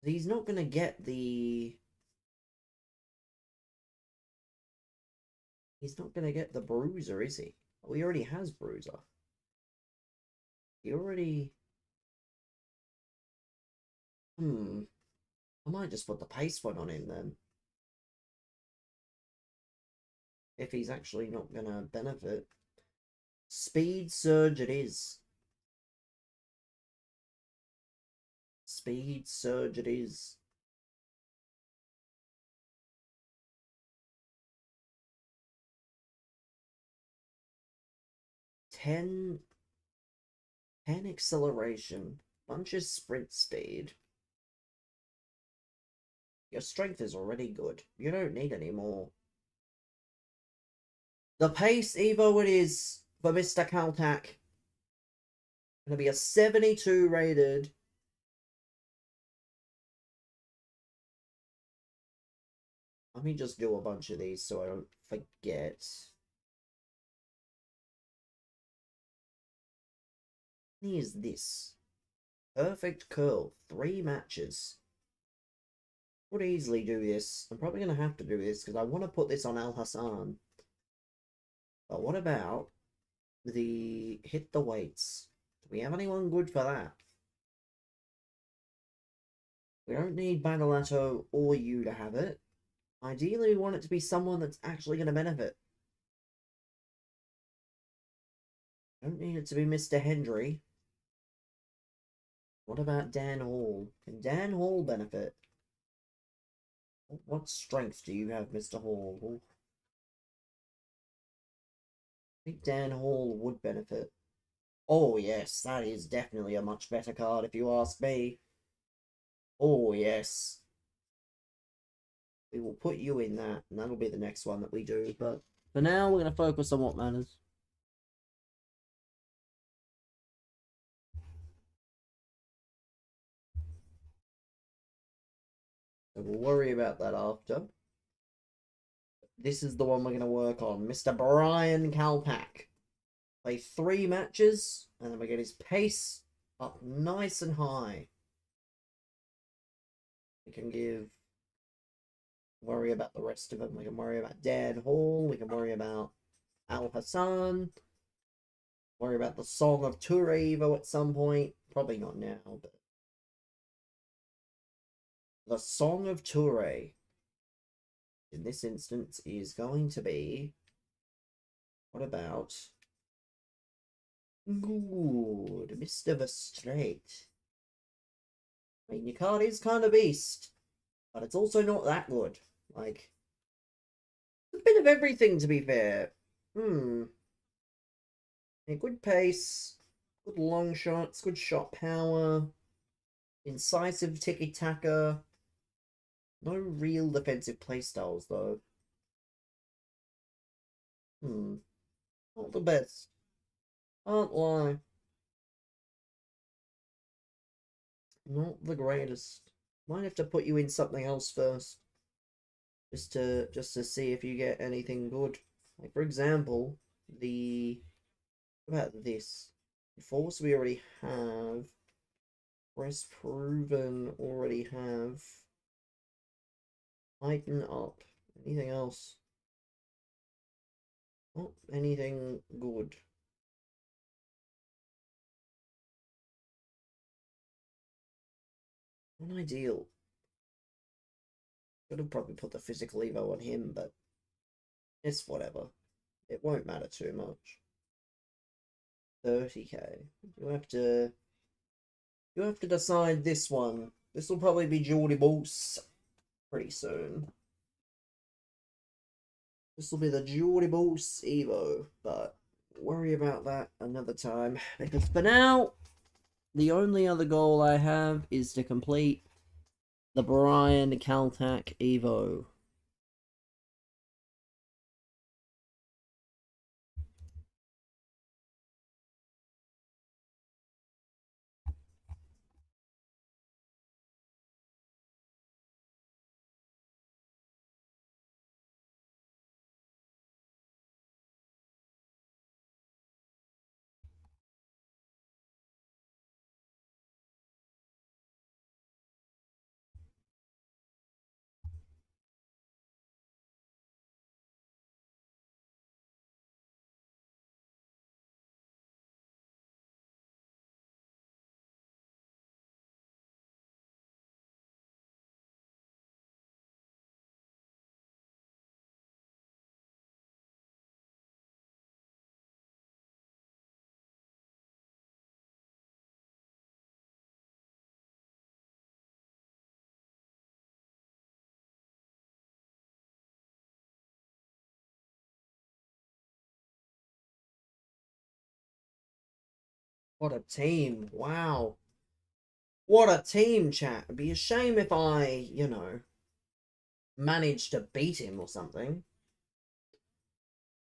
[SPEAKER 1] He's not going to get the... He's not going to get the Bruiser, is he? Oh, he already has Bruiser. He already... I might just put the pace one on him then. If he's actually not going to benefit. Speed Surge it is. Speed Surge it is. Ten acceleration. Bunch of sprint speed. Your strength is already good. You don't need any more. The pace Evo it is for Mr. Caltac. Gonna be a 72 rated. Let me just do a bunch of these so I don't forget. Here's this. Perfect curl. 3 matches. Would easily do this. I'm probably going to have to do this because I want to put this on Al Hassan. But what about the Hit the Weights? Do we have anyone good for that? We don't need Badalato or you to have it. Ideally, we want it to be someone that's actually going to benefit. Don't need it to be Mr. Hendry. What about Dan Hall? Can Dan Hall benefit? What strength do you have, Mr. Hall? I think Dan Hall would benefit. Oh, yes, that is definitely a much better card if you ask me. Oh, yes. We will put you in that, and that'll be the next one that we do. But for now, we're going to focus on what matters. So we'll worry about that after. This is the one we're going to work on. Mr. Brian Calpac. Play 3 matches, and then we get his pace up nice and high. We can worry about the rest of them. We can worry about Dan Hall. We can worry about Al Hassan. Worry about the Song of Toure Evo at some point. Probably not now, but the Song of Toure in this instance is going to be, what about good Mr. Verstrate? I mean, your card is kind of beast, but it's also not that good. Like, a bit of everything, to be fair. Yeah, good pace, good long shots, good shot power, incisive tiki-taka. No real defensive playstyles, though. Not the best. Can't lie. Not the greatest. Might have to put you in something else first. Just to see if you get anything good. Like, for example, the what about this? Force we already have. Press proven already have. Tighten up. Anything else? Not anything good. Not ideal. Could have probably put the physical evo on him, but it's whatever. It won't matter too much. 30k. You have to decide this one. This will probably be Geordie Balls pretty soon. This will be the Geordie Balls Evo, but worry about that another time. Because for now, the only other goal I have is to complete the Brian Caltac Evo. What a team. Wow. What a team, chat. It'd be a shame if I, managed to beat him or something.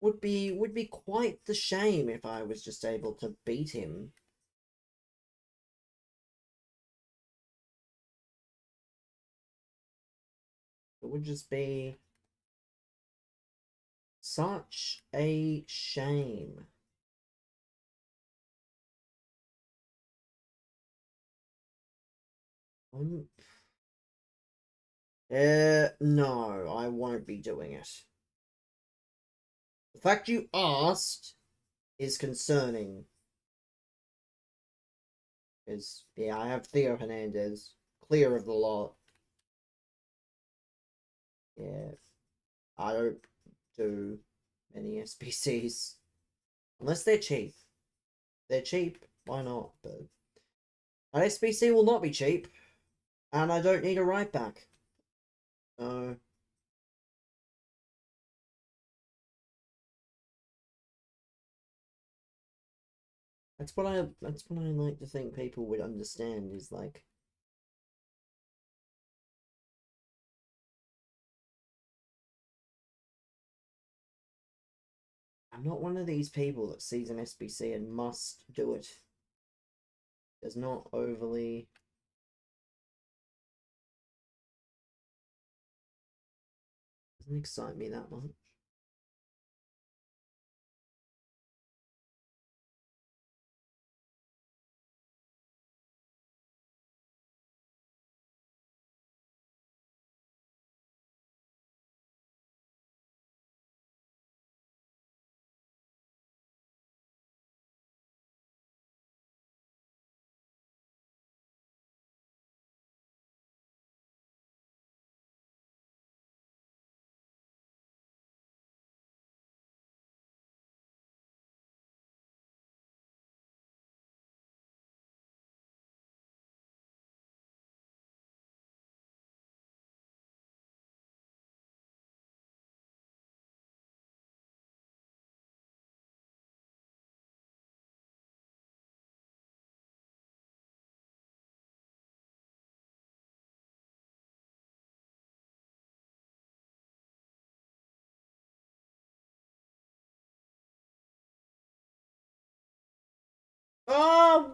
[SPEAKER 1] Would be quite the shame if I was just able to beat him. It would just be such a shame. No, I won't be doing it. The fact you asked is concerning. Because, yeah, I have Theo Hernandez clear of the lot. Yeah, I don't do many SPCs. Unless they're cheap. They're cheap, why not? But an SPC will not be cheap. And I don't need a right back. So that's what I like to think people would understand is like I'm not one of these people that sees an SBC and must do it. Does not overly doesn't excite me that much.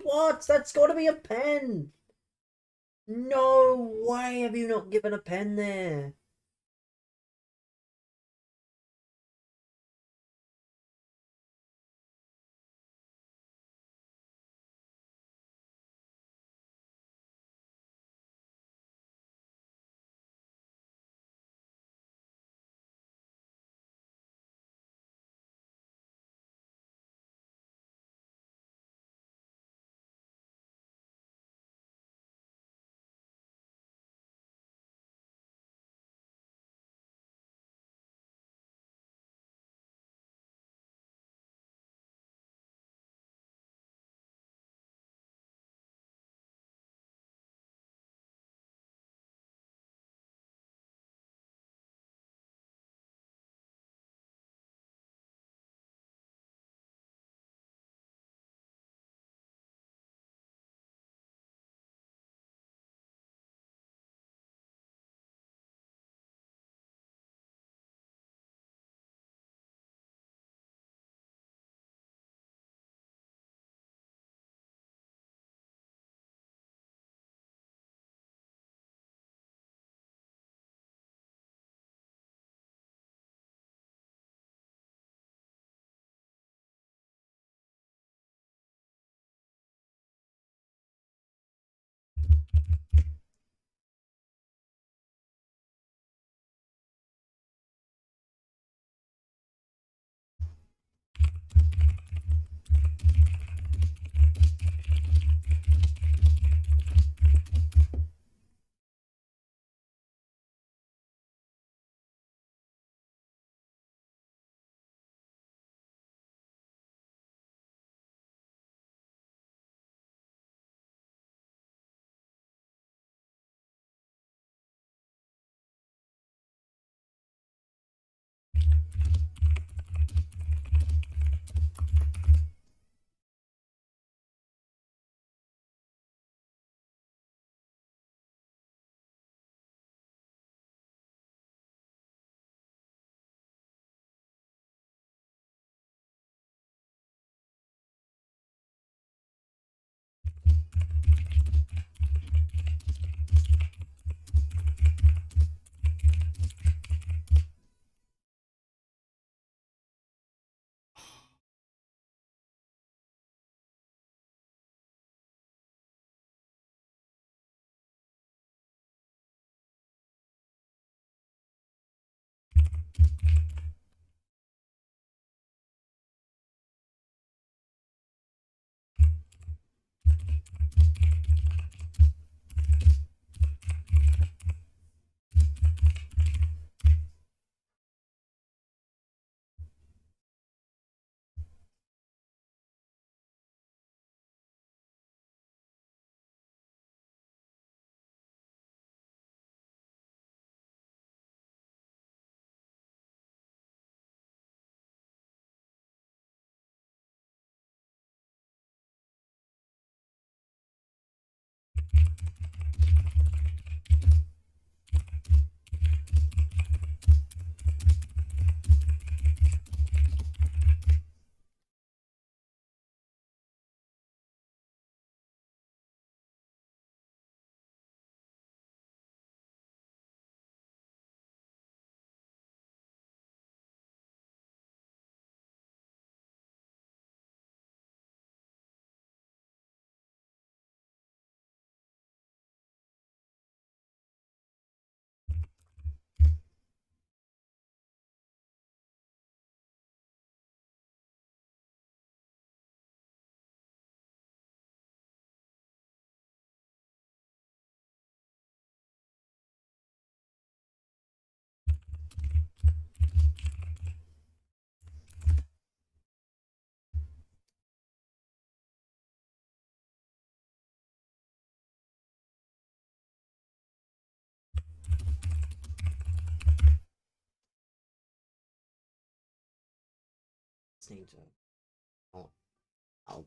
[SPEAKER 1] what? That's got to be a pen. No way have you not given a pen there. Just need to. Oh, I'll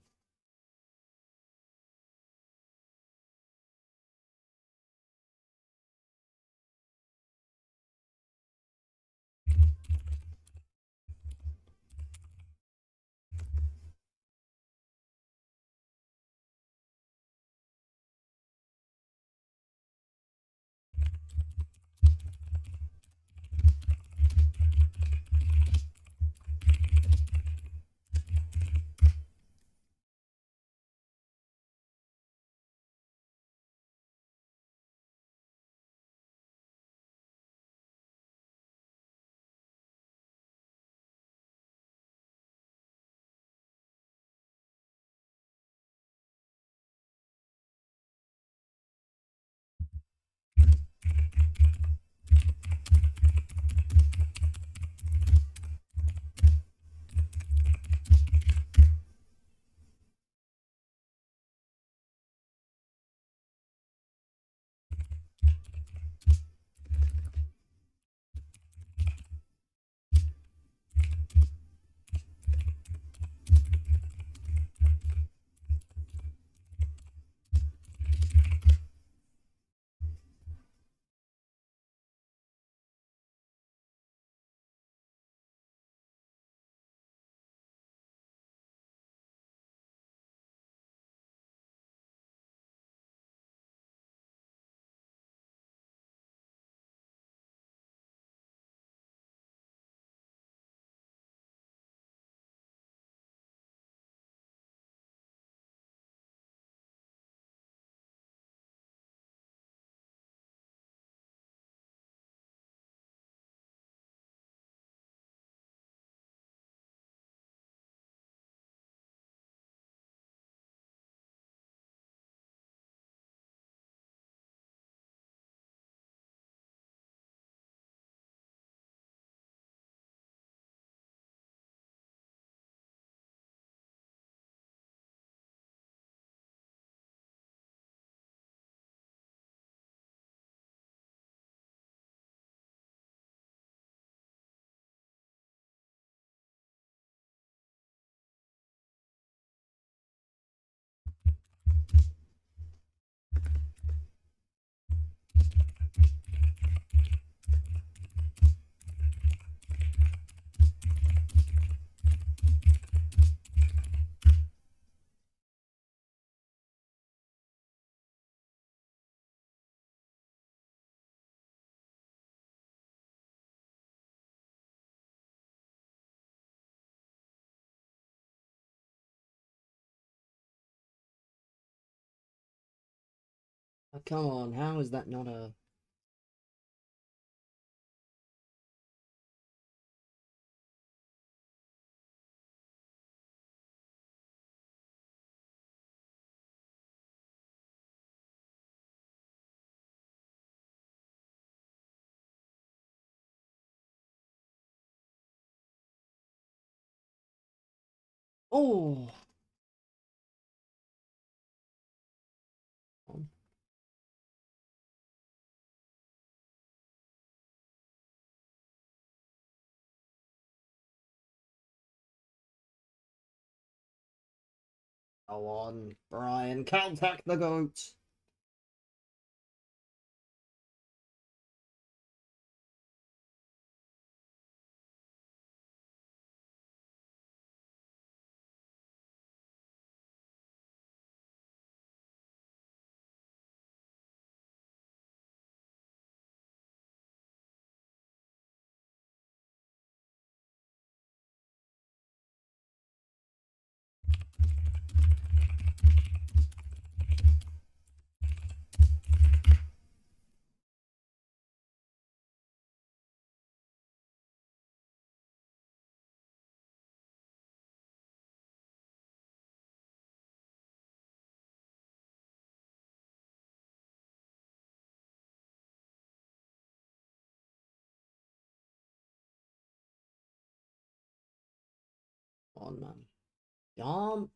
[SPEAKER 1] Oh, come on, how is that not a... Oh! Go on, Brian, contact the goat! On, man. Jump!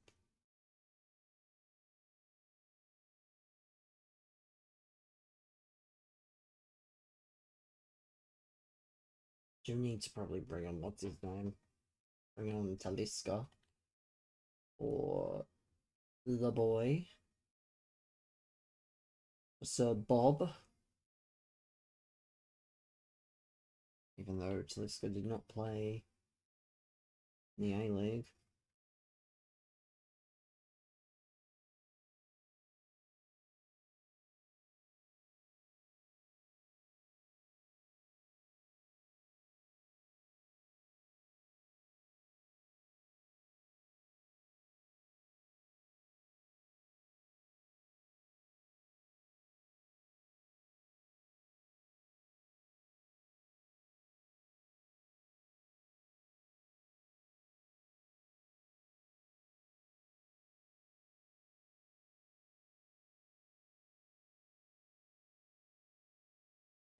[SPEAKER 1] Do need to probably bring on, what's his name? Bring on Taliska. Or the boy. Sir Bob. Even though Taliska did not play in the A-League.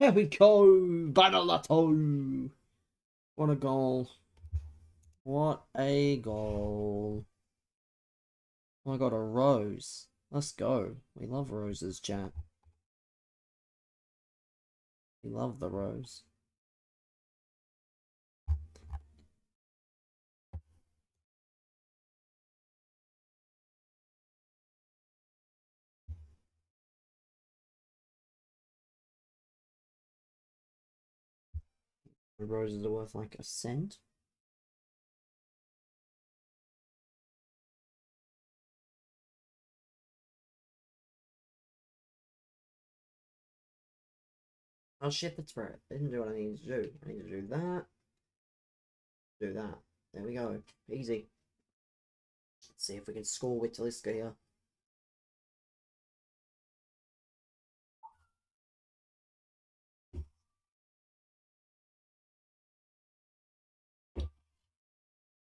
[SPEAKER 1] There we go! Banalato! What a goal. What a goal. Oh, I got a rose. Let's go. We love roses, chat. We love the rose. The roses are worth like a cent. Oh shit, that's right. I didn't do what I needed to do. I need to do that. Do that. There we go. Easy. Let's see if we can score with Taliska here.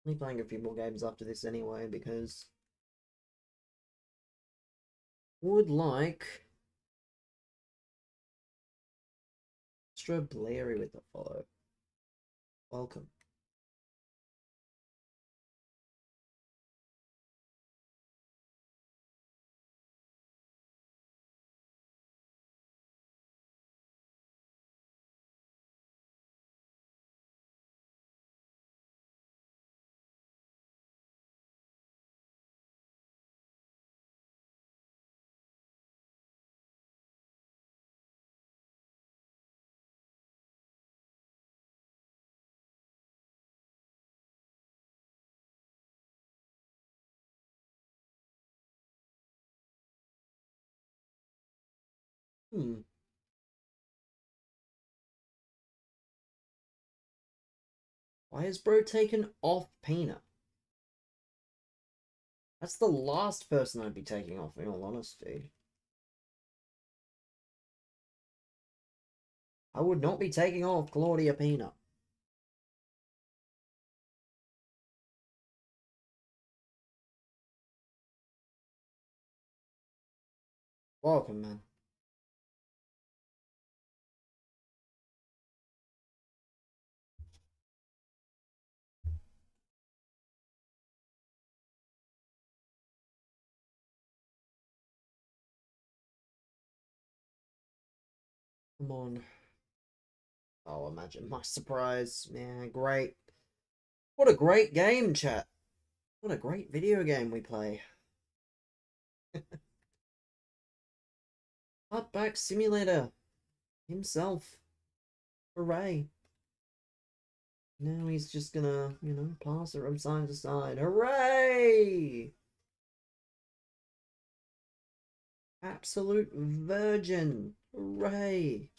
[SPEAKER 1] I'll be playing a few more games after this anyway because would like Strawberry with the follow. Welcome. Why is bro taken off Peanut? That's the last person I'd be taking off, in all honesty. I would not be taking off Claudia Pina. Welcome, man. Come on. Oh, imagine my surprise. Yeah, great. What a great game, chat. What a great video game we play. Hardback Simulator himself. Hooray. Now he's just gonna, pass it from side to side. Hooray! Absolute virgin. Hooray!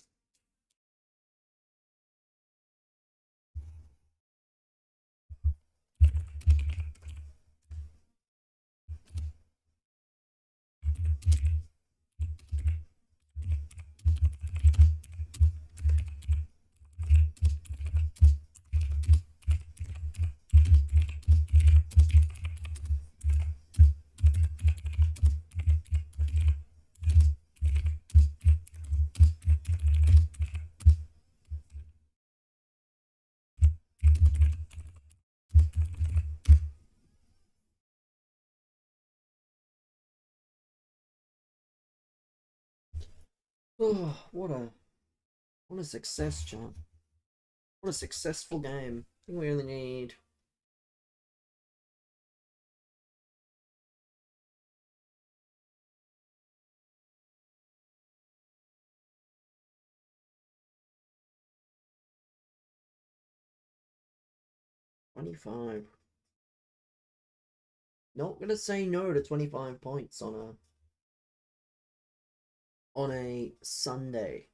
[SPEAKER 1] Oh, what a success, chat. What a successful game. I think we only need 25. Not gonna say no to 25 points on a Sunday.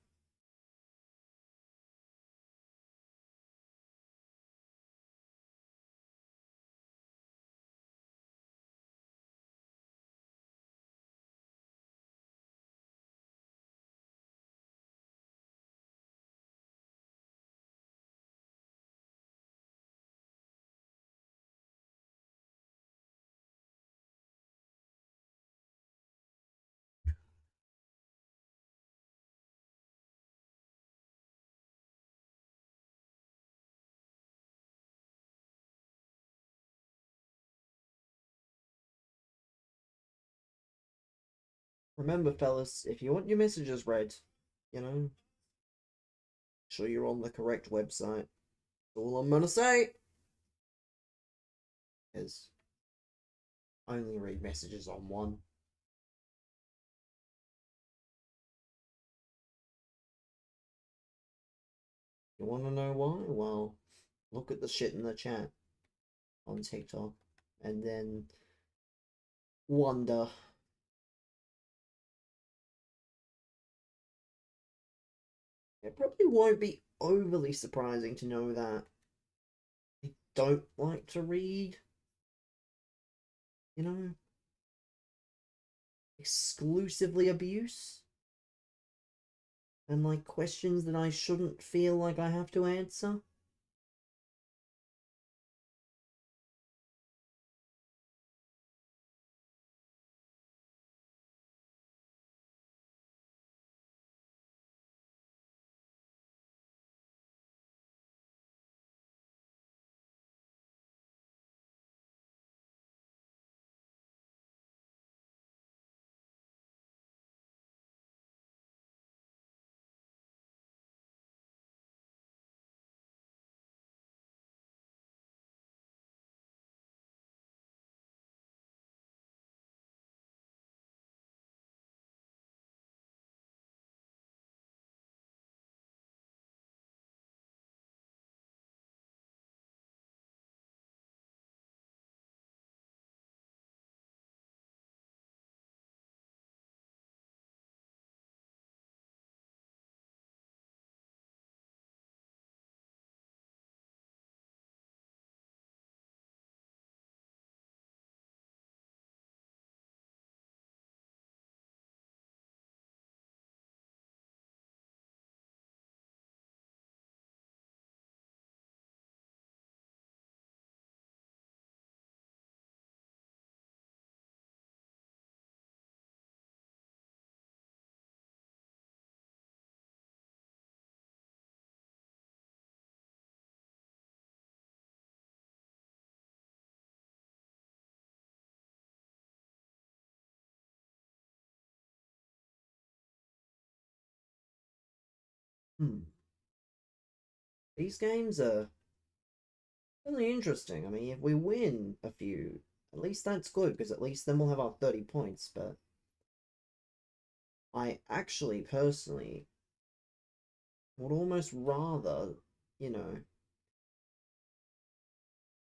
[SPEAKER 1] Remember, fellas, if you want your messages read, you know, sure you're on the correct website. That's all I'm gonna say. Is only read messages on one. You wanna know why? Well, look at the shit in the chat on TikTok and then wonder. It probably won't be overly surprising to know that I don't like to read, you know, exclusively abuse and like questions that I shouldn't feel like I have to answer. These games are really interesting. I mean, if we win a few, at least that's good, because at least then we'll have our 30 points. But I actually, personally, would almost rather, you know...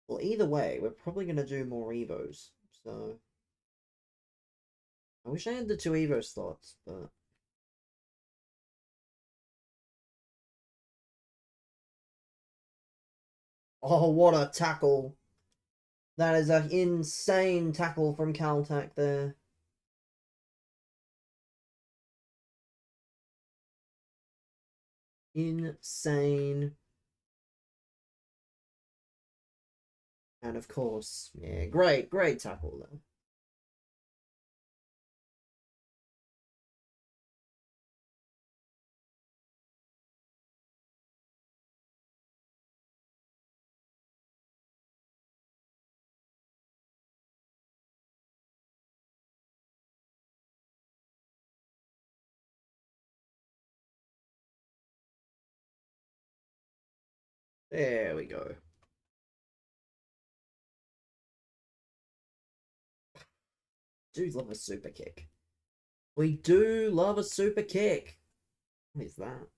[SPEAKER 1] Well, either way, we're probably going to do more Evos. So, I wish I had the 2 Evo slots, but... Oh, what a tackle! That is an insane tackle from Caltech there. Insane. And of course, yeah, great tackle though. There we go. Do love a super kick. We do love a super kick. What is that?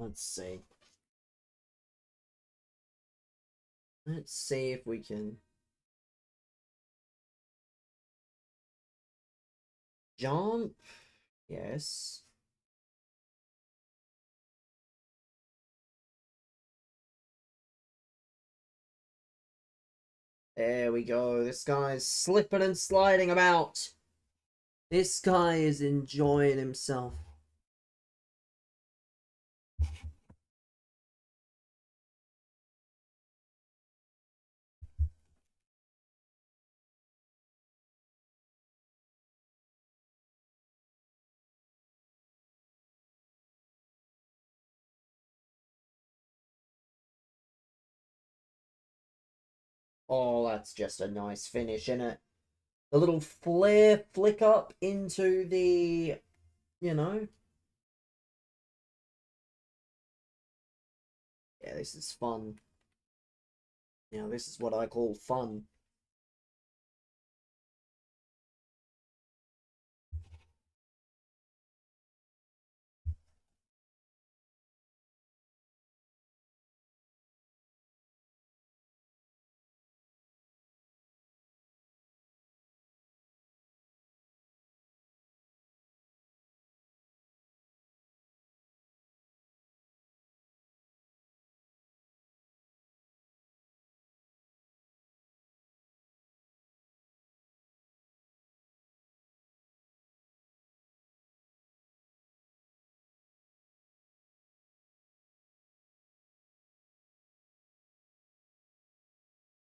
[SPEAKER 1] Let's see. Let's see if we can jump. Yes. There we go. This guy's slipping and sliding about. This guy is enjoying himself. Oh, that's just a nice finish, isn't it? A little flare flick up into the, you know. Yeah, this is fun. Now, this is what I call fun.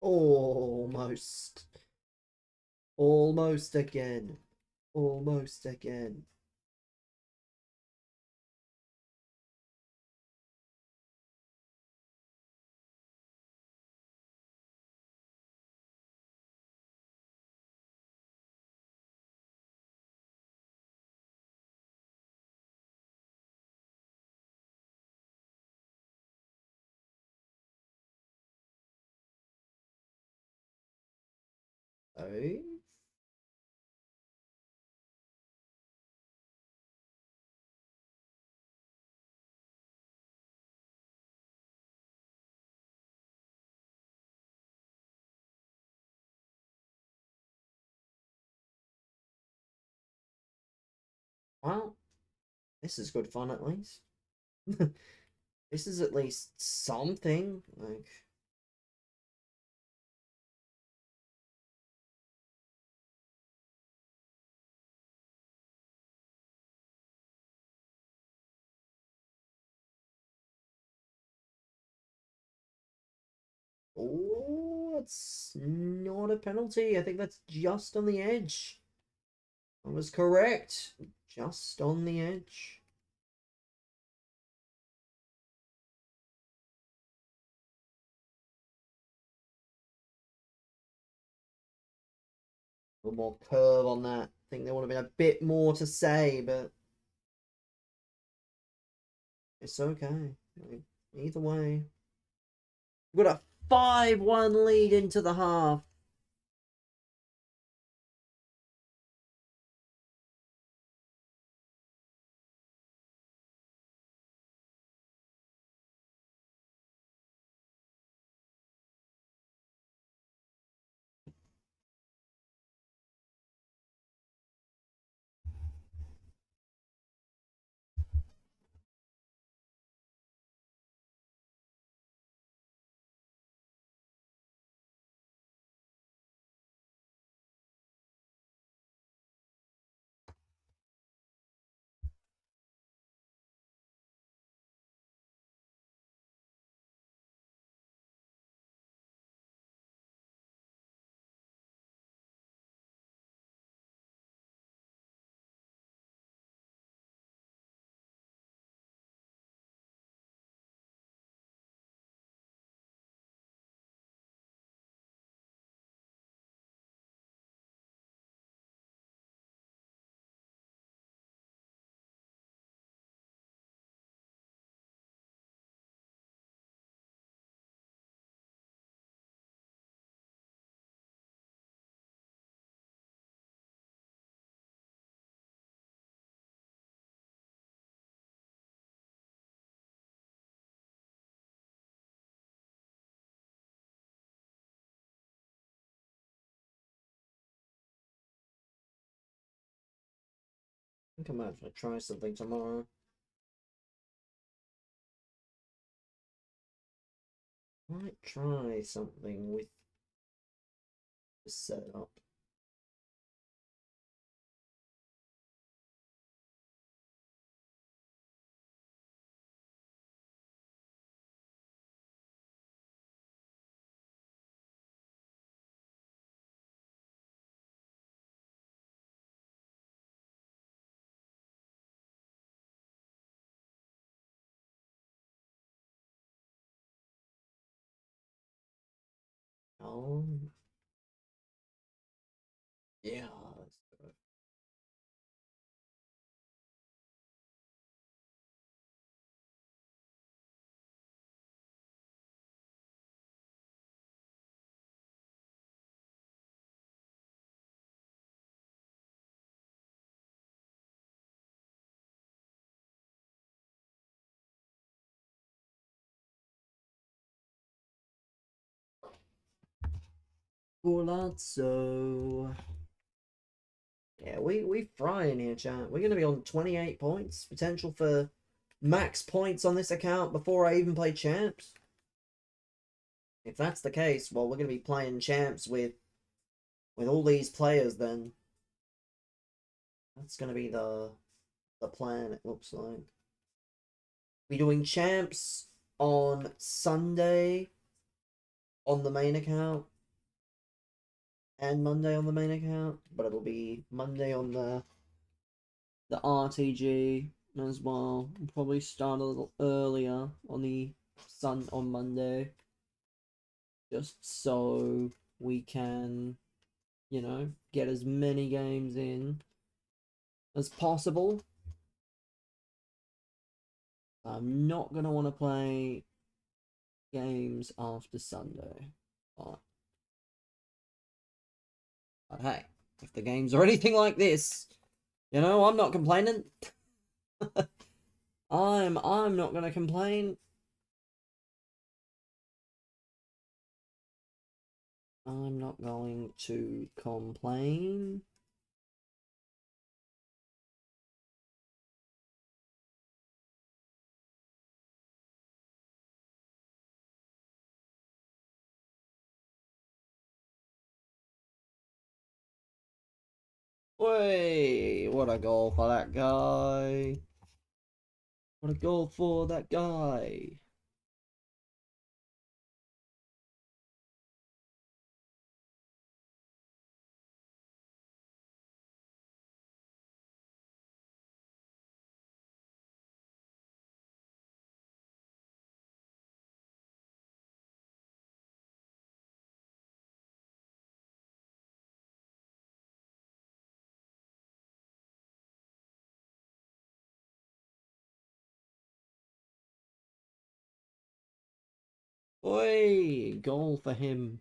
[SPEAKER 1] Almost. Almost again. Almost again. Oh. Well, this is good fun at least. This is at least something. Like, Oh, it's not a penalty. I think that's just on the edge. I was correct. Just on the edge. A little more curve on that. I think there would have been a bit more to say, but it's okay. Either way. We've got a 5-1 lead into the half. I think I might have to try something tomorrow. Might try something with the setup. Oh, yeah. Golazzo. Yeah, we frying here, chat. We're gonna be on 28 points. Potential for max points on this account before I even play champs. If that's the case, well, we're gonna be playing champs with all these players. Then that's gonna be the plan. It looks like we're doing champs on Sunday on the main account and Monday on the main account, but it'll be Monday on the RTG as well. We'll probably start a little earlier on Monday, just so we can, get as many games in as possible. I'm not gonna want to play games after Sunday, but hey, if the games are anything like this, I'm not complaining. I'm not gonna complain. I'm not going to complain. Way, what a goal for that guy. What a goal for that guy. Oi, goal for him.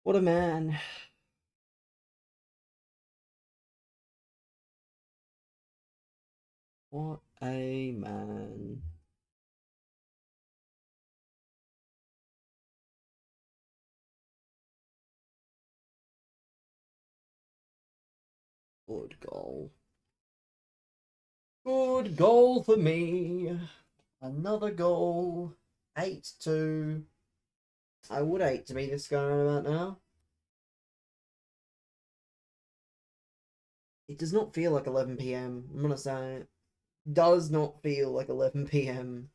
[SPEAKER 1] What a man. What a man. Good goal. Good goal for me. Another goal. 8-2. I would hate to be this guy right about now. It does not feel like 11 p.m. I'm gonna say it. Does not feel like 11 p.m.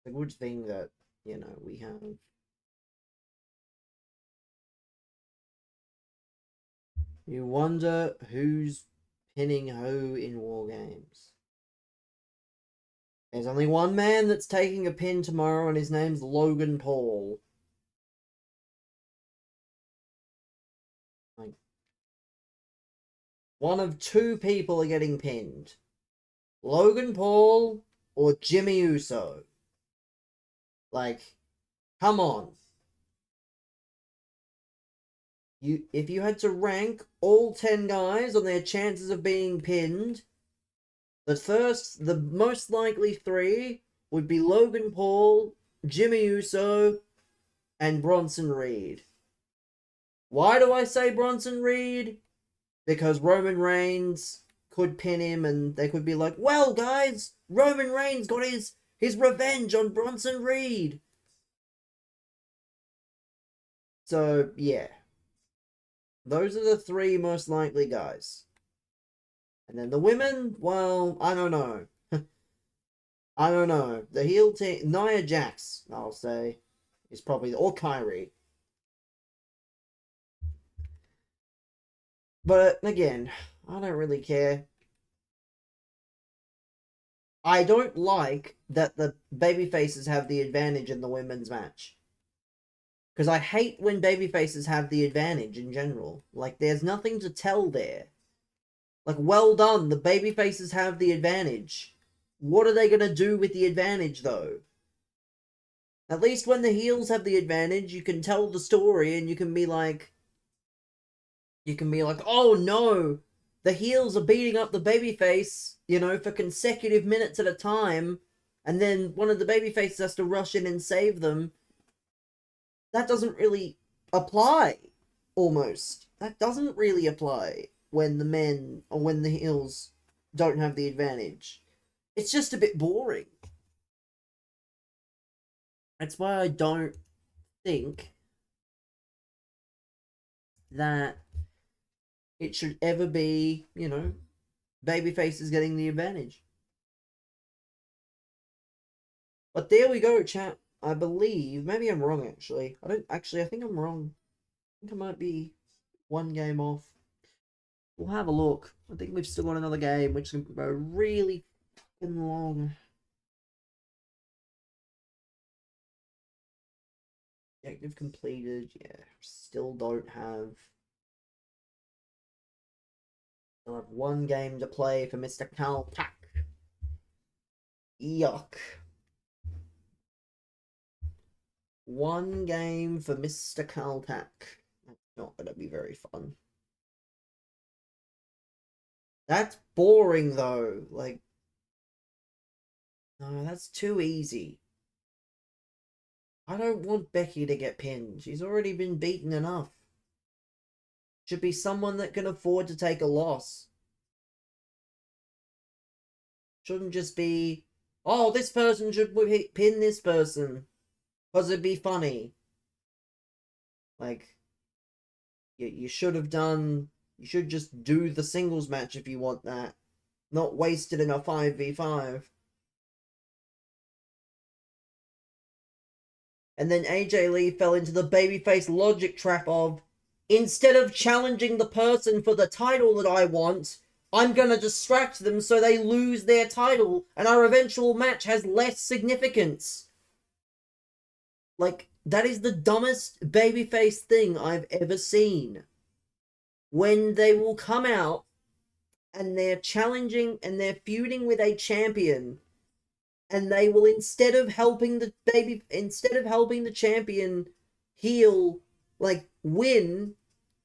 [SPEAKER 1] The good thing that, we have. You wonder who's pinning who in war games. There's only one man that's taking a pin tomorrow, and his name's Logan Paul. Like, one of two people are getting pinned. Logan Paul or Jimmy Uso. Like, come on. If you had to rank all 10 guys on their chances of being pinned, the most likely 3 would be Logan Paul, Jimmy Uso, and Bronson Reed. Why do I say Bronson Reed? Because Roman Reigns could pin him and they could be like, well, guys, Roman Reigns got his revenge on Bronson Reed. So, yeah. Those are the 3 most likely guys. And then the women, well, I don't know. I don't know. The heel team, Nia Jax, I'll say, is probably, or Kyrie. But again, I don't really care. I don't like that the babyfaces have the advantage in the women's match. Because I hate when babyfaces have the advantage in general. Like, there's nothing to tell there. Like, well done, the babyfaces have the advantage. What are they going to do with the advantage, though? At least when the heels have the advantage, you can tell the story and you can be like, oh no, the heels are beating up the babyface, for consecutive minutes at a time, and then one of the babyfaces has to rush in and save them. That doesn't really apply, almost. That doesn't really apply when the men, or when the heels don't have the advantage. It's just a bit boring. That's why I don't think that it should ever be, babyface is getting the advantage. But there we go, chat. I believe, maybe I'm wrong actually. I think I'm wrong. I think I might be 1 game off. We'll have a look. I think we've still got another game, which is going to go really fucking long. Objective completed. Yeah, still don't have. I'll have 1 game to play for Mr. Calpac. Yuck. 1 game for Mr. Calpac. That's not going to be very fun. That's boring, though. Like, no, that's too easy. I don't want Becky to get pinned. She's already been beaten enough. Should be someone that can afford to take a loss. Shouldn't just be, oh, this person should pin this person. Because it'd be funny. Like, you should have done, you should just do the singles match if you want that. Not waste it in a 5v5. And then AJ Lee fell into the babyface logic trap of, instead of challenging the person for the title that I want, I'm gonna distract them so they lose their title and our eventual match has less significance. Like, that is the dumbest babyface thing I've ever seen. When they will come out and they're challenging and they're feuding with a champion, and they will, instead of helping the champion heel, like, win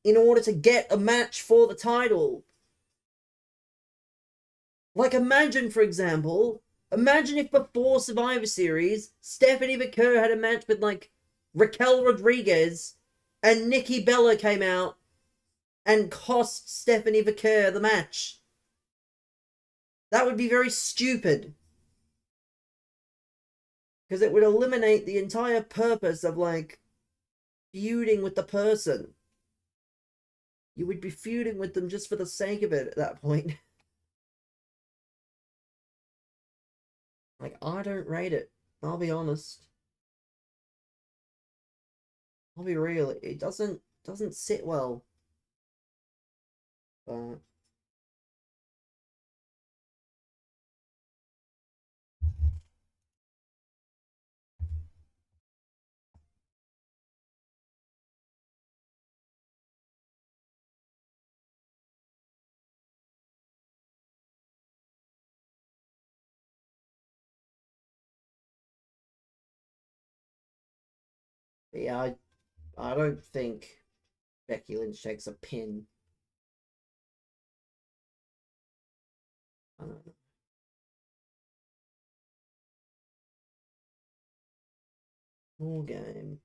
[SPEAKER 1] in order to get a match for the title. Like, imagine, for example, if before Survivor Series, Stephanie McCur had a match with, like, Raquel Rodriguez, and Nikki Bella came out and cost Stephanie McCur the match. That would be very stupid. Because it would eliminate the entire purpose of, like, feuding with the person. You would be feuding with them just for the sake of it at that point. Like, I don't rate it. I'll be honest. I'll be real. It doesn't sit well. But yeah, I don't think Becky Lynch takes a pin. I don't know. Full game.